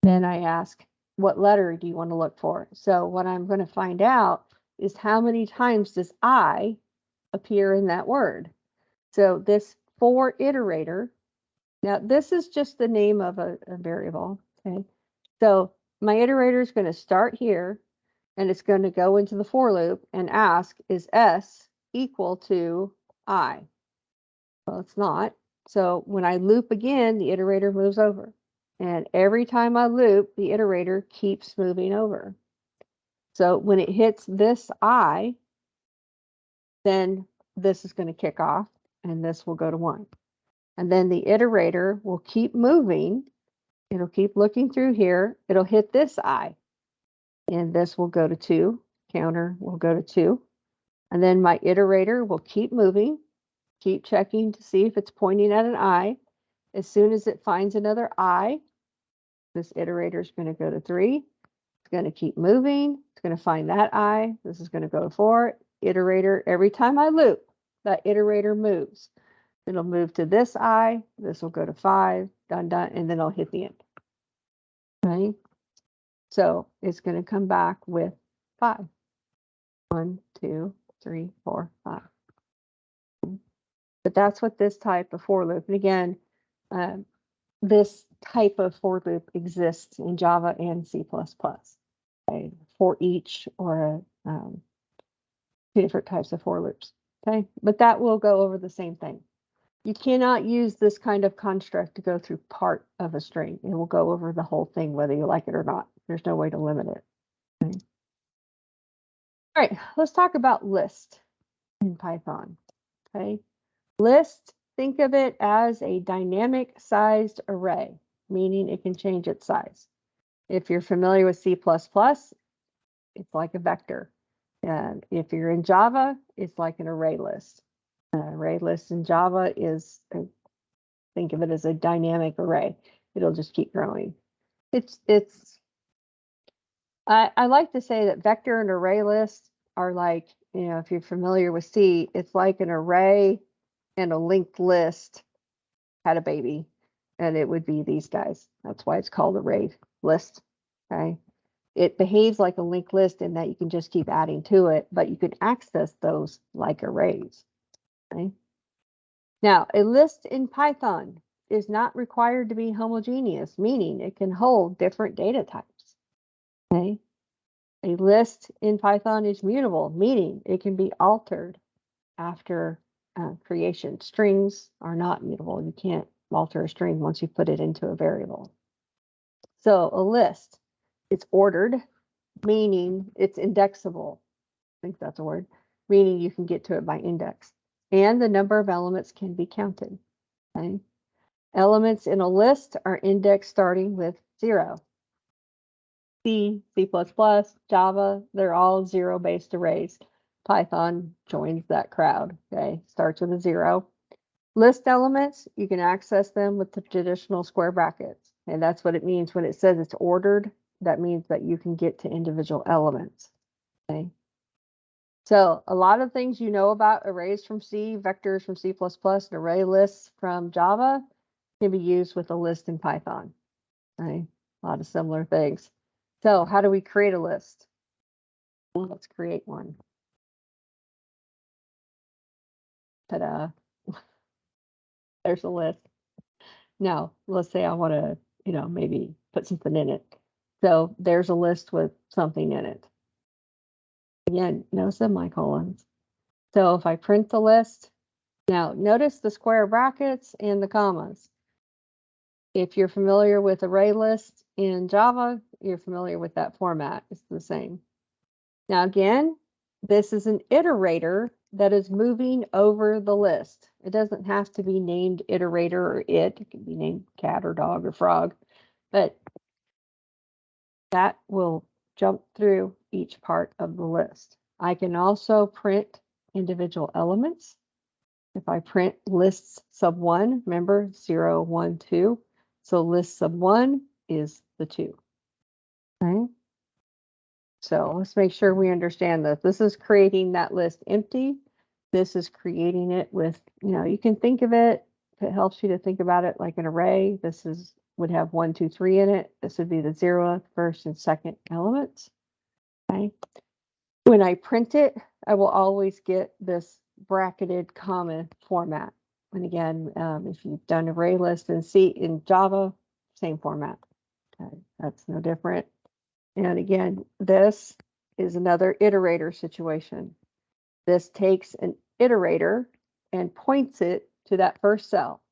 Then I ask, what letter do you want to look for? So what I'm going to find out is how many times does I appear in that word. So this for iterator, now this is just the name of a variable, okay? So my iterator is going to start here, and it's going to go into the for loop and ask, is S equal to I? Well, it's not. So when I loop again, the iterator moves over. And every time I loop, the iterator keeps moving over. So when it hits this I, then this is going to kick off, and this will go to 1. And then the iterator will keep moving. It'll keep looking through here. It'll hit this I, and this will go to 2. Counter will go to 2. And then my iterator will keep moving, keep checking to see if it's pointing at an I. As soon as it finds another I, this iterator is going to go to 3. It's going to keep moving. It's going to find that I. This is going to go to 4. Iterator, every time I loop, that iterator moves. It'll move to this I. This will go to 5, done, and then I'll hit the end. Okay. So it's going to come back with 5. 1, 2, 3, 4, 5. But that's what this type of for loop. And again, this type of for loop exists in Java and C++. Okay, for each or 2 different types of for loops. Okay, but that will go over the same thing. You cannot use this kind of construct to go through part of a string. It will go over the whole thing, whether you like it or not. There's no way to limit it. Okay. All right, let's talk about list in Python. Okay, list, think of it as a dynamic sized array, meaning it can change its size. If you're familiar with C++, it's like a vector. And if you're in Java, it's like an array list. An array list in Java is, think of it as a dynamic array. It'll just keep growing. I like to say that vector and array lists are like, if you're familiar with C, it's like an array and a linked list had a baby, and it would be these guys. That's why it's called array list. Okay. It behaves like a linked list in that you can just keep adding to it, but you can access those like arrays. Okay. Now, a list in Python is not required to be homogeneous, meaning it can hold different data types. Okay. A list in Python is mutable, meaning it can be altered after creation. Strings are not mutable. You can't alter a string once you put it into a variable. So a list, it's ordered, meaning it's indexable. I think that's a word, meaning you can get to it by index. And the number of elements can be counted. Okay? Elements in a list are indexed starting with 0. C, C++, Java, they're all 0-based arrays. Python joins that crowd, okay? Starts with a 0. List elements, you can access them with the traditional square brackets. And that's what it means when it says it's ordered. That means that you can get to individual elements, okay? So a lot of things you know about arrays from C, vectors from C++, and array lists from Java can be used with a list in Python, okay? A lot of similar things. So how do we create a list? Well, let's create one. Ta-da. There's a list. Now, let's say I want to, maybe put something in it. So there's a list with something in it. Again, no semicolons. So if I print the list, now notice the square brackets and the commas. If you're familiar with array list in Java, you're familiar with that format. It's the same. Now again, this is an iterator that is moving over the list. It doesn't have to be named iterator or it. It can be named cat or dog or frog, but that will jump through each part of the list. I can also print individual elements. If I print lists sub 1, remember 0, 1, 2. So list sub 1 is the 2. Okay. So let's make sure we understand that this is creating that list empty. This is creating it with, you can think of it, if it helps you to think about it like an array, this would have 1, 2, 3 in it. This would be the 0th, first, and second elements. Okay. When I print it, I will always get this bracketed comma format. And again, if you've done array list in Java, same format. Okay, that's no different. And again, this is another iterator situation. This takes an iterator and points it to that first cell.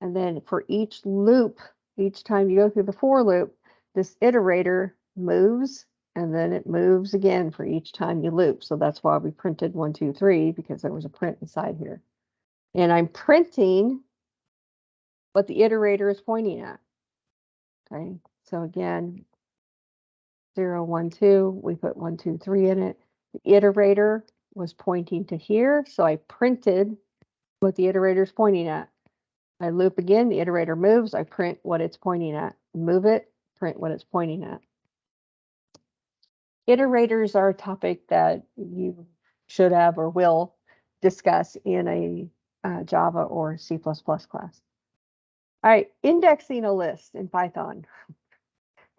And then for each loop, each time you go through the for loop, this iterator moves and then it moves again for each time you loop. So that's why we printed 1, 2, 3, because there was a print inside here. And I'm printing what the iterator is pointing at. Okay, so again, 0, 1, 2, we put 1, 2, 3 in it. The iterator was pointing to here, so I printed what the iterator is pointing at. I loop again, the iterator moves, I print what it's pointing at. Move it, print what it's pointing at. Iterators are a topic that you should have or will discuss in a Java or C++ class. All right, indexing a list in Python.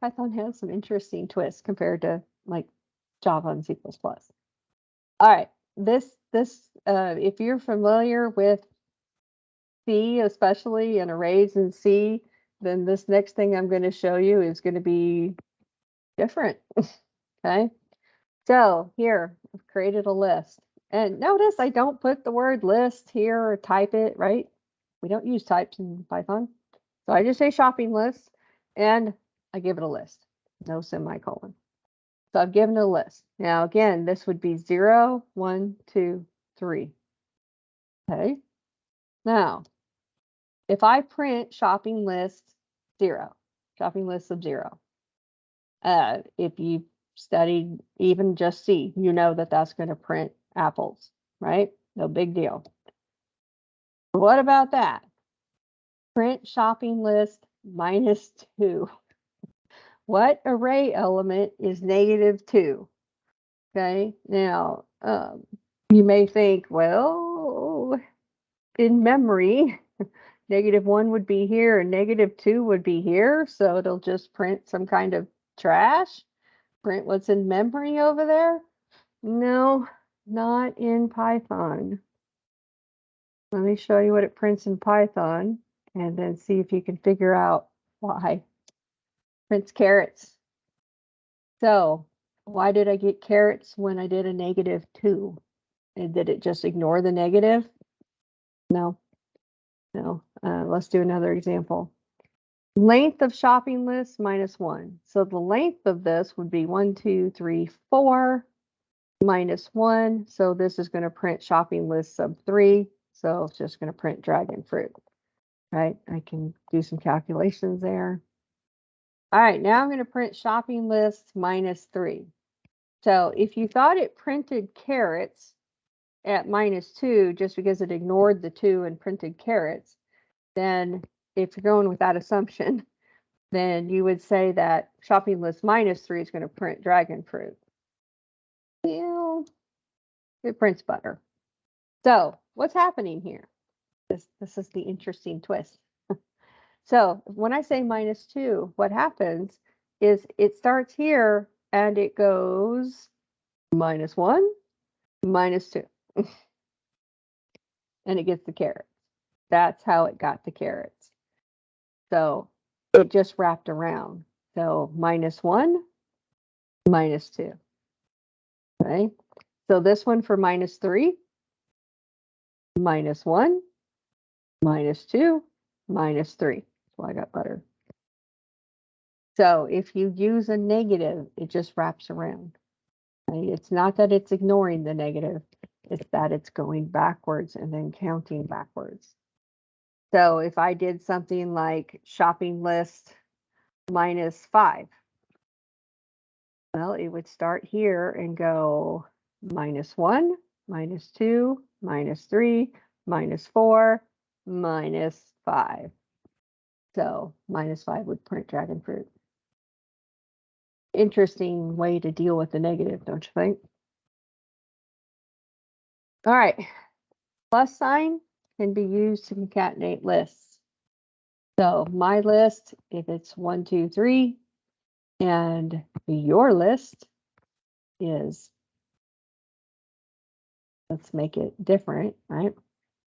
Python has some interesting twists compared to like Java and C++. All right, this if you're familiar with C, especially in arrays in C, then this next thing I'm going to show you is going to be different. Okay, so here I've created a list, and notice I don't put the word list here or type it, right? We don't use types in Python, so I just say shopping list, and I give it a list, no semicolon. So I've given it a list. Now again, this would be 0, 1, 2, 3. Okay. Now, if I print shopping list 0, shopping list of 0, if you studied even just C, you know that that's going to print apples, right? No big deal. What about that? Print shopping list -2. What array element is -2? Okay, now you may think, well, in memory, -1 would be here and -2 would be here, so it'll just print some kind of trash, print what's in memory over there. No, not in Python. Let me show you what it prints in Python and then see if you can figure out why. Prints carrots. So why did I get carrots when I did a -2? And did it just ignore the negative? No. No. Let's do another example. Length of shopping list -1. So the length of this would be 1, 2, 3, 4 -1. So this is going to print shopping list sub 3. So it's just going to print dragon fruit. Right? I can do some calculations there. All right, now I'm going to print shopping list -3. So if you thought it printed carrots at -2 just because it ignored the 2 and printed carrots, then if you're going with that assumption, then you would say that shopping list -3 is going to print dragon fruit. Well, it prints butter. So what's happening here? This is the interesting twist. So when I say -2, what happens is it starts here and it goes -1, -2. And it gets the carrots. That's how it got the carrots. So it just wrapped around. So -1, -2. Okay. So this one for -3, -1, -2, -3. Well, I got butter. So if you use a negative, it just wraps around. Right? It's not that it's ignoring the negative, it's that it's going backwards and then counting backwards. So if I did something like shopping list -5, well, it would start here and go -1, -2, -3, -4, -5. So -5 would print dragon fruit. Interesting way to deal with the negative, don't you think? All right, plus sign can be used to concatenate lists. So my list, if it's 1, 2, 3, and your list is, let's make it different, right?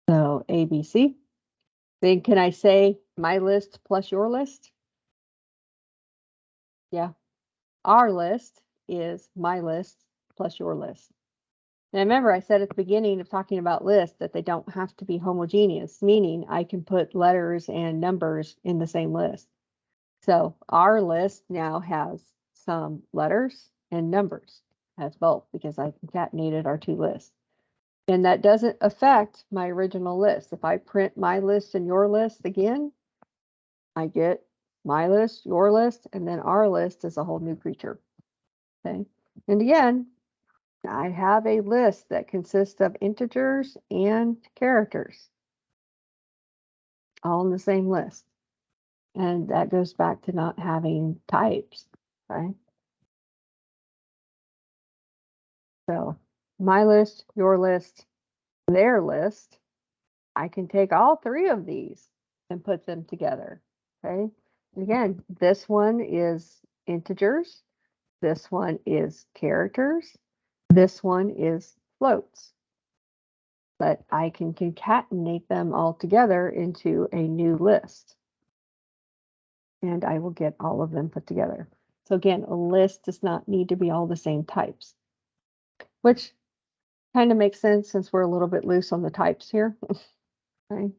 So ABC. Then can I say my list plus your list? Yeah. Our list is my list plus your list. Now remember, I said at the beginning of talking about lists that they don't have to be homogeneous, meaning I can put letters and numbers in the same list. So our list now has some letters and numbers, has both, because I concatenated our two lists. And that doesn't affect my original list. If I print my list and your list again, I get my list, your list, and then our list is a whole new creature. Okay. And again, I have a list that consists of integers and characters, all in the same list. And that goes back to not having types, right? So my list, your list, their list, I can take all three of these and put them together, okay? And again, this one is integers, this one is characters, this one is floats. But I can concatenate them all together into a new list. And I will get all of them put together. So again, a list does not need to be all the same types, which kind of makes sense since we're a little bit loose on the types here. Okay.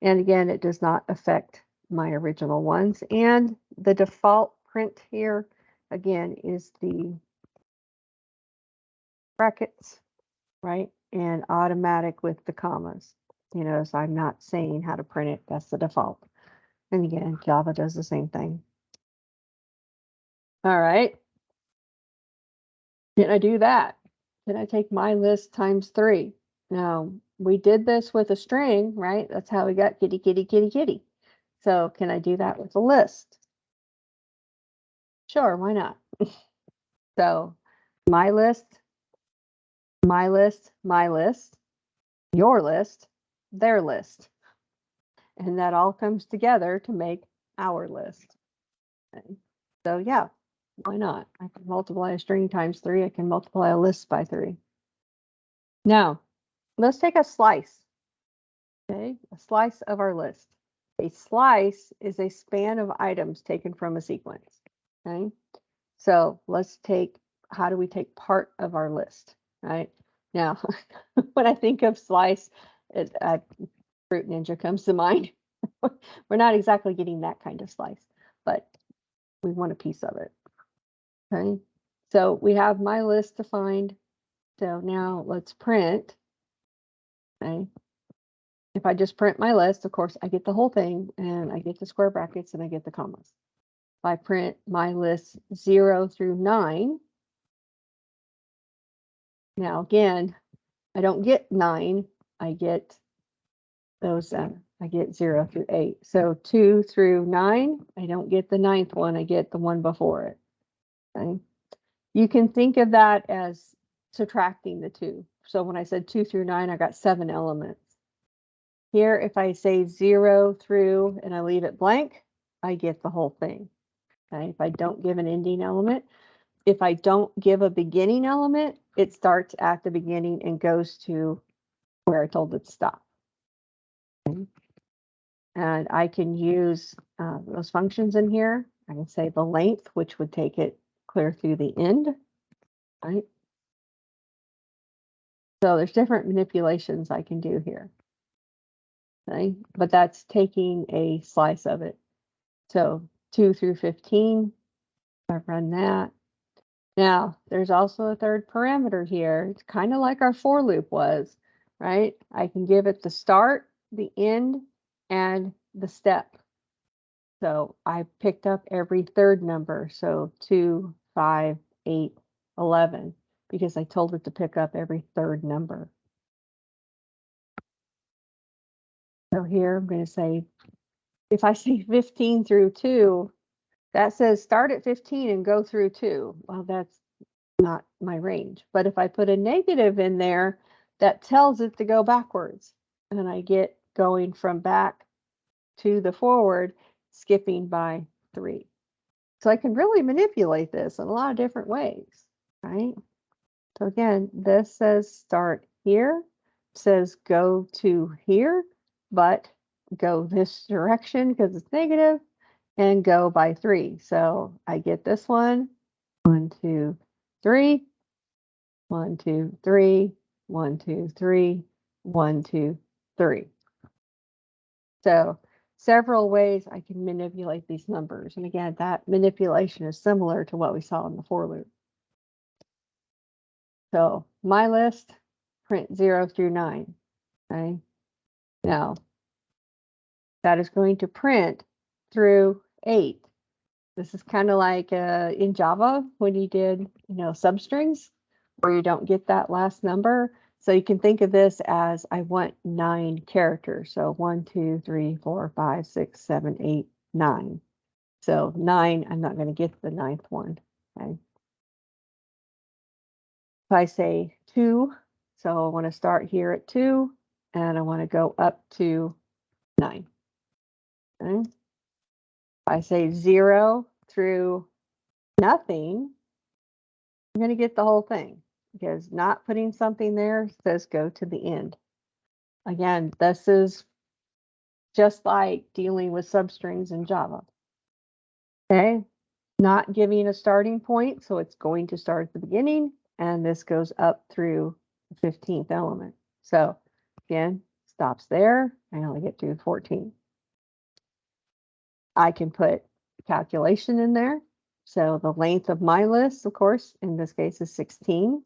And again, it does not affect my original ones. And the default print here, again, is the brackets, right? And automatic with the commas. You know, so I'm not saying how to print it. That's the default. And again, Java does the same thing. All right. Can I do that? Can I take my list times 3? Now, we did this with a string, right? That's how we got kitty, kitty, kitty, kitty. So can I do that with a list? Sure, why not? So my list, my list, my list, your list, their list. And that all comes together to make our list. Okay. So yeah, why not? I can multiply a string times 3. I can multiply a list by 3. Now, let's take a slice. Okay, a slice of our list. A slice is a span of items taken from a sequence. Okay, so let's take, how do we take part of our list? Right now, when I think of slice, Fruit Ninja comes to mind. We're not exactly getting that kind of slice, but we want a piece of it. Okay, so we have my list defined. So now let's print. Okay. If I just print my list, of course, I get the whole thing, and I get the square brackets, and I get the commas. If I print my list 0 through 9, now again, I don't get 9, I get those, I get 0 through 8. So 2 through 9, I don't get the 9th one, I get the one before it. Okay? You can think of that as subtracting the 2. So when I said 2 through 9, I got 7 elements. Here, if I say 0 through and I leave it blank, I get the whole thing. Okay? If I don't give an ending element, if I don't give a beginning element, it starts at the beginning and goes to where I told it to stop. Okay? And I can use those functions in here. I can say the length, which would take it clear through the end, right? So there's different manipulations I can do here. Okay, but that's taking a slice of it. So 2 through 15, I run that. Now, there's also a third parameter here. It's kind of like our for loop was, right? I can give it the start, the end, and the step. So I picked up every third number. So 2, 5, 8, 11, because I told it to pick up every third number. So here I'm going to say, if I say 15 through 2, that says start at 15 and go through 2. Well, that's not my range. But if I put a negative in there, that tells it to go backwards. And I get going from back to the forward, skipping by 3. So I can really manipulate this in a lot of different ways, right? So again, this says start here, says go to here, but go this direction because it's negative, and go by 3. So I get this one, 1, 2, 3, 1, 2, 3, 1, 2, 3, 1, 2, 3. So several ways I can manipulate these numbers. And again, that manipulation is similar to what we saw in the for loop. So my list, print 0 through 9. Okay. Now that is going to print through 8. This is kind of like in Java when you did, substrings, where you don't get that last number. So you can think of this as I want 9 characters. So 1, 2, 3, 4, 5, 6, 7, 8, 9. So 9, I'm not going to get the 9th one. Okay. If I say 2, so I want to start here at 2, and I want to go up to 9. Okay. If I say 0 through nothing, I'm going to get the whole thing, because not putting something there says go to the end. Again, this is just like dealing with substrings in Java. Okay, not giving a starting point, so it's going to start at the beginning, and this goes up through the 15th element. So again, stops there. I only get to 14. I can put calculation in there. So the length of my list, of course, in this case is 16.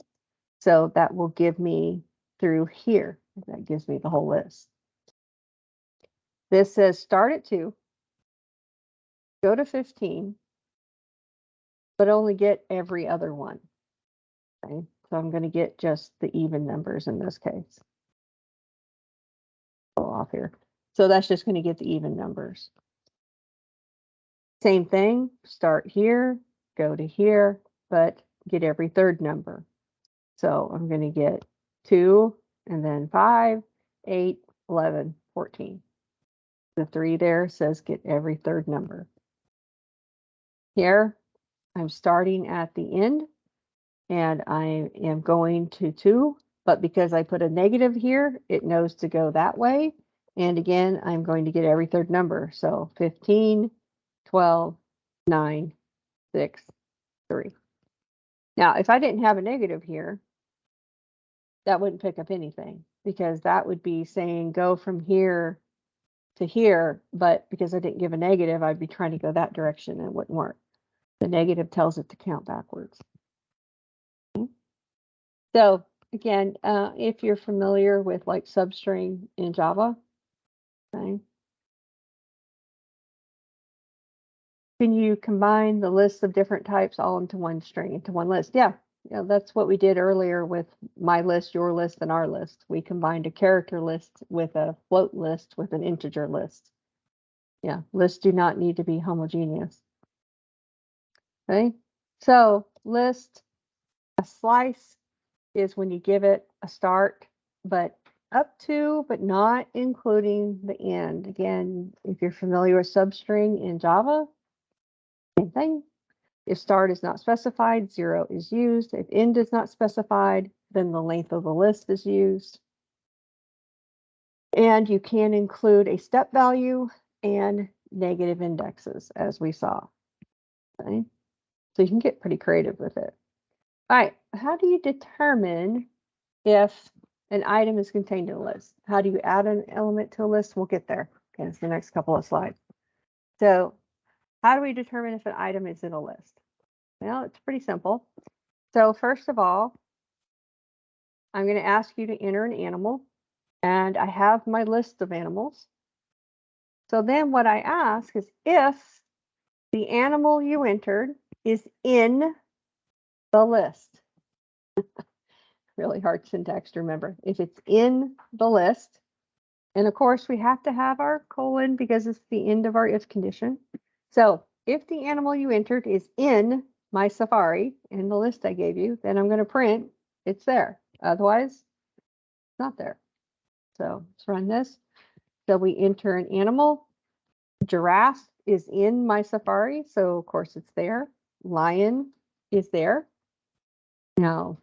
So that will give me through here. That gives me the whole list. This says start at 2, go to 15, but only get every other one. Okay, so I'm going to get just the even numbers in this case. Go off here. So that's just going to get the even numbers. Same thing, start here, go to here, but get every third number. So I'm going to get 2, and then 5, 8, 11, 14. The 3 there says get every third number. Here, I'm starting at the end, and I am going to 2, but because I put a negative here, it knows to go that way. And again, I'm going to get every third number. So 15, 12, 9, 6, 3. Now, if I didn't have a negative here, that wouldn't pick up anything, because that would be saying go from here to here, but because I didn't give a negative, I'd be trying to go that direction and it wouldn't work. The negative tells it to count backwards. Okay. So again, if you're familiar with like substring in Java, okay, can you combine the lists of different types all into one string, into one list? Yeah, that's what we did earlier with my list, your list, and our list. We combined a character list with a float list with an integer list. Yeah, lists do not need to be homogeneous. Okay, so list, a slice is when you give it a start, but up to, but not including the end. Again, if you're familiar with substring in Java, same thing. If start is not specified, 0 is used. If end is not specified, then the length of the list is used. And you can include a step value and negative indexes, as we saw. Okay? So you can get pretty creative with it. All right, how do you determine if an item is contained in a list. How do you add an element to a list? We'll get there. Okay, it's the next couple of slides. So how do we determine if an item is in a list? Well, it's pretty simple. So first of all, I'm going to ask you to enter an animal, and I have my list of animals. So then what I ask is if the animal you entered is in the list. Really hard syntax to remember. If it's in the list, and of course we have to have our colon because it's the end of our if condition. So if the animal you entered is in my Safari, in the list I gave you, then I'm going to print it's there. Otherwise, it's not there. So let's run this. So we enter an animal. Giraffe is in my Safari, so of course it's there. Lion is there. Now,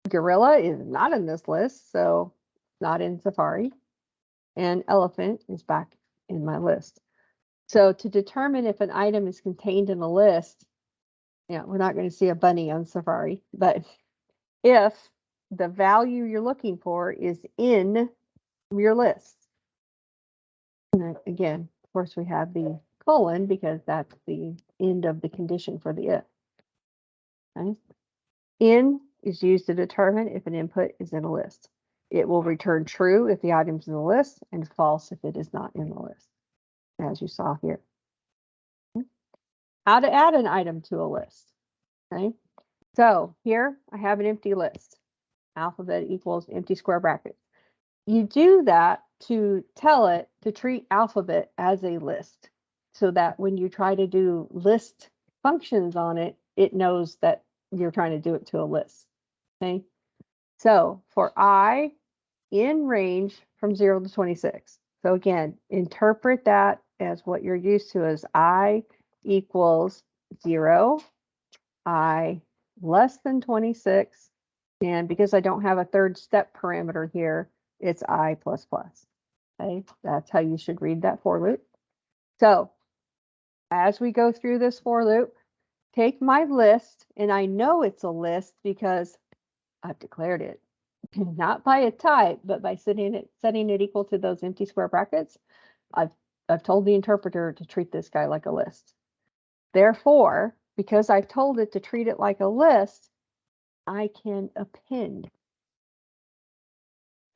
gorilla is not in this list, so not in Safari. And elephant is back in my list. So to determine if an item is contained in a list, we're not going to see a bunny on Safari, but if the value you're looking for is in your list, and again, of course, we have the colon because that's the end of the condition for the if. Okay? In is used to determine if an input is in a list. It will return true if the item's in the list and false if it is not in the list, as you saw here. How to add an item to a list. Okay, so here I have an empty list. Alphabet equals empty square brackets. You do that to tell it to treat alphabet as a list so that when you try to do list functions on it, it knows that you're trying to do it to a list. Okay, so for I in range from 0 to 26. So again, interpret that as what you're used to as I equals 0, I less than 26, and because I don't have a third step parameter here, it's I plus plus. Okay, that's how you should read that for loop. So as we go through this for loop, take my list, and I know it's a list because I've declared it, not by a type, but by setting it equal to those empty square brackets. I've told the interpreter to treat this guy like a list. Therefore, because I've told it to treat it like a list, I can append.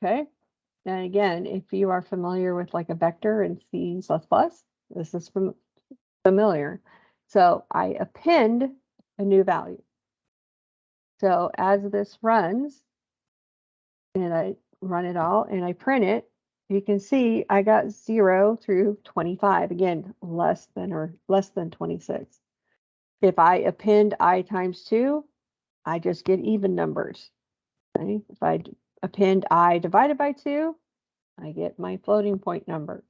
Okay. And again, if you are familiar with like a vector in C++, this is familiar. So I append a new value. So as this runs, and I run it all and I print it, you can see I got 0 through 25. Again, less than 26. If I append I times 2, I just get even numbers. Okay? If I append I divided by 2, I get my floating point numbers.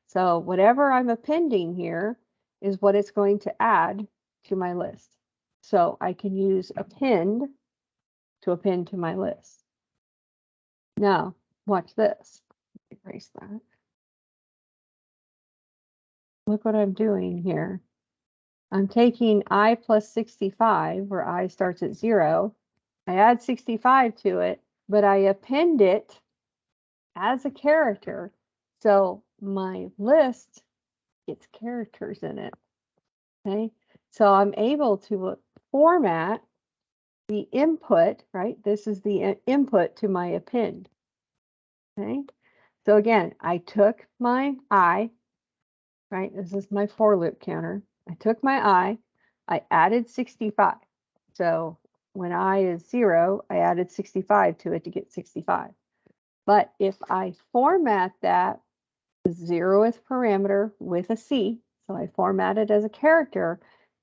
So whatever I'm appending here is what it's going to add to my list. So I can use append to append to my list. Now, watch this. Erase that. Look what I'm doing here. I'm taking I plus 65, where I starts at 0. I add 65 to it, but I append it as a character. So my list gets characters in it. Okay. So I'm able to format the input, right? This is the input to my append. Okay. So again, I took my I, right? This is my for loop counter. I took my I added 65. So when I is 0, I added 65 to it to get 65. But if I format that 0th parameter with a C, so I format it as a character,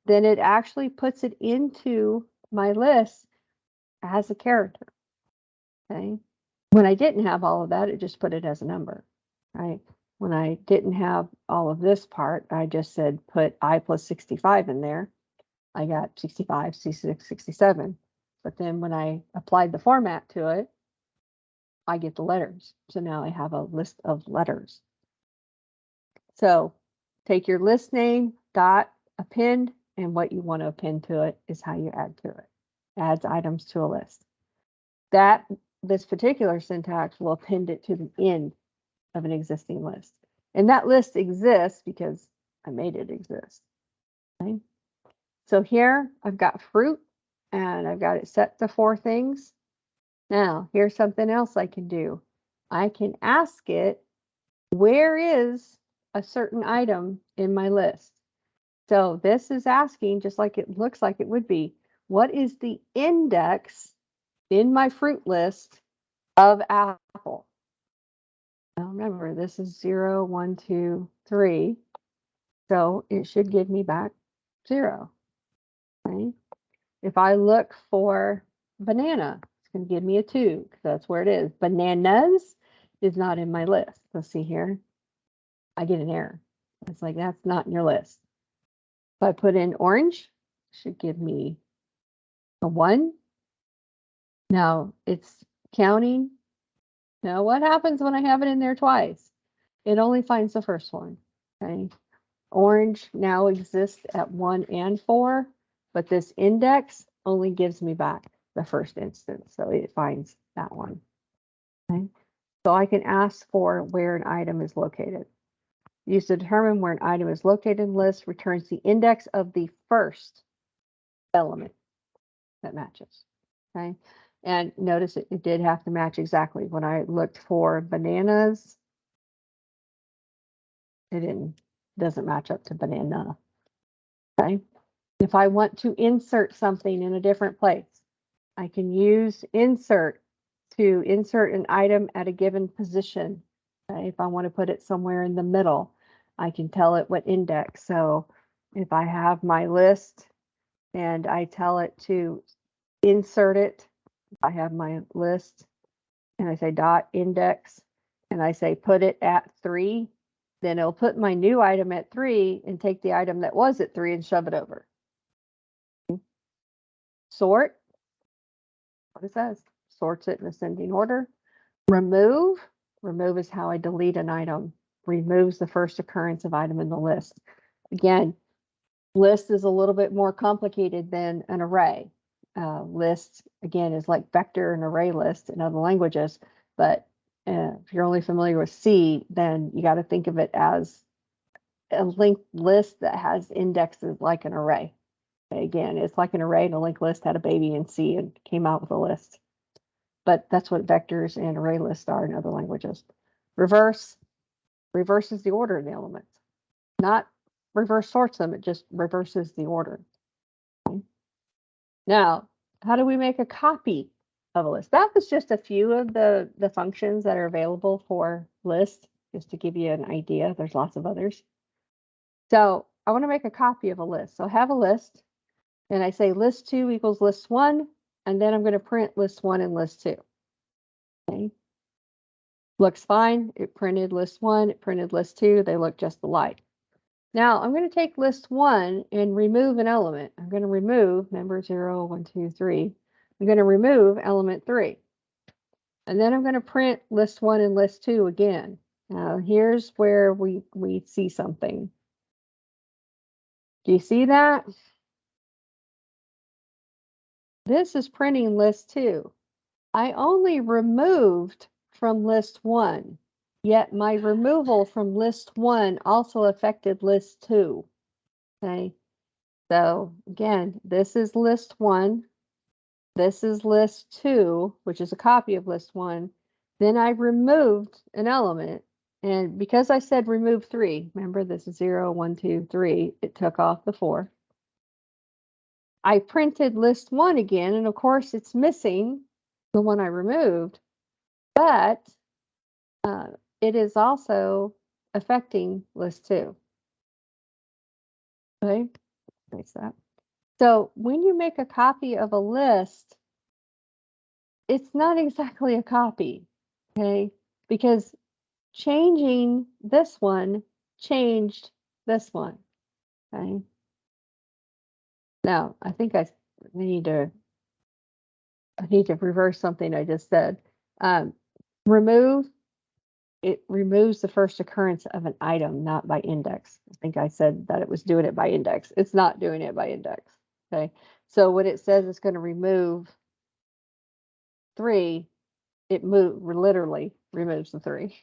then it actually puts it into my list as a character. Okay. When I didn't have all of that, it just put it as a number, right? When I didn't have all of this part, I just said put I plus 65 in there. I got 65, 66, 67. But then when I applied the format to it, I get the letters. So now I have a list of letters. So take your list name, dot, append, and what you want to append to it is how you add to it. Adds items to a list. That this particular syntax will append it to the end of an existing list. And that list exists because I made it exist. Okay. So here I've got fruit and I've got it set to 4 things. Now, here's something else I can do. I can ask it, where is a certain item in my list? So this is asking, just like it looks like it would be, what is the index in my fruit list of apple? Now remember, this is 0, 1, 2, 3. So it should give me back 0. Okay. If I look for banana, it's going to give me a 2 because that's where it is. Bananas is not in my list. Let's see here. I get an error. It's like, that's not in your list. If I put in orange, it should give me a 1. Now it's counting. Now what happens when I have it in there twice? It only finds the first one. Okay. Orange now exists at 1 and 4, but this index only gives me back the first instance. So it finds that one. Okay. So I can ask for where an item is located. Used to determine where an item is located in the list, returns the index of the first element that matches. Okay. And notice it did have to match exactly. When I looked for bananas, it doesn't match up to banana. Okay. If I want to insert something in a different place, I can use insert to insert an item at a given position. Okay. If I want to put it somewhere in the middle, I can tell it what index. So if I have my list and I tell it to insert it, I have my list and I say dot index and I say put it at 3, then it'll put my new item at 3 and take the item that was at 3 and shove it over. Sort, what it says, sorts it in ascending order. Remove is how I delete an item. Removes the first occurrence of item in the list. Again, list is a little bit more complicated than an array. List, again, is like vector and array list in other languages, but if you're only familiar with C, then you got to think of it as a linked list that has indexes like an array. Again, it's like an array and a linked list had a baby in C and came out with a list. But that's what vectors and array lists are in other languages. Reverse reverses the order of the elements. Not reverse sorts them, it just reverses the order. Okay. Now, how do we make a copy of a list? That was just a few of the functions that are available for lists, just to give you an idea. There's lots of others. So I want to make a copy of a list. So I have a list, and I say list 2 equals list 1, and then I'm going to print list 1 and list 2. Okay. Looks fine. It printed list 1, it printed list 2. They look just alike. Now I'm going to take list 1 and remove an element. I'm going to remove, remember 0, 1, 2, 3. I'm going to remove element 3. And then I'm going to print list 1 and list 2 again. Now here's where we see something. Do you see that? This is printing list 2. I only removed from list 1, yet my removal from list 1 also affected list 2. Okay, so again, this is list 1, this is list 2, which is a copy of list 1. Then I removed an element, and because I said remove 3, remember this is 0, 1, 2, 3, it took off the 4. I printed list 1 again, and of course it's missing the one I removed, but it is also affecting list 2. Okay, fix that. So when you make a copy of a list, it's not exactly a copy, okay? Because changing this one changed this one, okay? Now, I think I need to reverse something I just said. Remove, it removes the first occurrence of an item, not by index. I think I said that it was doing it by index. It's not doing it by index, okay? So when it says it's going to remove 3, it literally removes the 3.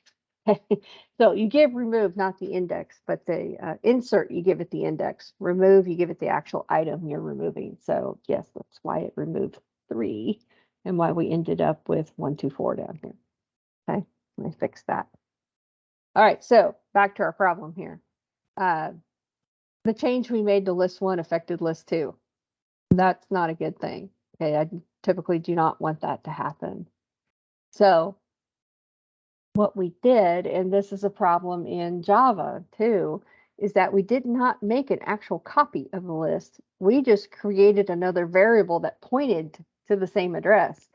So you give remove, not the index, but the insert, you give it the index. Remove, you give it the actual item you're removing. So yes, that's why it removed 3 and why we ended up with 1, 2, 4 down here. Okay, let me fix that. All right, so back to our problem here. The change we made to list 1 affected list 2. That's not a good thing. Okay, I typically do not want that to happen. So what we did, and this is a problem in Java too, is that we did not make an actual copy of the list. We just created another variable that pointed to the same address.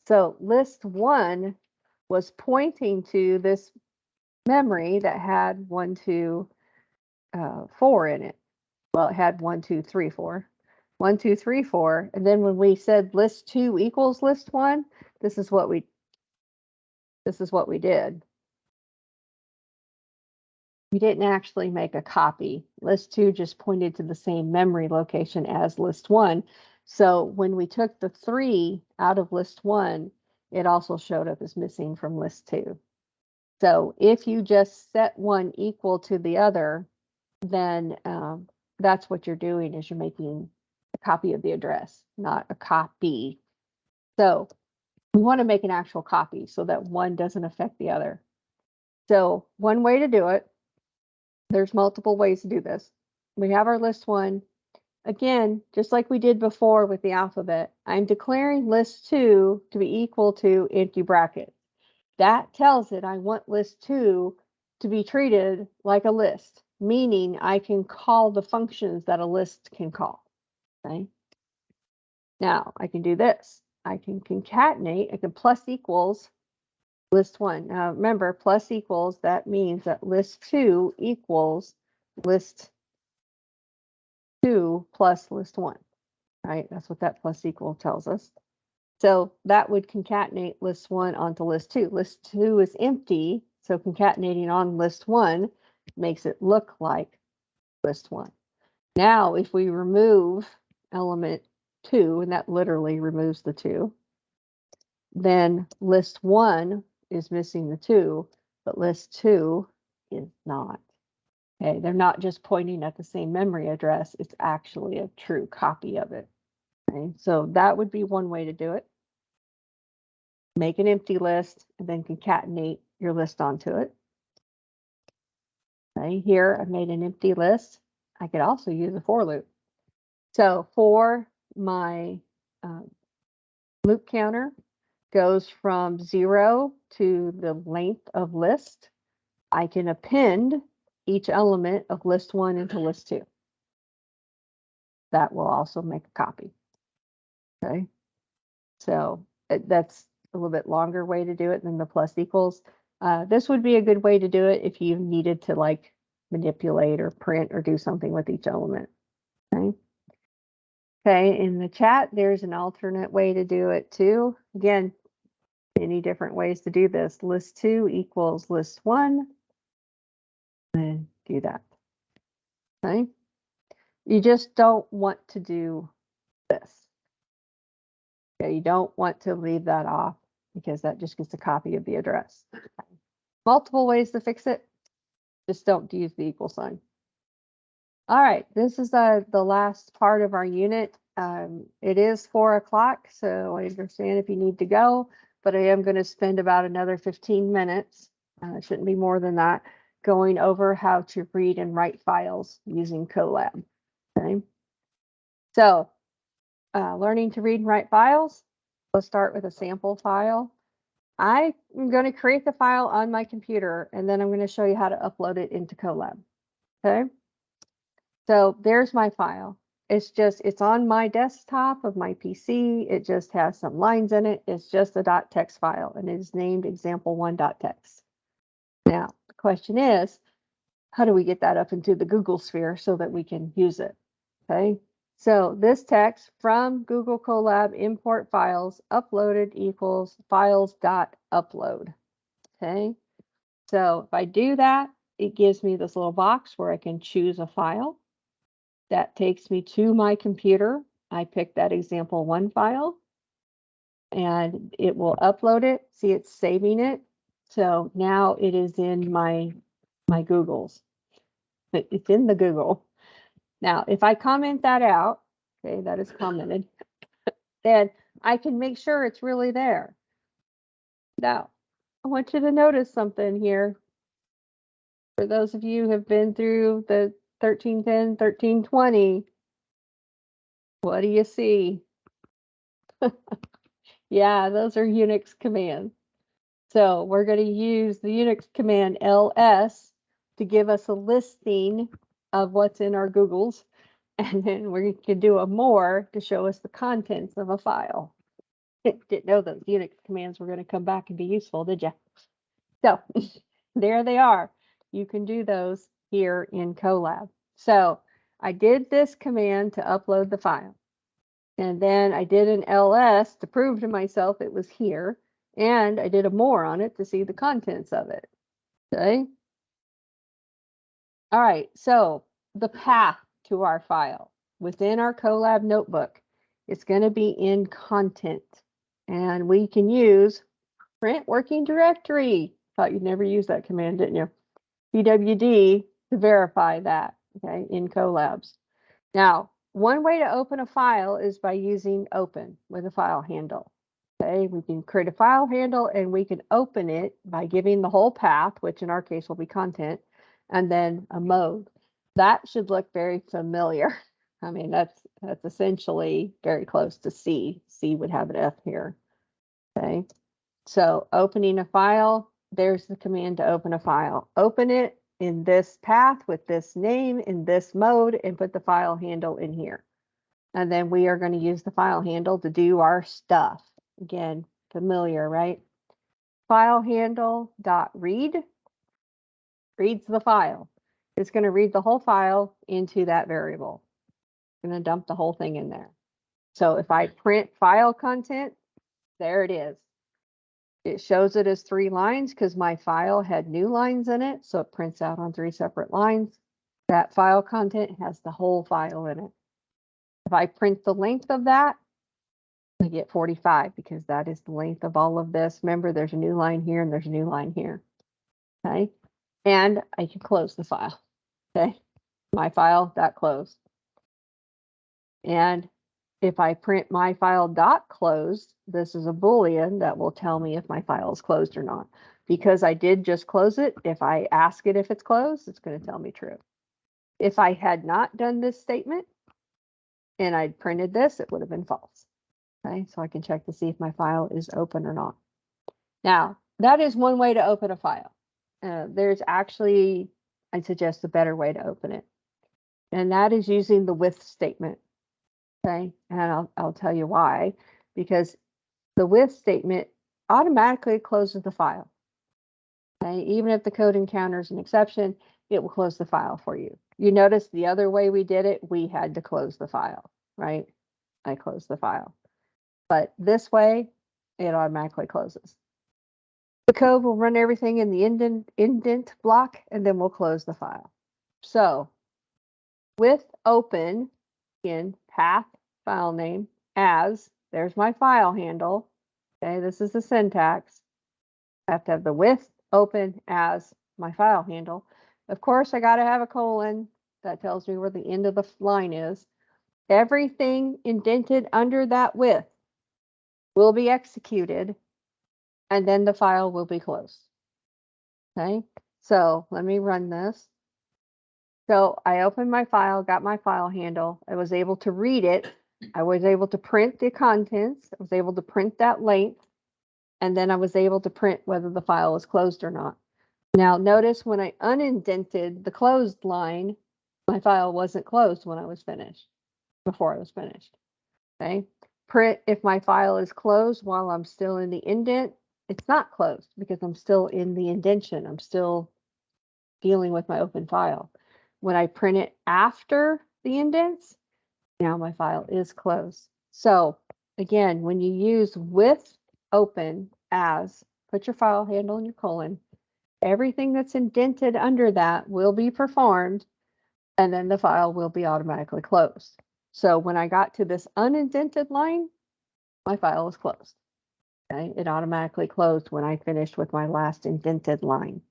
So list 1 was pointing to this memory that had 1, 2, 4 in it. Well, it had 1, 2, 3, 4. 1, 2, 3, 4. And then when we said list 2 equals list 1, this is what we did. We didn't actually make a copy. List 2 just pointed to the same memory location as list 1. So when we took the 3 out of list 1, it also showed up as missing from list 2. So if you just set one equal to the other, then that's what you're doing, is you're making a copy of the address, not a copy. So we want to make an actual copy so that one doesn't affect the other. So one way to do it, there's multiple ways to do this. We have our list 1. Again, just like we did before with the alphabet, I'm declaring list 2 to be equal to empty bracket. That tells it I want list 2 to be treated like a list, meaning I can call the functions that a list can call. Okay. Now I can do this. I can concatenate, I can plus equals list 1. Now remember, plus equals, that means that list 2 equals list 2 plus list 1, right? That's what that plus equal tells us. So that would concatenate list 1 onto list 2. List 2 is empty, so concatenating on list 1 makes it look like list 1. Now, if we remove element 2, and that literally removes the 2, then list 1 is missing the 2, but list 2 is not. Okay, they're not just pointing at the same memory address, it's actually a true copy of it. Okay, so that would be one way to do it. Make an empty list and then concatenate your list onto it. Okay, here I've made an empty list. I could also use a for loop. So for my loop counter goes from 0 to the length of list, I can append each element of list 1 into list 2. That will also make a copy. Okay, so that's a little bit longer way to do it than the plus equals. This would be a good way to do it if you needed to like manipulate or print or do something with each element. Okay. Okay, in the chat, there's an alternate way to do it too. Again, many different ways to do this. List 2 equals list 1, and do that. Okay. You just don't want to do this. Okay, you don't want to leave that off because that just gets a copy of the address. Multiple ways to fix it. Just don't use the equal sign. All right, this is the last part of our unit. It is 4 o'clock, so I understand if you need to go, but I am going to spend about another 15 minutes, shouldn't be more than that, going over how to read and write files using Colab. Okay, so learning to read and write files. Let's start with a sample file. I'm going to create the file on my computer, and then I'm going to show you how to upload it into Colab. Okay. So there's my file. It's on my desktop of my PC. It just has some lines in it. It's just a .text file, and it is named example1.txt. Now, the question is, how do we get that up into the Google sphere so that we can use it? Okay. So this text from Google Colab import files uploaded equals files.upload. Okay. So if I do that, it gives me this little box where I can choose a file. That takes me to my computer. I pick that example1 file. and it will upload it. See, it's saving it. So now it is in my Googles. It's in the Google. Now, if I comment that out, okay, that is commented, then I can make sure it's really there. Now, I want you to notice something here. For those of you who have been through the 1310, 1320, what do you see? Yeah, those are Unix commands. So we're going to use the Unix command ls to give us a listing of what's in our Googles. And then we can do a more to show us the contents of a file. Didn't know those Unix commands were going to come back and be useful, did you? So there they are. You can do those here in Colab. So I did this command to upload the file. And then I did an ls to prove to myself it was here. And I did a more on it to see the contents of it. Okay. All right. So the path to our file within our Colab notebook, it's going to be in content. And we can use print working directory. Thought you'd never use that command, didn't you? pwd to verify that, okay, in Colabs. Now, one way to open a file is by using open with a file handle. Okay, we can create a file handle and we can open it by giving the whole path, which in our case will be content, and then a mode. That should look very familiar. I mean, that's essentially very close to C. C would have an F here. Okay, so opening a file, there's the command to open a file. Open it in this path with this name in this mode and put the file handle in here. And then we are going to use the file handle to do our stuff. Again, familiar, right? File handle dot read reads the file. It's going to read the whole file into that variable. It's going to dump the whole thing in there. So if I print file content, there it is. It shows it as 3 lines because my file had new lines in it. So it prints out on 3 separate lines. That file content has the whole file in it. If I print the length of that, I get 45 because that is the length of all of this. Remember, there's a new line here and there's a new line here. Okay. And I can close the file. Okay. My file dot close. And if I print my file dot closed, this is a Boolean that will tell me if my file is closed or not. Because I did just close it, if I ask it if it's closed, it's going to tell me true. If I had not done this statement and I'd printed this, it would have been false. Okay, so I can check to see if my file is open or not. Now, that is one way to open a file. There's actually, I suggest, a better way to open it. And that is using the with statement. Okay, and I'll tell you why. Because the with statement automatically closes the file. Okay, even if the code encounters an exception, it will close the file for you. You notice the other way we did it, we had to close the file, right? I closed the file. But this way, it automatically closes. The code will run everything in the indent block, and then we'll close the file. So with open in path file name as, there's my file handle. Okay, this is the syntax. I have to have the with open as my file handle. Of course, I got to have a colon. That tells me where the end of the line is. Everything indented under that with will be executed, and then the file will be closed. Okay, so let me run this. So I opened my file, got my file handle. I was able to read it. I was able to print the contents. I was able to print that length. And then I was able to print whether the file was closed or not. Now notice when I unindented the closed line, my file wasn't closed when I was finished, before I was finished. Okay. Print if my file is closed while I'm still in the indent, it's not closed because I'm still in the indentation. I'm still dealing with my open file. When I print it after the indents, now my file is closed. So again, when you use with open as, put your file handle in your colon, everything that's indented under that will be performed, and then the file will be automatically closed. So when I got to this unindented line, my file was closed. Okay, it automatically closed when I finished with my last indented line.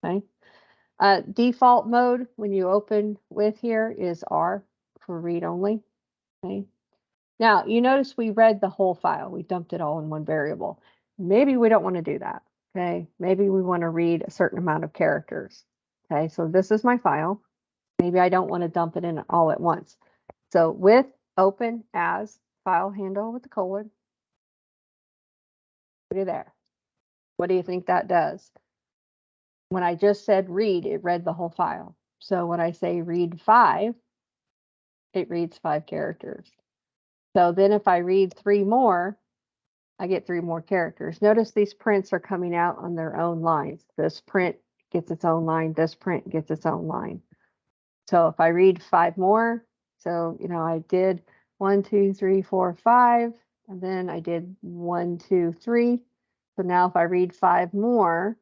Okay. Default mode when you open with here is R for read only. Okay. Now you notice we read the whole file. We dumped it all in one variable. Maybe we don't want to do that. Okay. Maybe we want to read a certain amount of characters. Okay. So this is my file. Maybe I don't want to dump it in all at once. So with open as file handle with the colon. Put it there. What do you think that does? When I just said read, it read the whole file. So when I say read 5, it reads 5 characters. So then if I read 3 more, I get 3 more characters. Notice these prints are coming out on their own lines. This print gets its own line. This print gets its own line. So if I read 5 more, so, you know, I did 1, 2, 3, 4, 5, and then I did 1, 2, 3. So now if I read 5 more,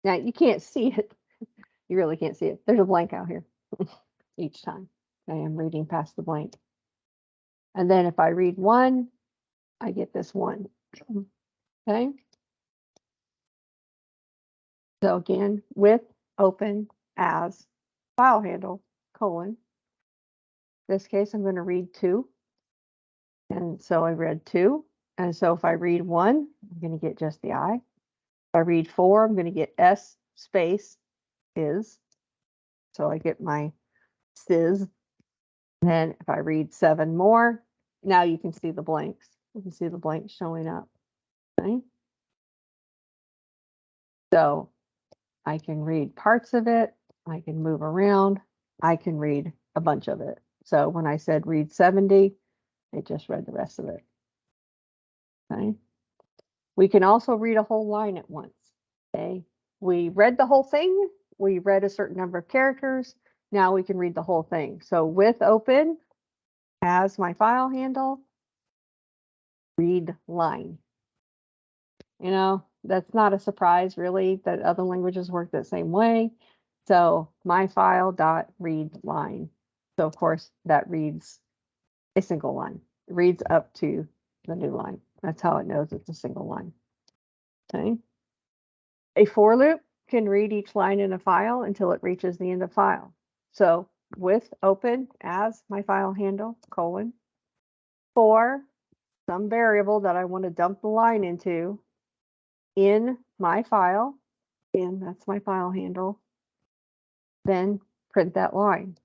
now you can't see it. You really can't see it. There's a blank out here each time. I am reading past the blank. And then if I read 1, I get this 1. Okay. So again, with open as file handle colon. This case, I'm going to read 2. And so I read 2. And so if I read 1, I'm going to get just the I. If I read 4, I'm going to get S space is. So I get my SIS. Then if I read 7 more, now you can see the blanks. You can see the blanks showing up. Okay. So I can read parts of it. I can move around. I can read a bunch of it. So when I said read 70, it just read the rest of it. Okay. We can also read a whole line at once. Okay. We read the whole thing. We read a certain number of characters. Now we can read the whole thing. So with open as my file handle, read line. You know, that's not a surprise really that other languages work the same way. So my file dot read line. So of course that reads a single line. It reads up to the new line. That's how it knows it's a single line. Okay. A for loop can read each line in a file until it reaches the end of file. So with open as my file handle colon for some variable that I want to dump the line into in my file, and that's my file handle, then print that line.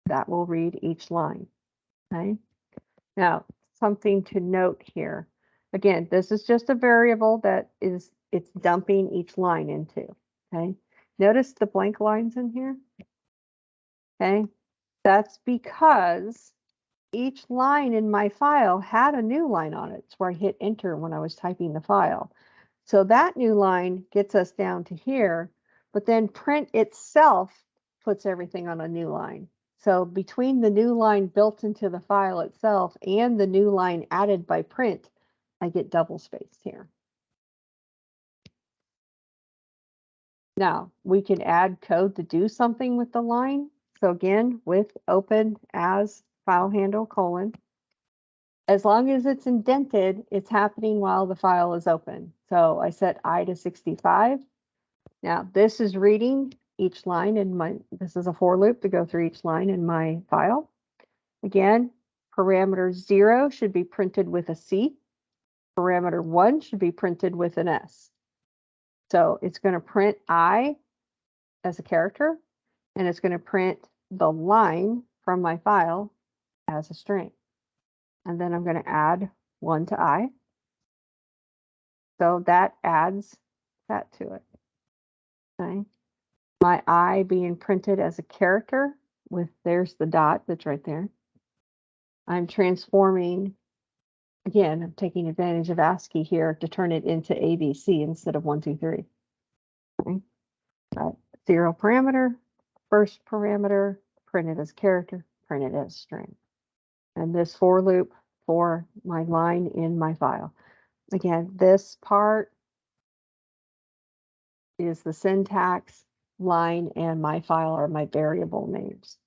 That will read each line. Okay. Now, something to note here. Again, this is just a variable that it's dumping each line into. Okay. Notice the blank lines in here. Okay. That's because each line in my file had a new line on it. It's where I hit enter when I was typing the file. So that new line gets us down to here, but then print itself puts everything on a new line. So between the new line built into the file itself and the new line added by print, I get double spaced here. Now we can add code to do something with the line. So again, with open as file handle colon, as long as it's indented, it's happening while the file is open. So I set I to 65. Now this is reading each line in my, this is a for loop to go through each line in my file. Again, parameter 0 should be printed with a C. Parameter 1 should be printed with an S. So it's going to print I as a character, and it's going to print the line from my file as a string. And then I'm going to add 1 to I. So that adds that to it. Okay. My I being printed as a character with, there's the dot that's right there. I'm transforming, again, I'm taking advantage of ASCII here to turn it into ABC instead of 1, 2, 3. Okay. 0 parameter, first parameter, printed as character, printed as string. And this for loop for my line in my file. Again, this part is the syntax, line, and my file are my variable names.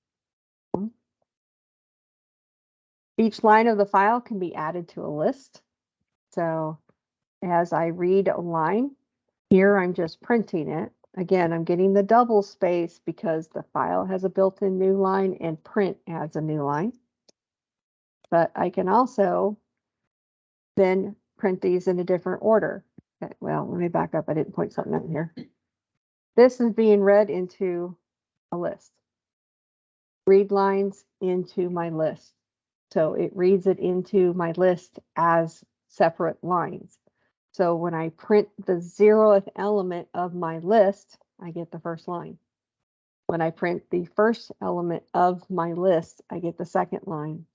Each line of the file can be added to a list. So as I read a line, here I'm just printing it. Again, I'm getting the double space because the file has a built-in new line and print adds a new line. But I can also then print these in a different order. Okay, well, let me back up. I didn't point something out here. This is being read into a list. Read lines into my list. So it reads it into my list as separate lines. So when I print the 0th element of my list, I get the first line. When I print the first element of my list, I get the second line.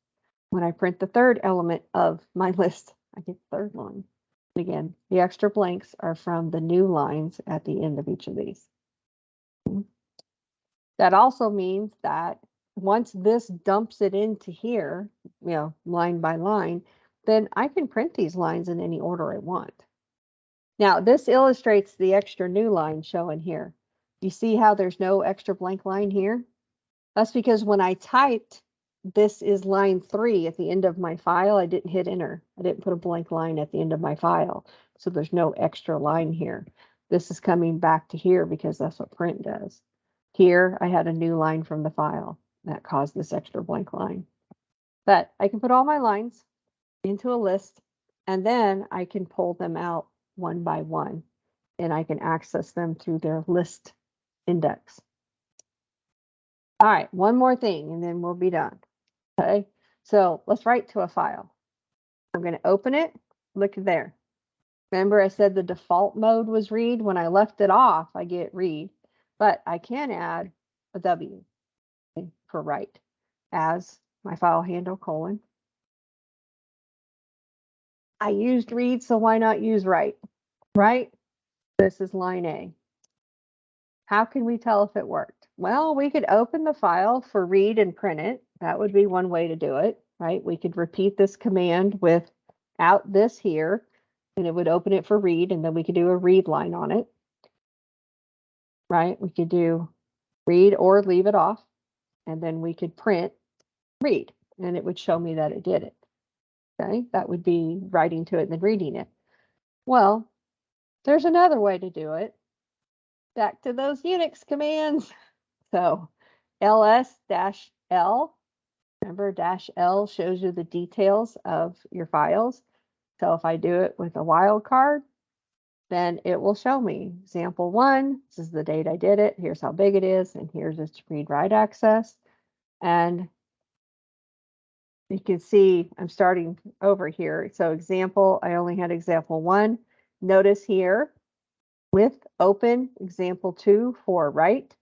When I print the third element of my list, I get the third line. And again, the extra blanks are from the new lines at the end of each of these. That also means that once this dumps it into here, line by line, then I can print these lines in any order I want. Now, this illustrates the extra new line showing here. You see how there's no extra blank line here? That's because when I typed, this is line 3 at the end of my file, I didn't hit enter. I didn't put a blank line at the end of my file. So there's no extra line here. This is coming back to here because that's what print does. Here, I had a new line from the file that caused this extra blank line. But I can put all my lines into a list, and then I can pull them out one by one, and I can access them through their list index. All right, one more thing, and then we'll be done. Okay, so let's write to a file. I'm going to open it. Look there. Remember I said the default mode was read. When I left it off, I get read, but I can add a W for write as my file handle : I used read, so why not use write? Right? This is line A. How can we tell if it worked? Well, we could open the file for read and print it. That would be one way to do it, right? We could repeat this command without this here, and it would open it for read, and then we could do a read line on it, right? We could do read or leave it off, and then we could print read, and it would show me that it did it. Okay, that would be writing to it and then reading it. Well, there's another way to do it. Back to those Unix commands. So ls-l, remember -l shows you the details of your files. So if I do it with a wildcard, then it will show me example 1. This is the date I did it. Here's how big it is. And here's its read-write access. And you can see I'm starting over here. So example, I only had example 1. Notice here with open example 2 for write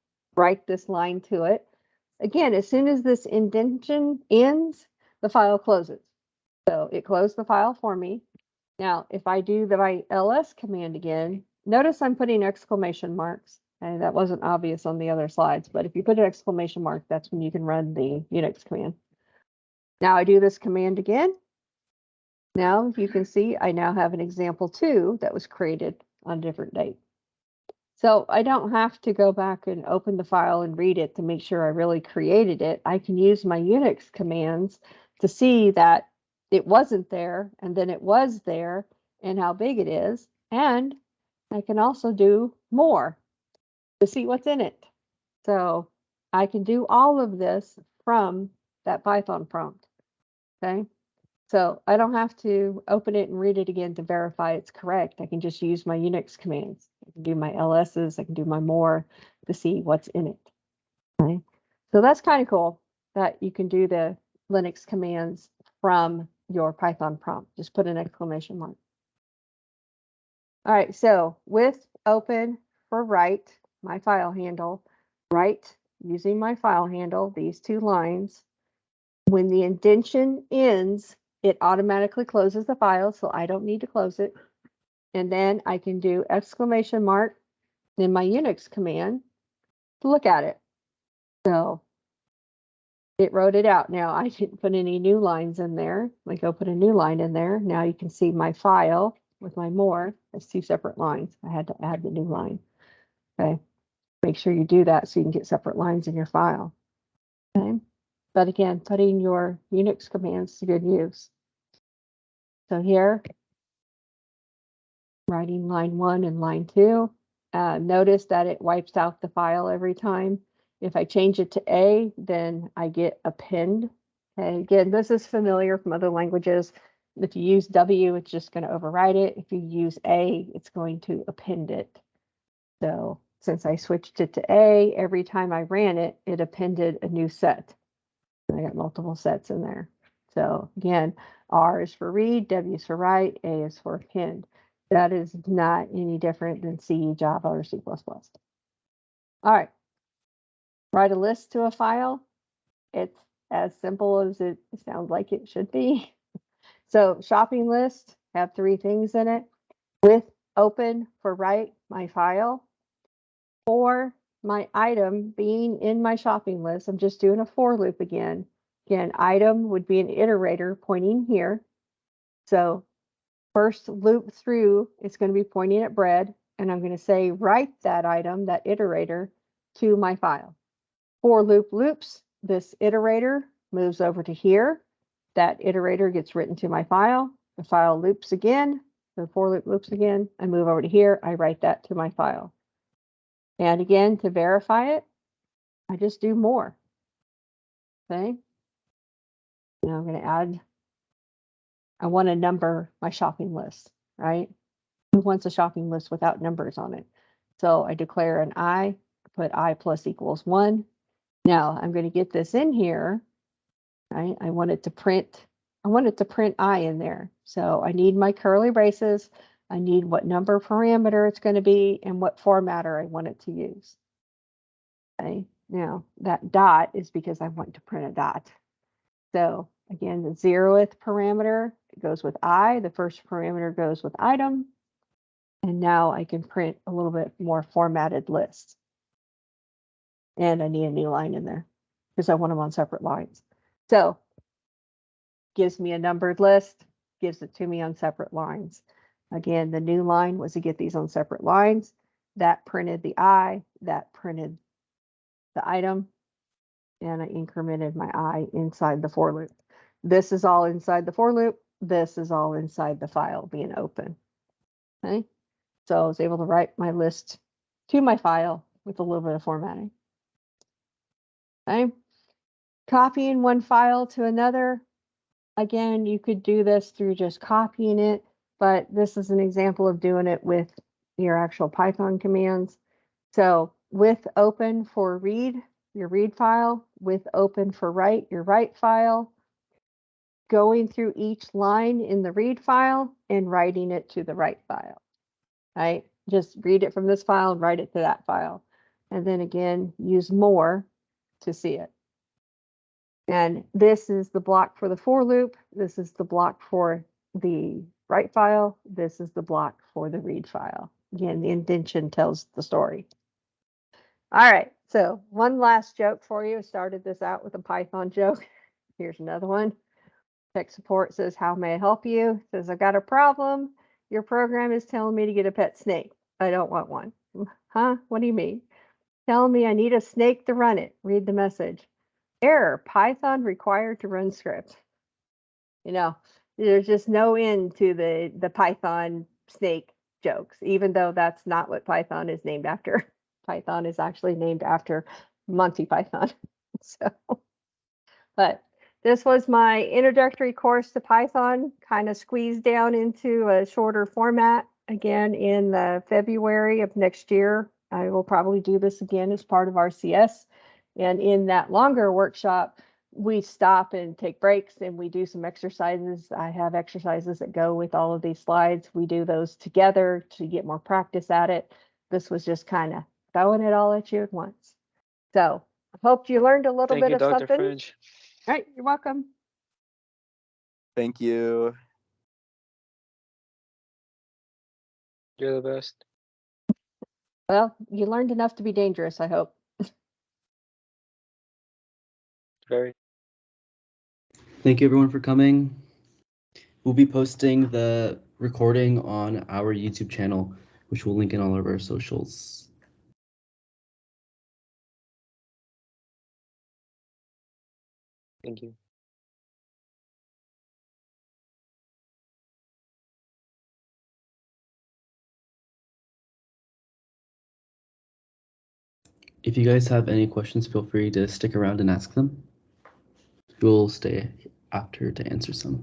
this line to it. Again, as soon as this indentation ends, the file closes. So it closed the file for me. Now, if I do my ls command again, notice I'm putting exclamation marks. And that wasn't obvious on the other slides, but if you put an exclamation mark, that's when you can run the Unix command. Now I do this command again. Now you can see I now have an example 2 that was created on a different date. So I don't have to go back and open the file and read it to make sure I really created it. I can use my Unix commands to see that it wasn't there and then it was there and how big it is. And I can also do more to see what's in it. So I can do all of this from that Python prompt. Okay. So I don't have to open it and read it again to verify it's correct. I can just use my Unix commands. I can do my LS's, I can do my more to see what's in it. Okay. So that's kind of cool that you can do the Linux commands from your Python prompt. Just put an exclamation mark. All right, so with open for write, my file handle, write using my file handle, these 2 lines. When the indentation ends, it automatically closes the file, so I don't need to close it. And then I can do exclamation mark in my Unix command to look at it. So it wrote it out. Now I didn't put any new lines in there. I go put a new line in there. Now you can see my file with my more. It's 2 separate lines. I had to add the new line. Okay. Make sure you do that so you can get separate lines in your file. Okay. But again, putting your Unix commands to good use. So here, writing line 1 and line 2. Notice that it wipes out the file every time. If I change it to A, then I get append. Okay, again, this is familiar from other languages. If you use W, it's just going to override it. If you use A, it's going to append it. So since I switched it to A, every time I ran it, it appended a new set. I got multiple sets in there. So again, R is for read, W is for write, A is for append. That is not any different than C, Java, or C++. All right. Write a list to a file. It's as simple as it sounds like it should be. So shopping list, have 3 things in it. With open for write my file. For my item being in my shopping list, I'm just doing a for loop again. Again, item would be an iterator pointing here. So first loop through, it's going to be pointing at bread, and I'm going to say write that item, that iterator, to my file. For loop loops, this iterator moves over to here. That iterator gets written to my file. The file loops again. The for loop loops again. I move over to here. I write that to my file. And again, to verify it, I just do more. Okay. Now I'm going to add, I want to number my shopping list, right? Who wants a shopping list without numbers on it? So I declare an I, put I plus equals 1. Now I'm going to get this in here, right? I want it to print I in there. So I need my curly braces. I need what number parameter it's going to be and what formatter I want it to use. Okay. Now that dot is because I want to print a dot. So again, the 0th parameter goes with I, the first parameter goes with item. And now I can print a little bit more formatted list. And I need a new line in there because I want them on separate lines. So gives me a numbered list, gives it to me on separate lines. Again, the new line was to get these on separate lines. That printed the I, that printed the item, and I incremented my I inside the for loop. This is all inside the for loop. This is all inside the file being open. Okay. So I was able to write my list to my file with a little bit of formatting. Okay. Copying one file to another. Again, you could do this through just copying it, but this is an example of doing it with your actual Python commands. So with open for read, your read file, with open for write, your write file, going through each line in the read file and writing it to the write file, right? Just read it from this file and write it to that file. And then again, use more to see it. And this is the block for the for loop. This is the block for the write file. This is the block for the read file. Again, the indentation tells the story. All right, so one last joke for you. I started this out with a Python joke. Here's another one. Tech support says, how may I help you? It says, I've got a problem. Your program is telling me to get a pet snake. I don't want one. Huh? What do you mean? Telling me I need a snake to run it. Read the message. Error, Python required to run script. You know, there's just no end to the Python snake jokes, even though that's not what Python is named after. Python is actually named after Monty Python. So, but this was my introductory course to Python, kind of squeezed down into a shorter format. Again, in the February of next year, I will probably do this again as part of RCS. And in that longer workshop, we stop and take breaks and we do some exercises. I have exercises that go with all of these slides. We do those together to get more practice at it. This was just kind of throwing it all at you at once. So I hope you learned a little Thank bit you, of Dr. something. French. All right, you're welcome. Thank you. You're the best. Well, you learned enough to be dangerous, I hope. Very. Thank you everyone for coming. We'll be posting the recording on our YouTube channel, which we'll link in all of our socials. Thank you. If you guys have any questions, feel free to stick around and ask them. We'll stay after to answer some.